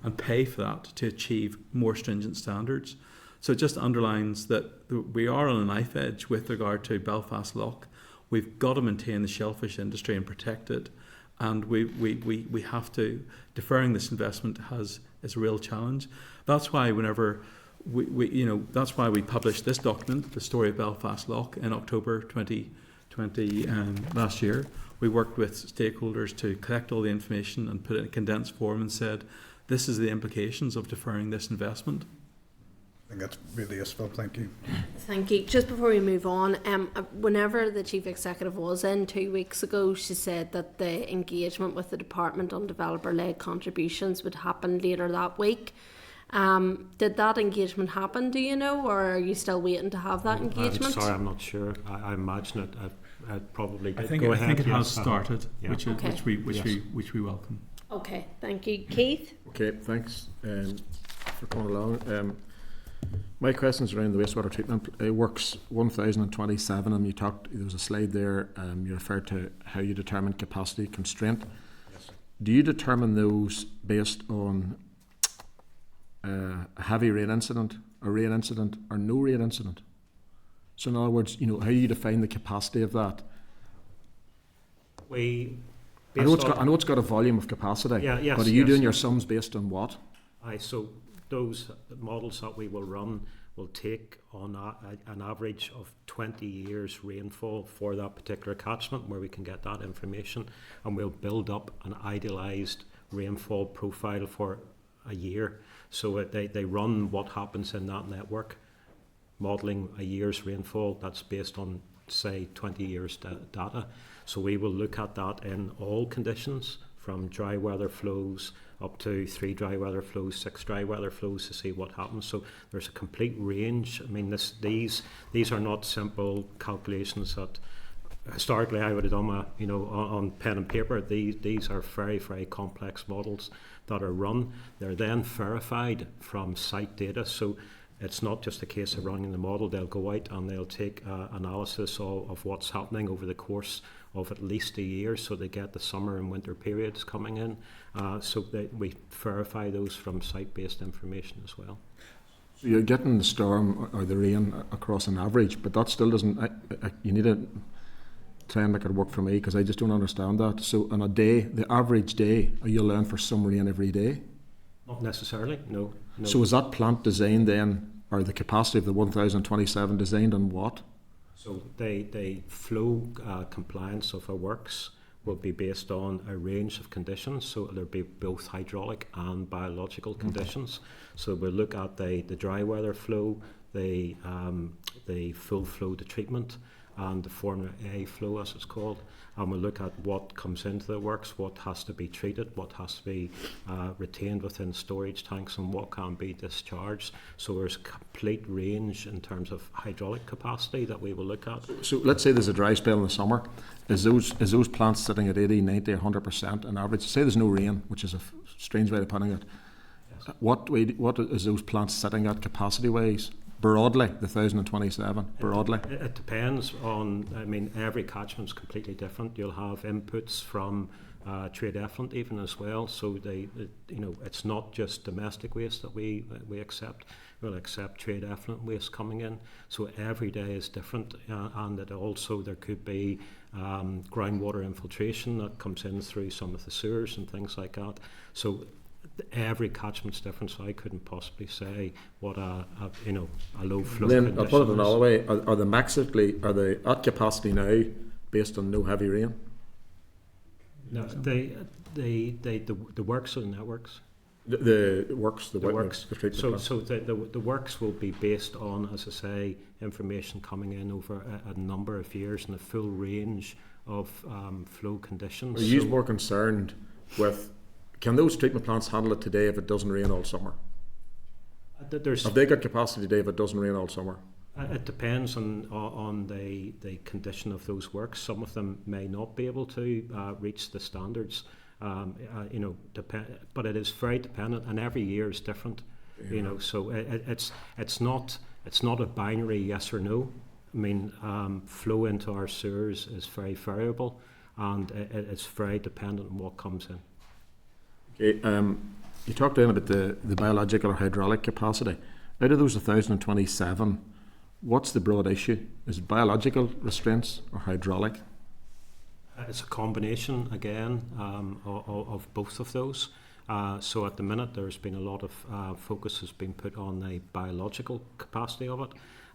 and pay for that to achieve more stringent standards. So it just underlines that we are on a knife edge with regard to Belfast Lock. We've got to maintain the shellfish industry and protect it, and we have to. Deferring this investment is a real challenge. That's why whenever that's why we published this document, the story of Belfast Lock, in October 2020 last year. We worked with stakeholders to collect all the information and put it in a condensed form and said, this is the implications of deferring this investment. I think that's really useful. Thank you. Thank you. Just before we move on, whenever the Chief Executive was in 2 weeks ago, she said that the engagement with the Department on developer-led contributions would happen later that week. Did that engagement happen, do you know, or are you still waiting to have that engagement? I'm sorry, I'm not sure. I imagine it. I'd probably I think it has started, which we welcome. Okay, thank you. Keith? Okay, thanks for coming along. My question's around the wastewater treatment works 1027, and there was a slide there, you referred to how you determine capacity constraint. Yes. Do you determine those based on a heavy rain incident, a rain incident, or no rain incident? So in other words, how do you define the capacity of that? I know it's got a volume of capacity, but are you doing your sums based on what? So those models that we will run will take on an average of 20 years rainfall for that particular catchment, where we can get that information, and we'll build up an idealised rainfall profile for a year. So they run what happens in that network, modelling a year's rainfall that's based on, say, 20 years data. So we will look at that in all conditions, from dry weather flows up to 3 dry weather flows, 6 dry weather flows, to see what happens. So there's a complete range. I mean, these are not simple calculations that historically I would have done on pen and paper. These are very, very complex models that are run. They're then verified from site data. So it's not just a case of running the model. They'll go out and they'll take analysis of what's happening over the course of at least a year, so they get the summer and winter periods coming in. So that we verify those from site-based information as well. So you're getting the storm or the rain across an average, but that still doesn't. You need to try and make it work for me, because I just don't understand that. So on a day, the average day, you learn for some rain every day. Not necessarily, no. So is that plant designed then, or the capacity of the 1,027 designed on what? So they flow compliance of our works will be based on a range of conditions. So there'll be both hydraulic and biological conditions. So we'll look at the dry weather flow, the full flow to treatment, and the Formula A flow, as it's called. And we'll look at what comes into the works, what has to be treated, what has to be retained within storage tanks, and what can be discharged. So there's a complete range in terms of hydraulic capacity that we will look at. So let's say there's a dry spell in the summer. Is those plants sitting at 80, 90, 100% on average? Say there's no rain, which is a strange way of putting it. Yes. What is those plants sitting at capacity-wise? Broadly, the 1,027, broadly? It depends on, I mean, every catchment's completely different. You'll have inputs from trade effluent even as well. So it's not just domestic waste that we accept. We'll accept trade effluent waste coming in. So every day is different, and that also there could be groundwater infiltration that comes in through some of the sewers and things like that. So every catchment's different, so I couldn't possibly say what a low flow. Then I'll put it another way: are they at capacity now, based on no heavy rain? No, the works are the networks. The works. So the works will be based on, as I say, information coming in over a number of years and a full range of flow conditions. Are you more concerned with? Can those treatment plants handle it today if it doesn't rain all summer? Have they got capacity today if it doesn't rain all summer? It depends on the condition of those works. Some of them may not be able to reach the standards, but it is very dependent, and every year is different. Yeah. So it's not a binary yes or no. I mean, flow into our sewers is very variable, and it's very dependent on what comes in. Okay, you talked then about the biological or hydraulic capacity. Out of those 1,027, what's the broad issue? Is it biological restraints or hydraulic? It's a combination, again, of both of those. So at the minute, there's been a lot of focus has been put on the biological capacity of it,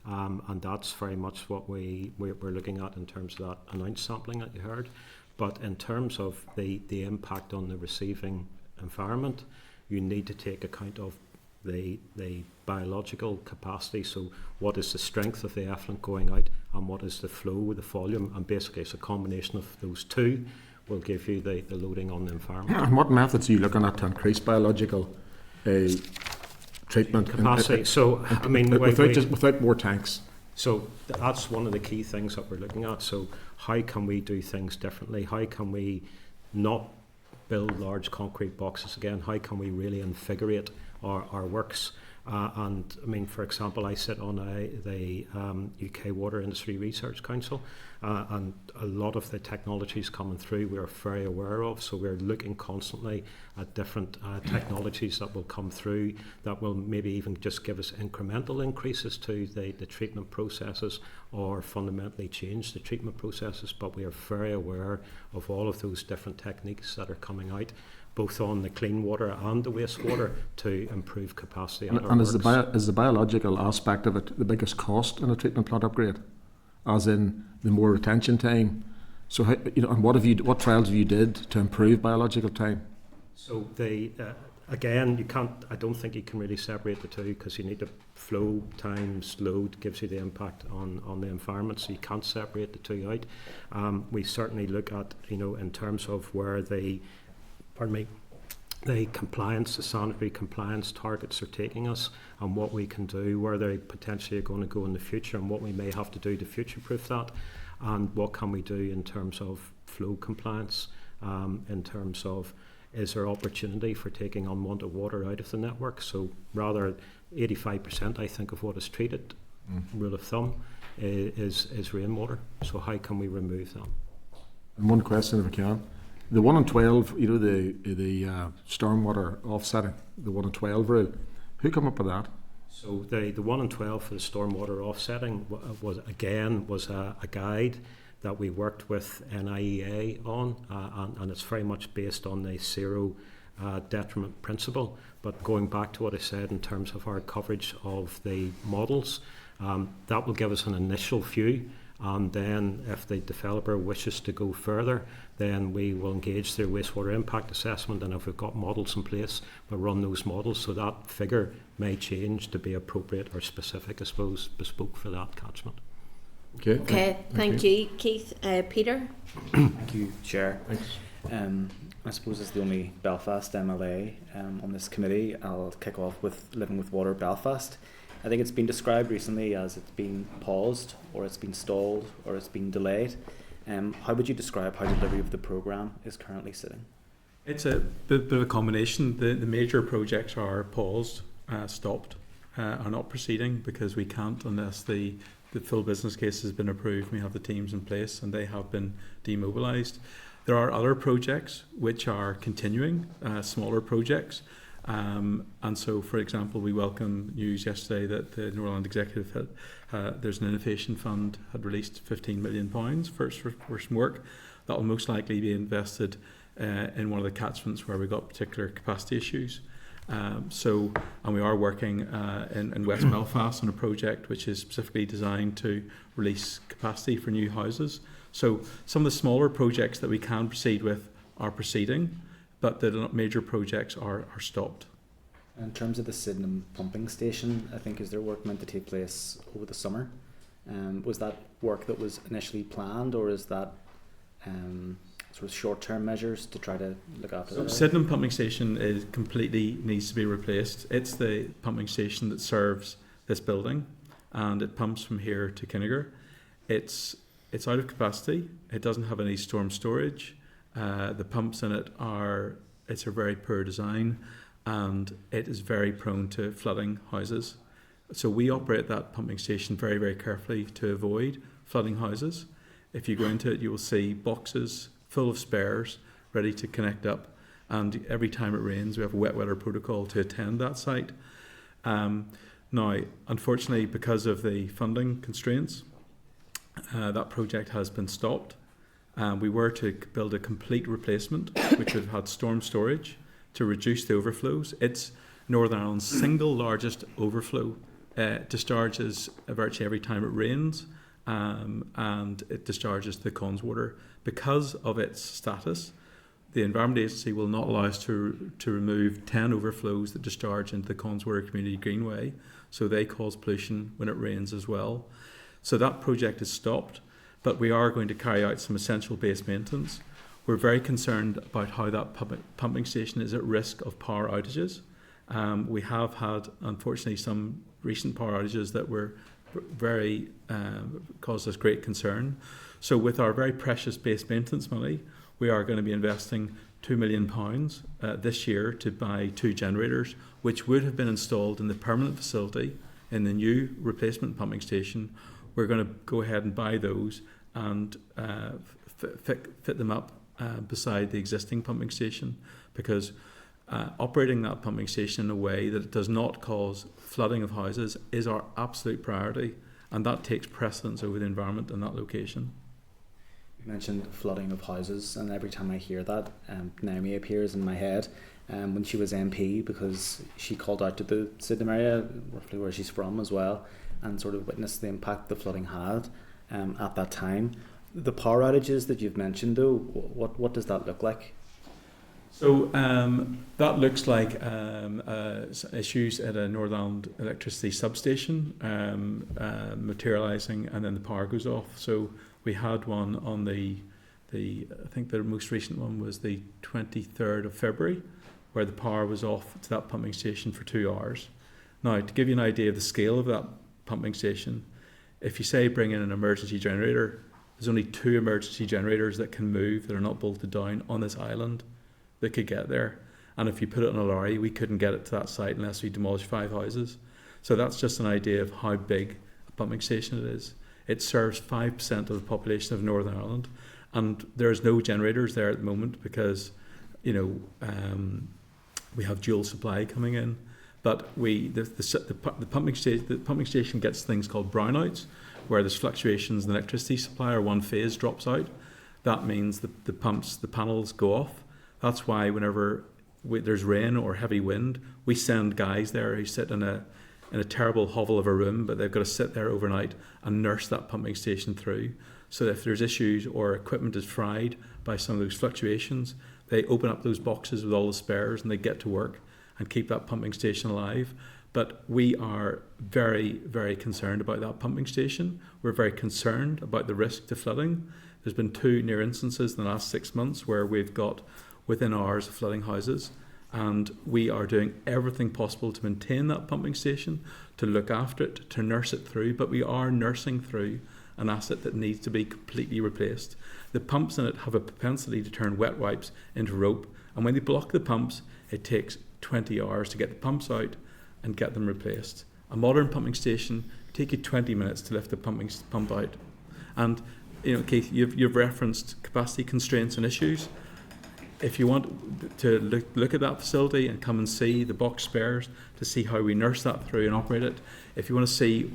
and that's very much what we're looking at in terms of that announced sampling that you heard. But in terms of the impact on the receiving environment, you need to take account of the biological capacity. So what is the strength of the effluent going out, and what is the flow, the volume, and basically it's a combination of those two will give you the loading on the environment. And what methods are you looking at to increase biological treatment capacity? So I mean, without more tanks. So that's one of the key things that we're looking at. So how can we do things differently? How can we not build large concrete boxes again? How can we really invigorate our works? And I mean, for example, I sit on the UK Water Industry Research Council, and a lot of the technologies coming through we're very aware of. So we're looking constantly at different technologies that will come through that will maybe even just give us incremental increases to the treatment processes, or fundamentally change the treatment processes. But we are very aware of all of those different techniques that are coming out, both on the clean water and the wastewater, to improve capacity. And is the biological aspect of it the biggest cost in a treatment plant upgrade, as in the more retention time? So how, and what trials have you did to improve biological time? So again, you can't. I don't think you can really separate the two, because you need to flow times load gives you the impact on the environment. So you can't separate the two out. We certainly look at in terms of where the compliance, the sanitary compliance targets are taking us, and what we can do, where they potentially are going to go in the future, and what we may have to do to future-proof that, and what can we do in terms of flow compliance, in terms of is there opportunity for taking unwanted water out of the network. So rather 85%, I think, of what is treated, rule of thumb, is rainwater. So how can we remove that? And one question, if I can. The 1 in 12, the stormwater offsetting, the 1 in 12 rule, who come up with that? So the 1 in 12 for the stormwater offsetting was a guide that we worked with NIEA on, and it's very much based on the zero detriment principle. But going back to what I said in terms of our coverage of the models, that will give us an initial view, and then if the developer wishes to go further, then we will engage their wastewater impact assessment, and if we've got models in place, we'll run those models, so that figure may change to be appropriate or specific, I suppose, bespoke for that catchment. Okay, thank you. Keith. Peter? Thank you, Chair. I suppose as the only Belfast MLA on this committee, I'll kick off with Living with Water Belfast. I think it's been described recently as it's been paused, or it's been stalled, or it's been delayed. How would you describe how delivery of the programme is currently sitting? It's a bit of a combination. The major projects are paused, stopped, are not proceeding because we can't unless the full business case has been approved. We have the teams in place and they have been demobilised. There are other projects which are continuing, smaller projects. And so, for example, we welcome news yesterday that the Northern Ireland Executive there's an innovation fund had released £15 million for some work that will most likely be invested in one of the catchments where we've got particular capacity issues. And we are working in West Belfast on a project which is specifically designed to release capacity for new houses. So some of the smaller projects that we can proceed with are proceeding, but the major projects are stopped. In terms of the Sydenham pumping station, I think is there work meant to take place over the summer? Was that work that was initially planned, or is that sort of short-term measures to try to look after that? Sydenham pumping station needs to be replaced. It's the pumping station that serves this building, and it pumps from here to Kinnegher. It's out of capacity. It doesn't have any storm storage. The pumps in it it's a very poor design, and it is very prone to flooding houses. So we operate that pumping station very, very carefully to avoid flooding houses. If you go into it, you will see boxes full of spares ready to connect up, and every time it rains we have a wet weather protocol to attend that site. Now, unfortunately, because of the funding constraints, that project has been stopped. We were to build a complete replacement which would have had storm storage to reduce the overflows. It's Northern Ireland's single largest overflow. Discharges virtually every time it rains, and it discharges the Connswater. Because of its status, the Environment Agency will not allow us to remove 10 overflows that discharge into the Connswater Community Greenway, so they cause pollution when it rains as well. So that project is stopped, but we are going to carry out some essential base maintenance. We're very concerned about how that pumping station is at risk of power outages. We have had, unfortunately, some recent power outages that were very caused us great concern. So with our very precious base maintenance money, we are going to be investing £2 million this year to buy 2 generators, which would have been installed in the permanent facility in the new replacement pumping station. We're going to go ahead and buy those and fit them up beside the existing pumping station, because operating that pumping station in a way that it does not cause flooding of houses is our absolute priority, and that takes precedence over the environment in that location. You mentioned flooding of houses, and every time I hear that, Naomi appears in my head when she was MP, because she called out to the Sydenham area, roughly where she's from as well, and sort of witnessed the impact the flooding had at that time. The power outages that you've mentioned, though, what does that look like? So that looks like issues at a Northern Ireland electricity substation materialising, and then the power goes off. So we had one on I think the most recent one was the 23rd of February, where the power was off to that pumping station for 2 hours. Now, to give you an idea of the scale of that pumping station, if you say bring in an emergency generator, there's only 2 emergency generators that can move, that are not bolted down on this island, that could get there. And if you put it on a lorry, we couldn't get it to that site unless we demolished 5 houses. So that's just an idea of how big a pumping station it is. It serves 5% of the population of Northern Ireland, and there's no generators there at the moment because, we have dual supply coming in. But the pumping station gets things called brownouts, where there's fluctuations in the electricity supply, or one phase drops out. That means the panels go off. That's why whenever there's rain or heavy wind, we send guys there who sit in a terrible hovel of a room, but they've got to sit there overnight and nurse that pumping station through. So that if there's issues or equipment is fried by some of those fluctuations, they open up those boxes with all the spares and they get to work and keep that pumping station alive. But we are very, very concerned about that pumping station. We're very concerned about the risk to flooding. There's been 2 near instances in the last 6 months where we've got within hours of flooding houses, and we are doing everything possible to maintain that pumping station, to look after it, to nurse it through, but we are nursing through an asset that needs to be completely replaced. The pumps in it have a propensity to turn wet wipes into rope, and when they block the pumps, it takes 20 hours to get the pumps out and get them replaced. A modern pumping station take you 20 minutes to lift the pump out. And Keith, you've referenced capacity constraints and issues. If you want to look at that facility and come and see the box spares to see how we nurse that through and operate it, if you want to see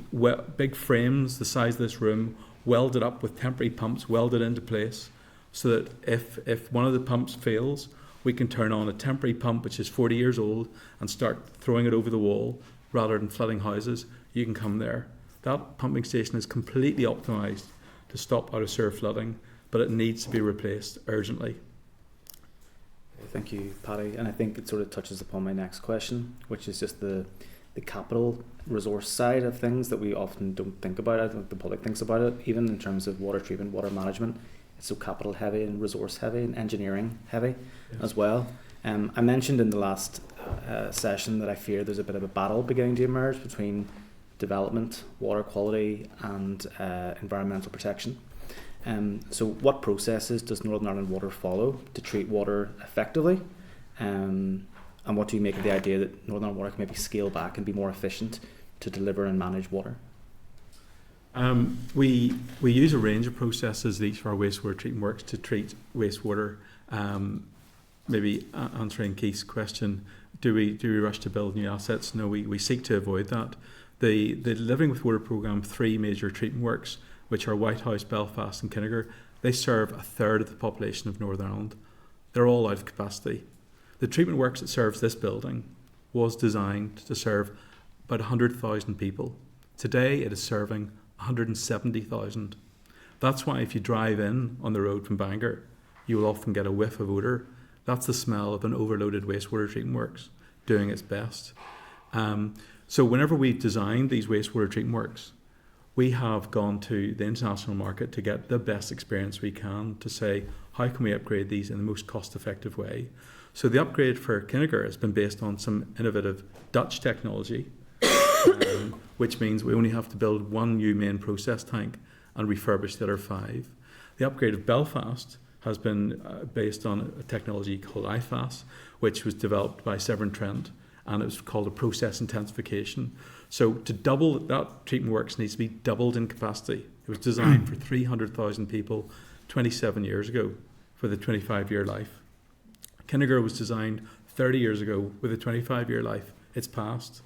big frames the size of this room welded up with temporary pumps welded into place, so that if one of the pumps fails, we can turn on a temporary pump which is 40 years old and start throwing it over the wall rather than flooding houses, you can come there. That pumping station is completely optimised to stop out of sewer flooding, but it needs to be replaced urgently. Thank you, Paddy. And I think it sort of touches upon my next question, which is just the capital resource side of things that we often don't think about. I don't think the public thinks about it, even in terms of water treatment, water management. It's so capital heavy and resource heavy and engineering heavy as well. I mentioned in the last session that I fear there's a bit of a battle beginning to emerge between development, water quality and environmental protection. So what processes does Northern Ireland Water follow to treat water effectively? And what do you make of the idea that Northern Ireland Water can maybe scale back and be more efficient to deliver and manage water? We use a range of processes at each of our wastewater treatment works to treat wastewater. Maybe answering Keith's question, do we rush to build new assets? No, we seek to avoid that. The Living with Water programme, 3 major treatment works, which are Whitehouse, Belfast and Kinnegor, they serve a third of the population of Northern Ireland. They're all out of capacity. The treatment works that serves this building was designed to serve about 100,000 people. Today it is serving 170,000. That's why if you drive in on the road from Bangor, you will often get a whiff of odour. That's the smell of an overloaded wastewater treatment works doing its best. So whenever we've designed these wastewater treatment works, we have gone to the international market to get the best experience we can to say, how can we upgrade these in the most cost-effective way? So the upgrade for Kinnegor has been based on some innovative Dutch technology, which means we only have to build 1 new main process tank and refurbish the other 5. The upgrade of Belfast has been based on a technology called IFAS, which was developed by Severn Trent, and it was called a process intensification. So to double that treatment works needs to be doubled in capacity. It was designed for 300,000 people 27 years ago with a 25-year life. Kinnegor was designed 30 years ago with a 25-year life. It's passed.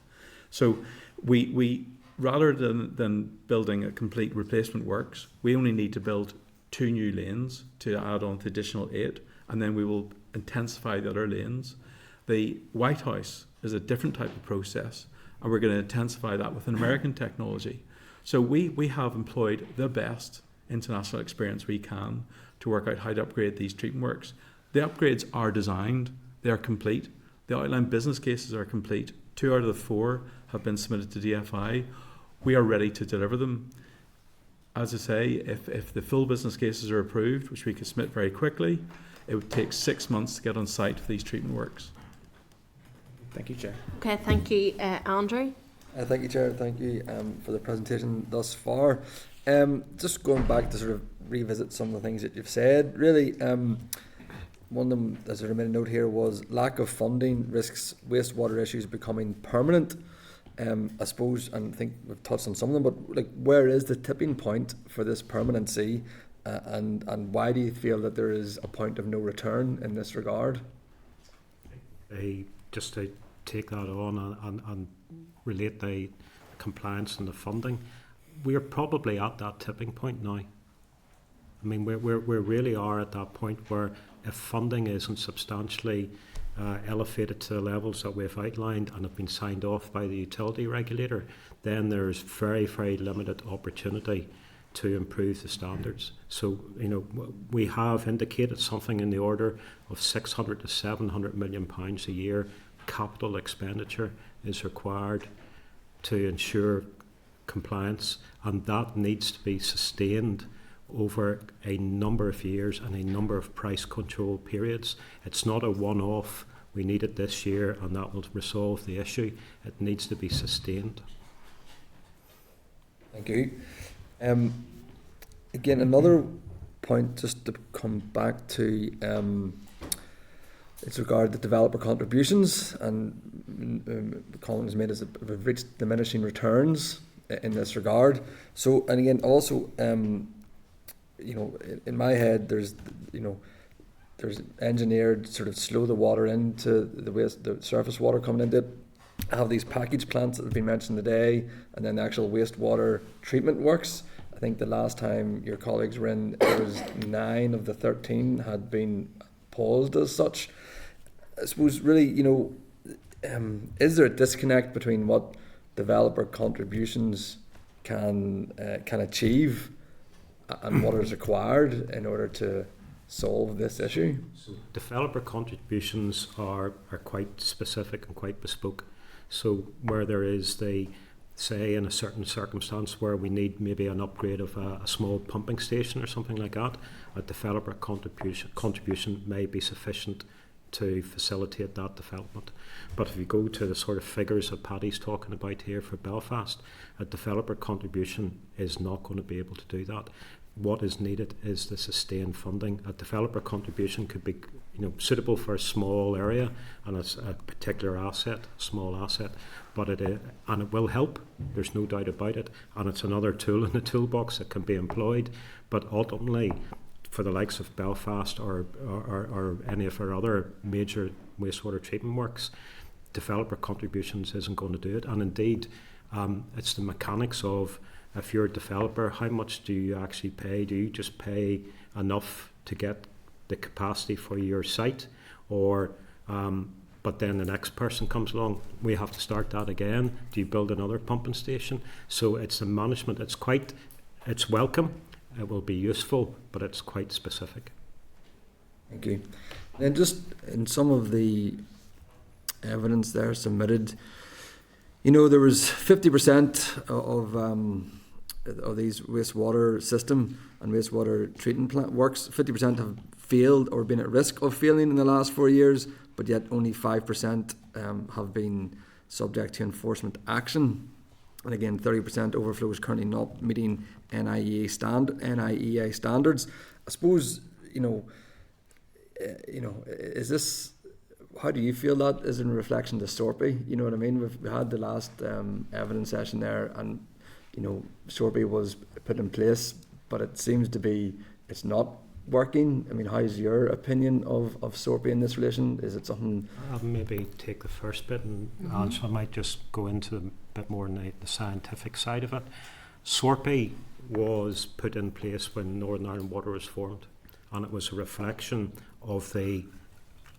So we rather than building a complete replacement works, we only need to build 2 new lanes to add on to additional 8, and then we will intensify the other lanes. The Whitehouse is a different type of process, and we're going to intensify that with an American technology. So we have employed the best international experience we can to work out how to upgrade these treatment works. The upgrades are designed, they are complete. The outline business cases are complete. 2 out of the 4 have been submitted to DFI. We are ready to deliver them. As I say, if the full business cases are approved, which we can submit very quickly, it would take 6 months to get on site for these treatment works. Thank you, Chair. Okay, thank you, Andrew. Thank you, Chair. Thank you for the presentation thus far. Just going back to sort of revisit some of the things that you've said, really, one of them, as I made a note here, was lack of funding risks wastewater issues becoming permanent. I suppose, and I think we've touched on some of them, but like, where is the tipping point for this permanency, and why do you feel that there is a point of no return in this regard? Just to take that on and relate the compliance and the funding, we're probably at that tipping point now. I mean, we really are at that point where if funding isn't substantially elevated to the levels that we've outlined and have been signed off by the utility regulator, then there's very, very limited opportunity to improve the standards. So, we have indicated something in the order of 600 to 700 million pounds a year capital expenditure is required to ensure compliance, and that needs to be sustained over a number of years and a number of price control periods. It's not a one-off, we need it this year and that will resolve the issue. It needs to be sustained. Thank you. Again, another point just to come back to, it's regarding the developer contributions, and the comment is made as we've reached diminishing returns in this regard. So, and again, also, in my head, there's engineered sort of slow the water into the surface water coming into it. I have these package plants that have been mentioned today, and then the actual wastewater treatment works. I think the last time your colleagues were in, it was 9 of the 13 had been paused as such. I suppose really, is there a disconnect between what developer contributions can achieve and what is required in order to solve this issue? So developer contributions are quite specific and quite bespoke. So where there is say in a certain circumstance where we need maybe an upgrade of a small pumping station or something like that, a developer contribution may be sufficient to facilitate that development. But if you go to the sort of figures that Paddy's talking about here for Belfast, a developer contribution is not going to be able to do that. What is needed is the sustained funding. A developer contribution could be suitable for a small area and it's a particular asset, small asset, but it will help, there's no doubt about it, and it's another tool in the toolbox that can be employed. But ultimately, for the likes of Belfast or any of our other major wastewater treatment works, developer contributions isn't going to do it. And indeed, it's the mechanics of, if you're a developer, how much do you actually pay? Do you just pay enough to get the capacity for your site, or but then the next person comes along, we have to start that again? Do you build another pumping station? So it's the management. It's welcome. It will be useful, but it's quite specific. Thank you. And just in some of the evidence there submitted, there was 50% of these wastewater system and wastewater treatment plant works, 50% have failed or been at risk of failing in the last 4 years, but yet only 5% have been subject to enforcement action. And again, 30% overflow is currently not meeting NIEA standards. I suppose, is this, how do you feel that is in reflection to SORPI? You know what I mean? We had the last evidence session there, and SORPI was put in place, but it seems to be it's not working. I mean, how's your opinion of SORPI in this relation? Is it something? I'll maybe take the first bit, and Angela might just go into a bit more on the scientific side of it. SORPI was put in place when Northern Ireland Water was formed, and it was a reflection of the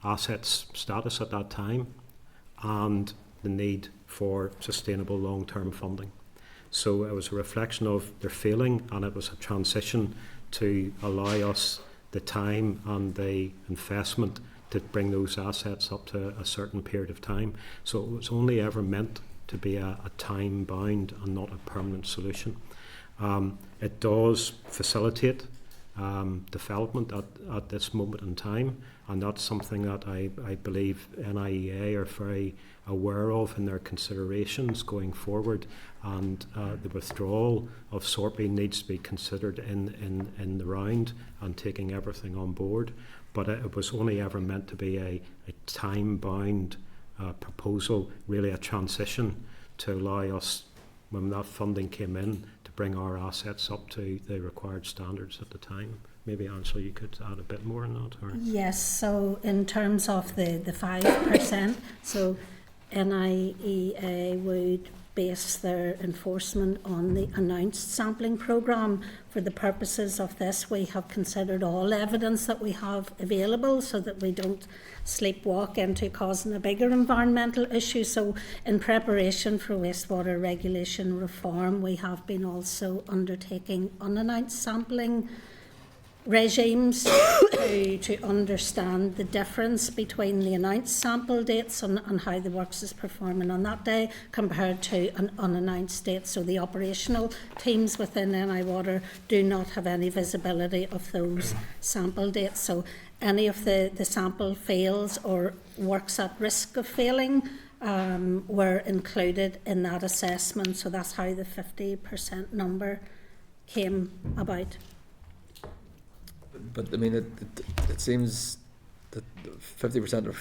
assets status at that time and the need for sustainable long-term funding. So it was a reflection of their failing, and it was a transition to allow us the time and the investment to bring those assets up to a certain period of time. So it was only ever meant to be a time-bound and not a permanent solution. It does facilitate development at this moment in time, and that's something that I believe NIEA are very aware of in their considerations going forward, and the withdrawal of SORPI needs to be considered in the round and taking everything on board. But it was only ever meant to be a time-bound proposal, really a transition to allow us, when that funding came in, to bring our assets up to the required standards at the time. Maybe, Angela, you could add a bit more on that? Or? Yes, so in terms of the 5%, so NIEA would base their enforcement on the announced sampling programme. For the purposes of this, we have considered all evidence that we have available so that we don't sleepwalk into causing a bigger environmental issue. So in preparation for wastewater regulation reform, we have been also undertaking unannounced sampling regimes to understand the difference between the announced sample dates and how the works is performing on that day compared to an unannounced date. So the operational teams within NI Water do not have any visibility of those sample dates. So any of the sample fails or works at risk of failing were included in that assessment. So that's how the 50% number came about. But I mean, it seems that 50% are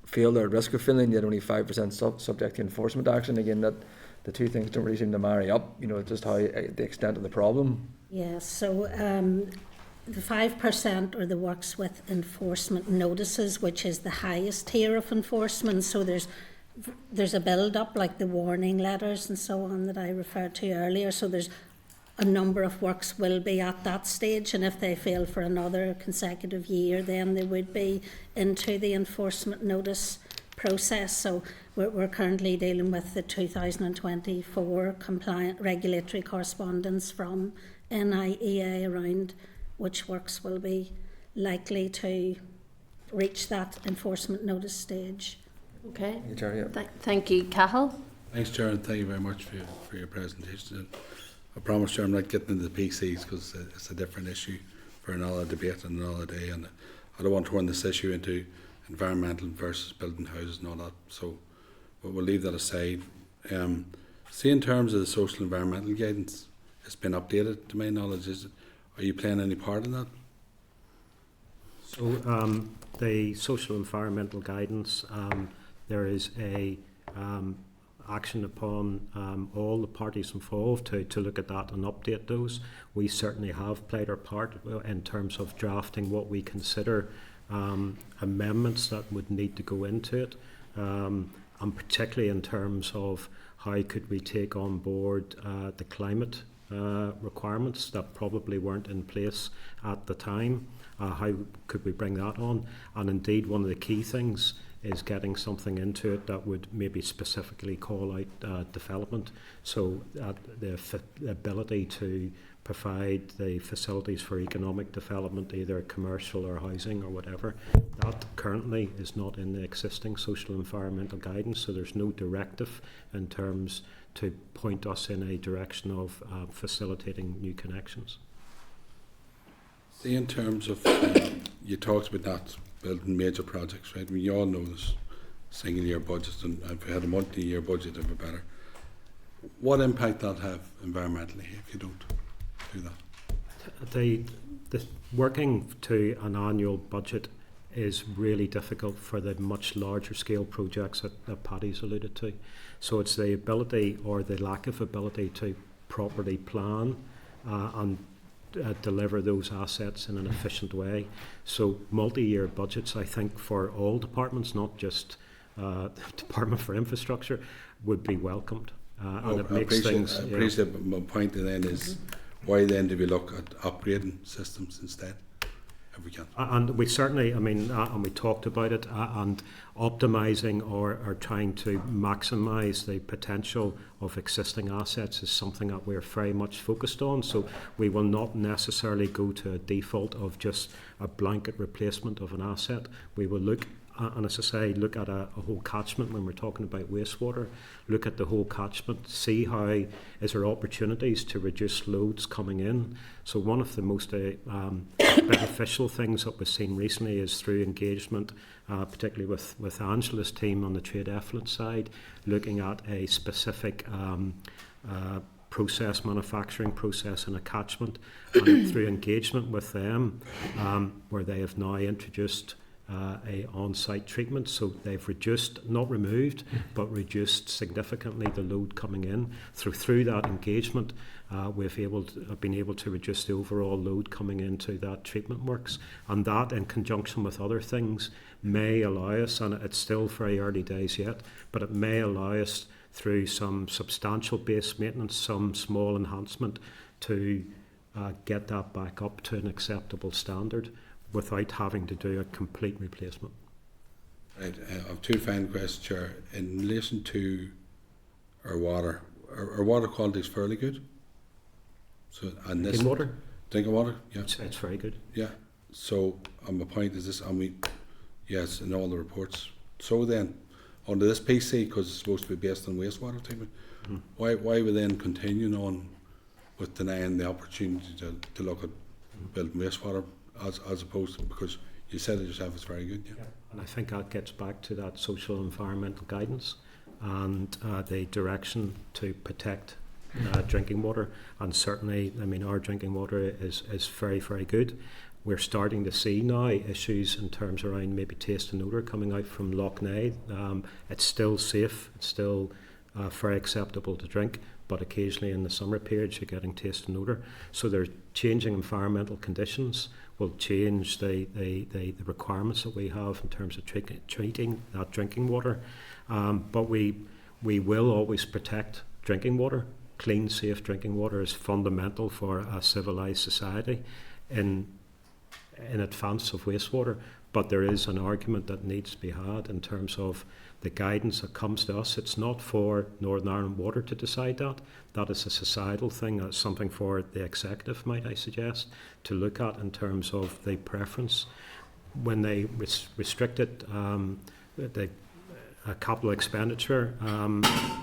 failed or at risk of failing, yet only 5% subject to enforcement action. Again, that the two things don't really seem to marry up. You know, just how the extent of the problem. Yeah. So the 5% are the works with enforcement notices, which is the highest tier of enforcement. So there's a build up, like the warning letters and so on that I referred to earlier. So there's a number of works will be at that stage, and if they fail for another consecutive year, then they would be into the enforcement notice process. So we're currently dealing with the 2024 compliant regulatory correspondence from NIEA around which works will be likely to reach that enforcement notice stage. Okay. Thank you, Chair, yeah. Thank you, Cahill. Thanks, Chair, and thank you very much for your presentation. I promise, Chair, I'm not getting into the PCs because it's a different issue for another debate and another day, and I don't want to turn this issue into environmental versus building houses and all that, so we'll leave that aside. See, in terms of the social environmental guidance, it's been updated to my knowledge. Are you playing any part in that? So the social environmental guidance, there is a action upon all the parties involved to look at that and update those. We certainly have played our part in terms of drafting what we consider amendments that would need to go into it, and particularly in terms of how could we take on board the climate requirements that probably weren't in place at the time. How could we bring that on? And indeed, one of the key things is getting something into it that would maybe specifically call out development, so the ability to provide the facilities for economic development, either commercial or housing or whatever. That currently is not in the existing social environmental guidance, so there's no directive in terms to point us in a direction of facilitating new connections. See, in terms of, you talked about not building major projects, right? I mean, you all know this single-year budgets, and if we had a multi-year budget, it would be better. What impact that have environmentally if you don't do that? The working to an annual budget is really difficult for the much larger scale projects that Paddy's alluded to. So it's the ability or the lack of ability to properly plan and deliver those assets in an efficient way. So multi-year budgets, I think, for all departments, not just the Department for Infrastructure, would be welcomed. And it makes things... I appreciate my point then is, why then do we look at upgrading systems instead, if we can? And we certainly, I mean, and we talked about it, and optimising or trying to maximise the potential of existing assets is something that we're very much focused on. So we will not necessarily go to a default of just a blanket replacement of an asset. We will look, and as I say, look at a whole catchment when we're talking about wastewater. Look at the whole catchment, see how is there opportunities to reduce loads coming in. So one of the most beneficial things that we've seen recently is through engagement, particularly with Angela's team on the trade effluent side, looking at a specific manufacturing process in a catchment, and through engagement with them, where they have now introduced a on-site treatment, so they've reduced, not removed, but reduced significantly the load coming in. Through that engagement, we've been able to reduce the overall load coming into that treatment works, and that, in conjunction with other things, may allow us, and it's still very early days yet, but it may allow us through some substantial base maintenance, some small enhancement to get that back up to an acceptable standard without having to do a complete replacement. Right. I have two final questions, Chair. In relation to our water, our water quality is fairly good. So, and Drinking water? Drinking water, yeah. It's very good. Yeah. So, my point is this, yes, in all the reports. So then, under this PC, because it's supposed to be based on wastewater treatment, why we then continuing on with denying the opportunity to look at building wastewater as opposed to, because you said it yourself, it's very good, yeah. And I think that gets back to that social and environmental guidance and the direction to protect drinking water. And certainly, I mean, our drinking water is very, very good. We're starting to see now issues in terms around maybe taste and odour coming out from Loch Ness. It's still safe, it's still very acceptable to drink, but occasionally in the summer periods you're getting taste and odour. So there's changing environmental conditions will change the requirements that we have in terms of treating that drinking water. But we will always protect drinking water. Clean, safe drinking water is fundamental for a civilised society in advance of wastewater. But there is an argument that needs to be had in terms of the guidance that comes to us. It's not for Northern Ireland Water to decide that. That is a societal thing. That's something for the executive, might I suggest, to look at in terms of the preference. When they restricted the capital expenditure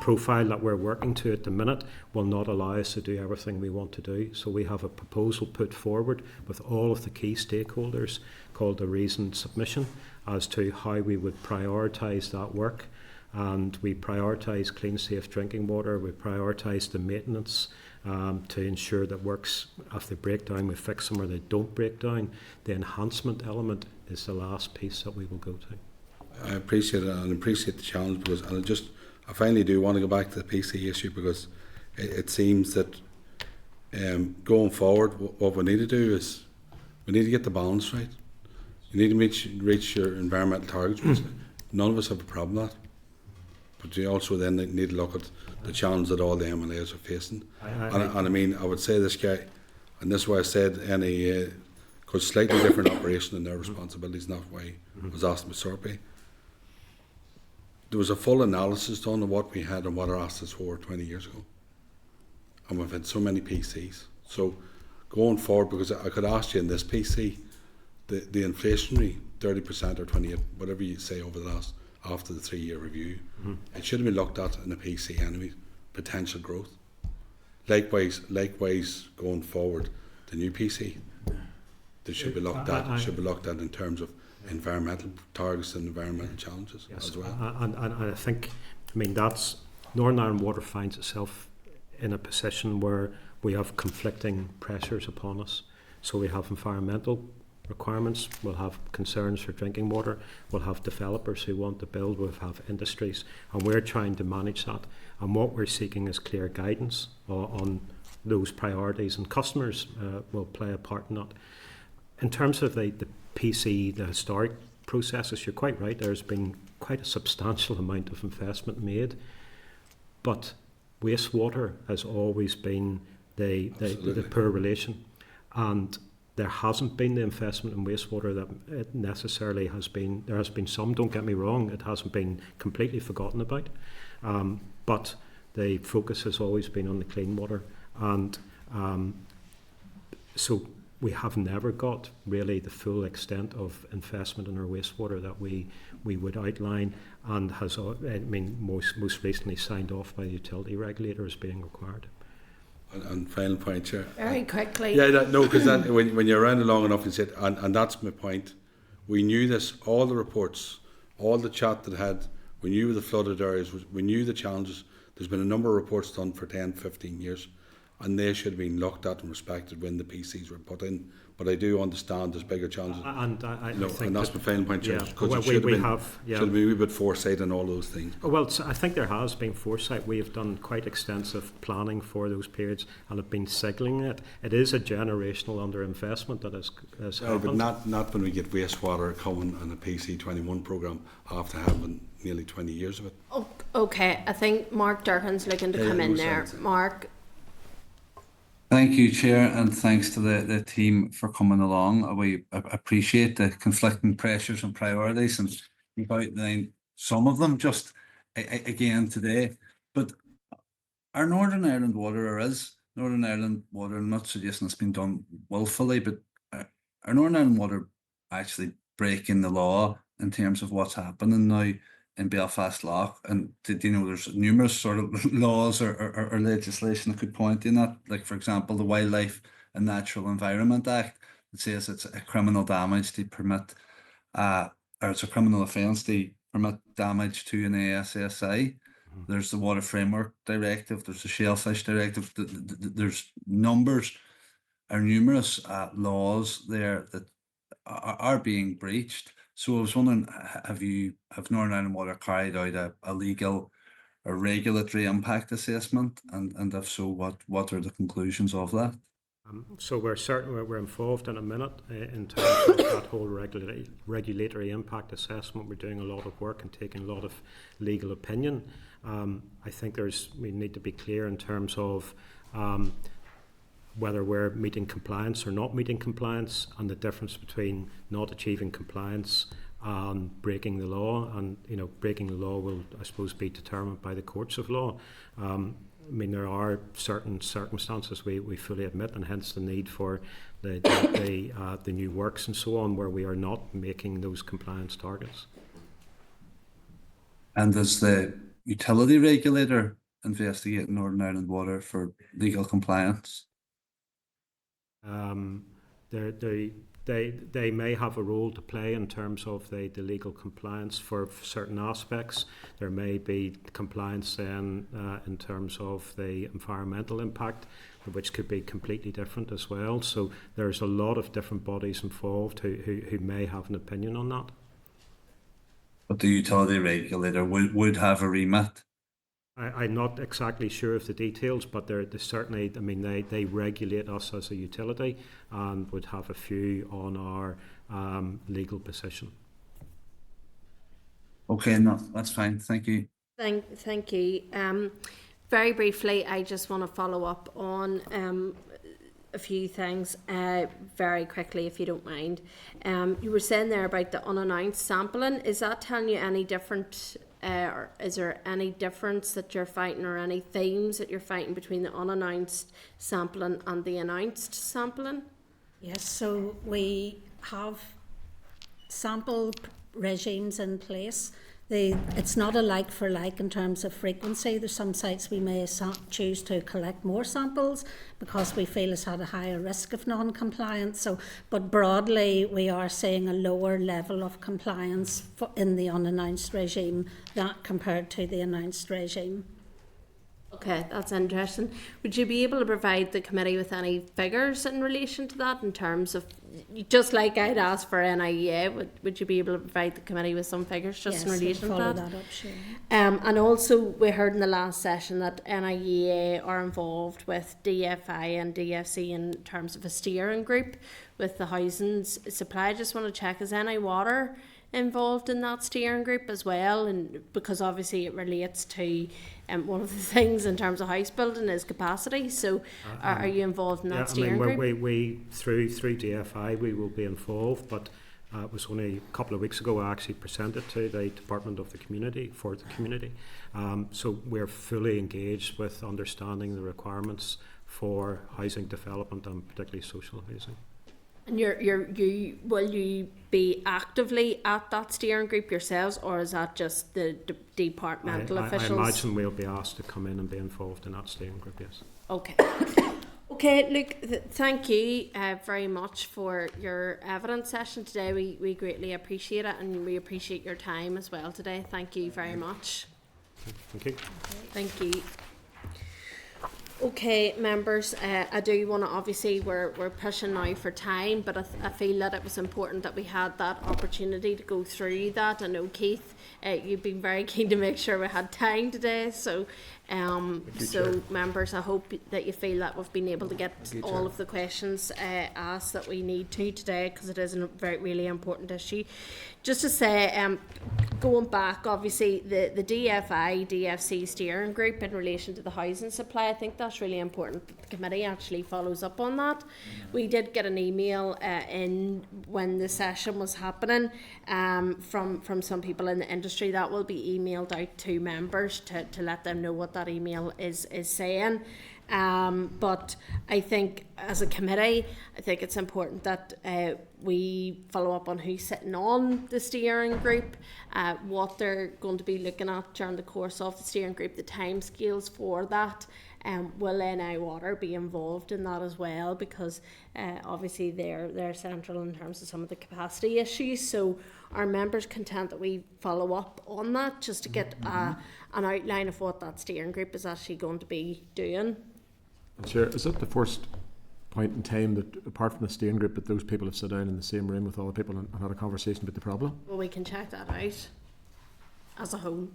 profile that we're working to at the minute will not allow us to do everything we want to do. So we have a proposal put forward with all of the key stakeholders called a reasoned submission as to how we would prioritise that work. And we prioritise clean, safe drinking water. We prioritise the maintenance to ensure that works, if they break down, we fix them or they don't break down. The enhancement element is the last piece that we will go to. I appreciate it and appreciate the challenge because, and I finally do want to go back to the PC issue because it seems that going forward, what we need to do is we need to get the balance right. You need to reach your environmental targets, which none of us have a problem with that. But you also then need to look at the challenge that all the MLAs are facing. And I mean, I would say this guy, and this is why I said NEA, because slightly different operation and their responsibilities, not why I was asked with Sorpy. There was a full analysis done of what we had and what our assets were 20 years ago. And we've had so many PCs. So going forward, because I could ask you in this PC, the inflationary 30% or 28%, whatever you say over the last, after the 3-year review, it should have been looked at in a PC anyway, potential growth. Likewise going forward, the new PC, they should be looked at. Should be looked at in terms of environmental targets and environmental challenges as well. And I think, I mean, that's Northern Ireland Water finds itself in a position where we have conflicting pressures upon us. So we have environmental requirements, we'll have concerns for drinking water, we'll have developers who want to build, we'll have industries, and we're trying to manage that. And what we're seeking is clear guidance on those priorities, and customers will play a part in that. In terms of the PC, the historic processes, you're quite right, there's been quite a substantial amount of investment made, but wastewater has always been the poor relation, and there hasn't been the investment in wastewater that it necessarily has been. There has been some, don't get me wrong, it hasn't been completely forgotten about, but the focus has always been on the clean water, and so we have never got really the full extent of investment in our wastewater that we would outline, and has, I mean, most recently signed off by the utility regulator as being required. And final point, Chair. Very quickly. Yeah, no, because when you're around it long enough, you said, and that's my point. We knew this, all the reports, all the chat that had, we knew the flooded areas, we knew the challenges. There's been a number of reports done for 10, 15 years, and they should have been looked at and respected when the PCs were put in. But I do understand there's bigger challenges. And I think and that's my final point, Chair, because well, it should should have been a wee bit foresight and all those things. Well, I think there has been foresight. We have done quite extensive planning for those periods and have been signalling it. It is a generational underinvestment that has happened. But not when we get wastewater coming on a PC 21 programme after having nearly 20 years of it. Oh, Okay, I think Mark Durkin's looking to Yeah, come in no there. sense. Mark, Thank you, Chair, and thanks to the team for coming along. We appreciate the conflicting pressures and priorities, and you've outlined some of them just again today. But our Northern Ireland Water, I'm not suggesting it's been done willfully, but our Northern Ireland Water actually breaking the law in terms of what's happening now in Belfast Lough. And did you know there's numerous sort of laws or legislation that could point in that, like for example the Wildlife and Natural Environment Act that says it's a criminal damage to permit or it's a criminal offence to permit damage to an ASSI. There's the Water Framework Directive, there's the Shellfish Directive, there's numerous laws there that are being breached. So I was wondering, have Northern Ireland Water carried out a legal or regulatory impact assessment, and if so, what are the conclusions of that? So we're involved in a minute in terms of that whole regulatory impact assessment. We're doing a lot of work and taking a lot of legal opinion. I think we need to be clear in terms of whether we're meeting compliance or not meeting compliance, and the difference between not achieving compliance and breaking the law. And breaking the law will, I suppose, be determined by the courts of law. I mean, there are certain circumstances we fully admit, and hence the need for the new works and so on, where we are not making those compliance targets. And does the utility regulator investigate Northern Ireland Water for legal compliance? They may have a role to play in terms of the legal compliance for certain aspects. There may be compliance then in terms of the environmental impact, which could be completely different as well. So there's a lot of different bodies involved who may have an opinion on that. But the utility regulator would have a remit. I'm not exactly sure of the details, but they're certainly, I mean, they regulate us as a utility and would have a view on our legal position. Okay, no, that's fine. Thank you. thank you. Very briefly, I just want to follow up on a few things very quickly, if you don't mind. You were saying there about the unannounced sampling. Is that telling you any different? Or is there any difference that you're fighting, or any themes that you're fighting between the unannounced sampling and the announced sampling? Yes, so we have sample regimes in place. It's not a like for like in terms of frequency. There's some sites we may choose to collect more samples because we feel it's had a higher risk of non-compliance. But broadly, we are seeing a lower level of compliance in the unannounced regime that compared to the announced regime. Okay, that's interesting. Would you be able to provide the committee with any figures in relation to that, in terms of, just like I'd asked for NIEA, would you be able to provide the committee with some figures just in relation to that? Follow that up, sure. And also we heard in the last session that NIEA are involved with DFI and DFC in terms of a steering group with the housing supply. I just want to check, is NI Water involved in that steering group as well? And because obviously it relates to one of the things in terms of house building is capacity, so are you involved in that steering group? We through DFI we will be involved, but it was only a couple of weeks ago I actually presented to the Department of the Community for the community. So we're fully engaged with understanding the requirements for housing development and particularly social housing. And will you be actively at that steering group yourselves, or is that just the departmental officials? I imagine we'll be asked to come in and be involved in that steering group, yes. Okay. Okay, look, thank you very much for your evidence session today. We greatly appreciate it, and we appreciate your time as well today. Thank you very much. Thank you. Thank you. Okay, members, I do want to, obviously we're pushing now for time, but I feel that it was important that we had that opportunity to go through that. I know, Keith, you've been very keen to make sure we had time today, so So members, I hope that you feel that we've been able to get all of the questions asked that we need to today, because it is a really important issue. Just to say, going back, obviously the DFC steering group in relation to the housing supply, I think that's really important that the committee actually follows up on that. We did get an email in when the session was happening from some people in the industry. That will be emailed out to members to let them know what that email is saying. But I think as a committee, I think it's important that we follow up on who's sitting on the steering group, what they're going to be looking at during the course of the steering group, the timescales for that. Will NI Water be involved in that as well? Because obviously they're central in terms of some of the capacity issues. So are members content that we follow up on that, just to get an outline of what that steering group is actually going to be doing? Chair, is it the first point in time that, apart from the steering group, that those people have sat down in the same room with all the people and had a conversation about the problem? Well, we can check that out as a whole.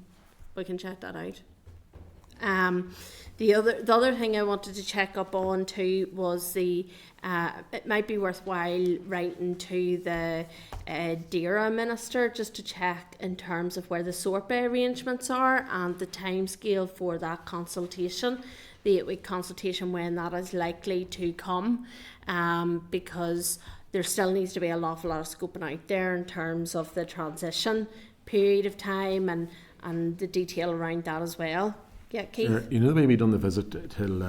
We can check that out. The other thing I wanted to check up on too was it might be worthwhile writing to the DERA Minister just to check in terms of where the sorbet arrangements are and the timescale for that consultation, the 8-week consultation, when that is likely to come, because there still needs to be an awful lot of scoping out there in terms of the transition period of time and the detail around that as well. Yeah, Keith? You know the way we done the visit till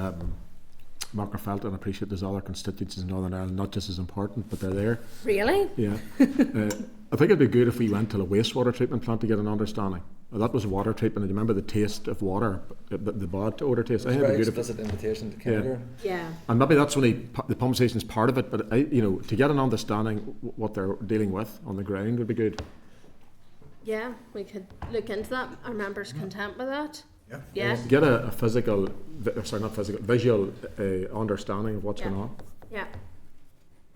Markerfelt, and I appreciate there's other constituencies in Northern Ireland not just as important, but they're there. Really? Yeah. I think it'd be good if we went to a wastewater treatment plant to get an understanding. That was water treatment, and you remember the taste of water, the bad odour taste. I think it'd be good explicit invitation to Canada. Yeah. And maybe that's only the pump station is part of it, but to get an understanding what they're dealing with on the ground would be good. Yeah, we could look into that. Are members content with that? Yeah. Yeah. Get a visual understanding of what's going on. Yeah.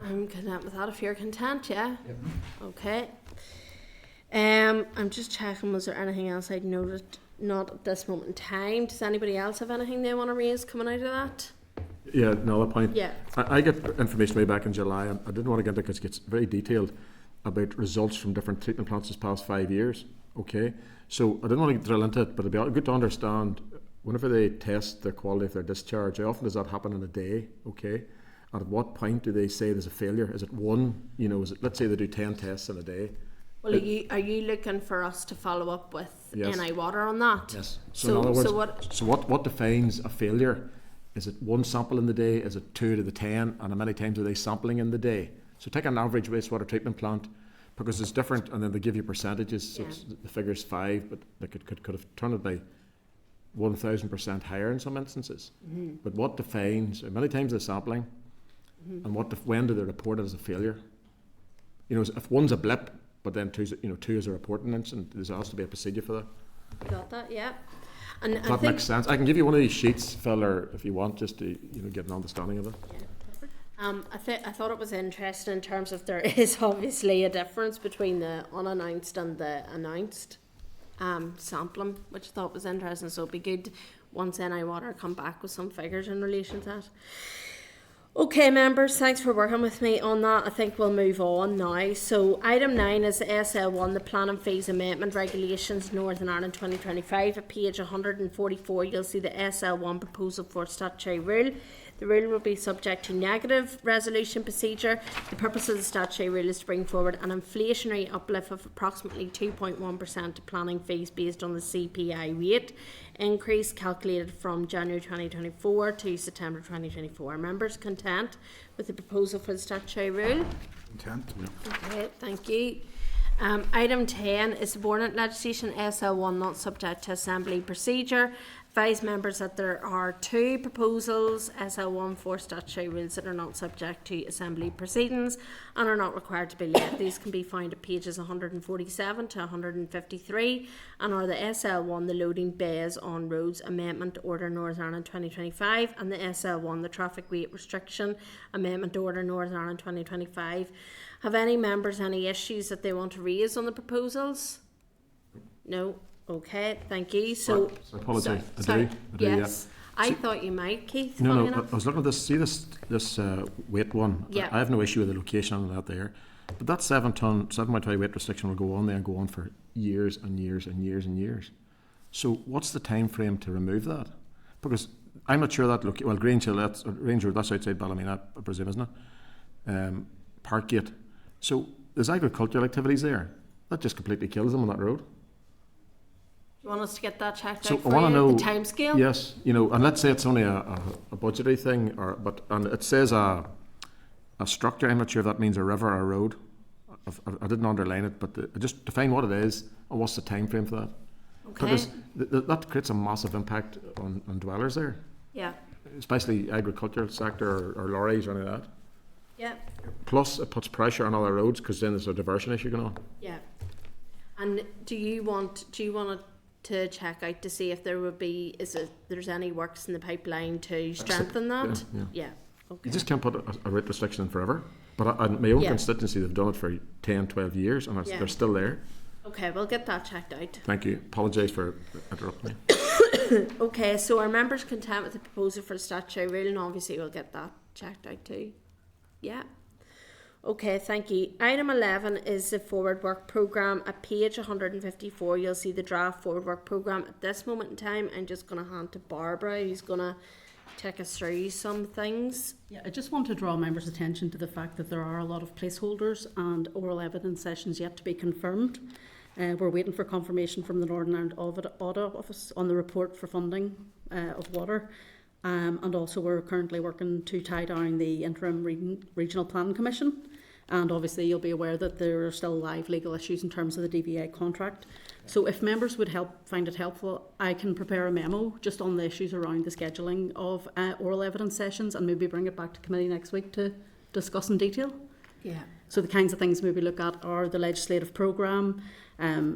I'm content with that if you're content, yeah? Yep. Okay. I'm just checking, was there anything else I'd noted? Not at this moment in time. Does anybody else have anything they want to raise coming out of that? Yeah, another point. Yeah. I get information way back in July, and I didn't want to get into it because it gets very detailed about results from different treatment plants this past 5 years. Okay, so I didn't want to drill into it, but it'd be good to understand whenever they test the quality of their discharge, how often does that happen in a day? Okay, and at what point do they say there's a failure? Is it one? Is it, let's say they do 10 tests in a day. Well, are you looking for us to follow up with Yes. NI Water on that? Yes. So in other words, so what defines a failure? Is it one sample in the day? Is it 2 to the 10? And how many times are they sampling in the day? So take an average wastewater treatment plant, because it's different, and then they give you percentages. So the figure's 5, but they could have turned it by 1,000% higher in some instances. Mm-hmm. But what defines how many times they're sampling, and when do they report it as a failure? If one's a blip, but then two is a reporting incident, there has to be a procedure for that. You got that, yeah. And If that makes sense. I can give you one of these sheets, Phil, or if you want, just to get an understanding of it. I thought it was interesting in terms of there is obviously a difference between the unannounced and the announced sampling, which I thought was interesting. So it'd be good once NI Water come back with some figures in relation to that. Okay, members, thanks for working with me on that. I think we'll move on now. So item 9 is the SL1, the Planning Fees Amendment Regulations Northern Ireland 2025. At page 144, you'll see the SL1 proposal for statutory rule. The rule will be subject to negative resolution procedure. The purpose of the statutory rule is to bring forward an inflationary uplift of approximately 2.1% to planning fees based on the CPI rate increase calculated from January 2024 to September 2024. Members content with the proposal for the statutory rule? Content. Okay, thank you. Item 10 is subordinate legislation, SL1 not subject to assembly procedure. Advise members that there are 2 proposals, SL1 for statutory rules, that are not subject to assembly proceedings and are not required to be laid. These can be found at pages 147 to 153 and are the SL1, the Loading Bays on Roads Amendment Order Northern Ireland 2025, and the SL1, the Traffic Weight Restriction Amendment Order Northern Ireland 2025. Have any members any issues that they want to raise on the proposals? No? Okay, thank you. So, I apologise. I sorry. do. Yeah. Yes. I thought you might, Keith. No, funny no. enough. I was looking at this. See this weight one. Yeah. I have no issue with the location of that there, but that 7.5 weight restriction will go on there and go on for years and years and years and years. So what's the time frame to remove that? Because I'm not sure that Grange Hill, Range Road, that's outside Ballymena, I presume, isn't it? Parkgate. So there's agricultural activities there. That just completely kills them on that road. You want us to get that checked So out I for want to you? know The timescale? Yes, and let's say it's only a budgetary thing, and it says a structure. I'm not sure if that means a river or a road. I didn't underline it, but just define what it is and what's the time frame for that. Okay. Because that creates a massive impact on dwellers there, Yeah. especially agricultural sector or lorries or anything like that. Yeah. Plus, it puts pressure on other roads because then there's a diversion issue going on. Yeah. And do you want to check out to see if there's any works in the pipeline to strengthen that? Yeah. Okay. You just can't put a weight restriction in forever. But my own Yeah. constituency, they've done it for 10, 12 years and they're still there. Okay, we'll get that checked out. Thank you. Apologise for interrupting you. Okay, so are members content with the proposal for the statutory rule? And obviously we'll get that checked out too. Yeah. Okay, thank you. Item 11 is the forward work programme. At page 154, you'll see the draft forward work programme. At this moment in time, I'm just going to hand to Barbara, who's going to take us through some things. Yeah, I just want to draw members' attention to the fact that there are a lot of placeholders and oral evidence sessions yet to be confirmed. We're waiting for confirmation from the Northern Ireland Audit Office on the report for funding of water. And also we're currently working to tie down the interim regional planning commission, and obviously you'll be aware that there are still live legal issues in terms of the DVA contract. So if members would find it helpful, I can prepare a memo just on the issues around the scheduling of oral evidence sessions and maybe bring it back to committee next week to discuss in detail. Yeah. So the kinds of things maybe look at are the legislative programme,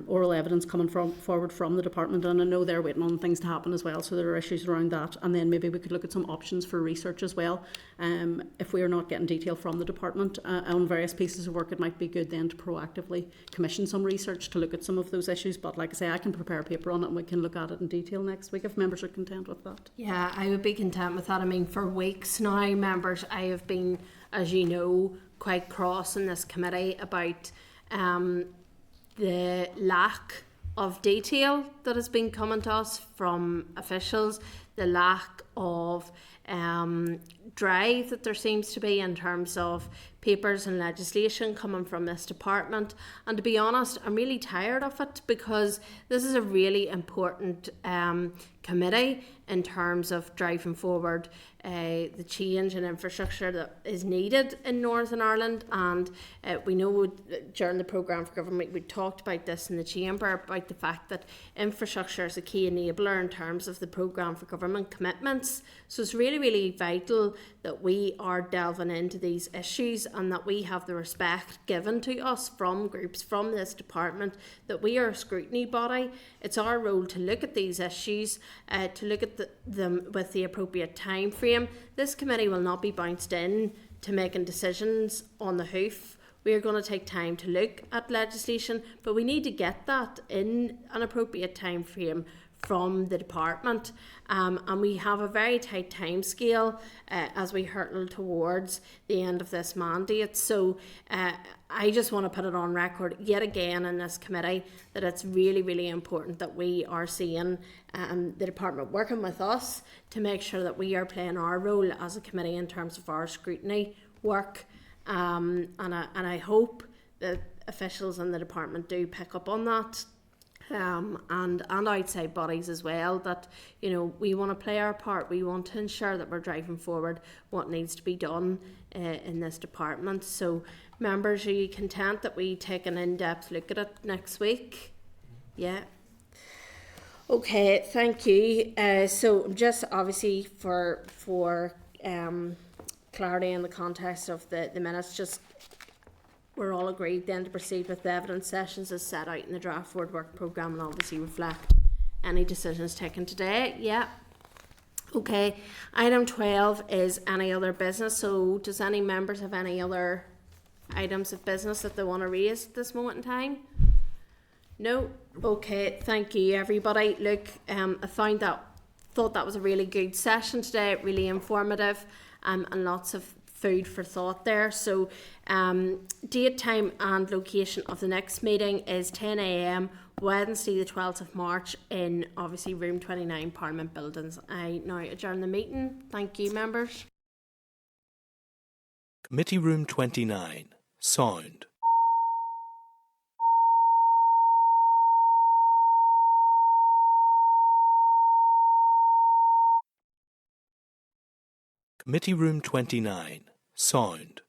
oral evidence coming forward from the department, and I know they're waiting on things to happen as well, so there are issues around that. And then maybe we could look at some options for research as well. If we are not getting detail from the department on various pieces of work, it might be good then to proactively commission some research to look at some of those issues. But like I say, I can prepare a paper on it and we can look at it in detail next week if members are content with that. Yeah, I would be content with that. I mean, for weeks now, members, I have been, as you know, quite cross in this committee about the lack of detail that has been coming to us from officials, the lack of drive that there seems to be in terms of papers and legislation coming from this department. And to be honest, I'm really tired of it, because this is a really important committee in terms of driving forward the change in infrastructure that is needed in Northern Ireland. And we know during the programme for government, we talked about this in the chamber, about the fact that infrastructure is a key enabler in terms of the programme for government commitments. So it's really, really vital that we are delving into these issues and that we have the respect given to us from groups from this department, that we are a scrutiny body. It's our role to look at these issues, to look at them with the appropriate time frame. This committee will not be bounced in to making decisions on the hoof. We are going to take time to look at legislation, but we need to get that in an appropriate time frame from the department, and we have a very tight time scale as we hurtle towards the end of this mandate. So I just want to put it on record yet again in this committee that it's really, really important that we are seeing the department working with us to make sure that we are playing our role as a committee in terms of our scrutiny work, and I hope that officials in the department do pick up on that. And outside bodies as well, that, you know, we want to play our part. We want to ensure that we're driving forward what needs to be done in this department. So members, are you content that we take an in-depth look at it next week? Yeah. Okay, thank you. So just obviously for clarity in the context of the minutes, just we're all agreed then to proceed with the evidence sessions as set out in the draft forward work programme and obviously reflect any decisions taken today. Yeah. Okay. Item 12 is any other business. So does any members have any other items of business that they want to raise at this moment in time? No? Okay, thank you everybody. Look, I thought that was a really good session today, really informative, and lots of food for thought there. So date, time and location of the next meeting is 10 a.m. Wednesday the 12th of March in obviously room 29 Parliament Buildings. I now adjourn the meeting. Thank you members. Committee Room 29. Sound. Committee Room 29. Sound.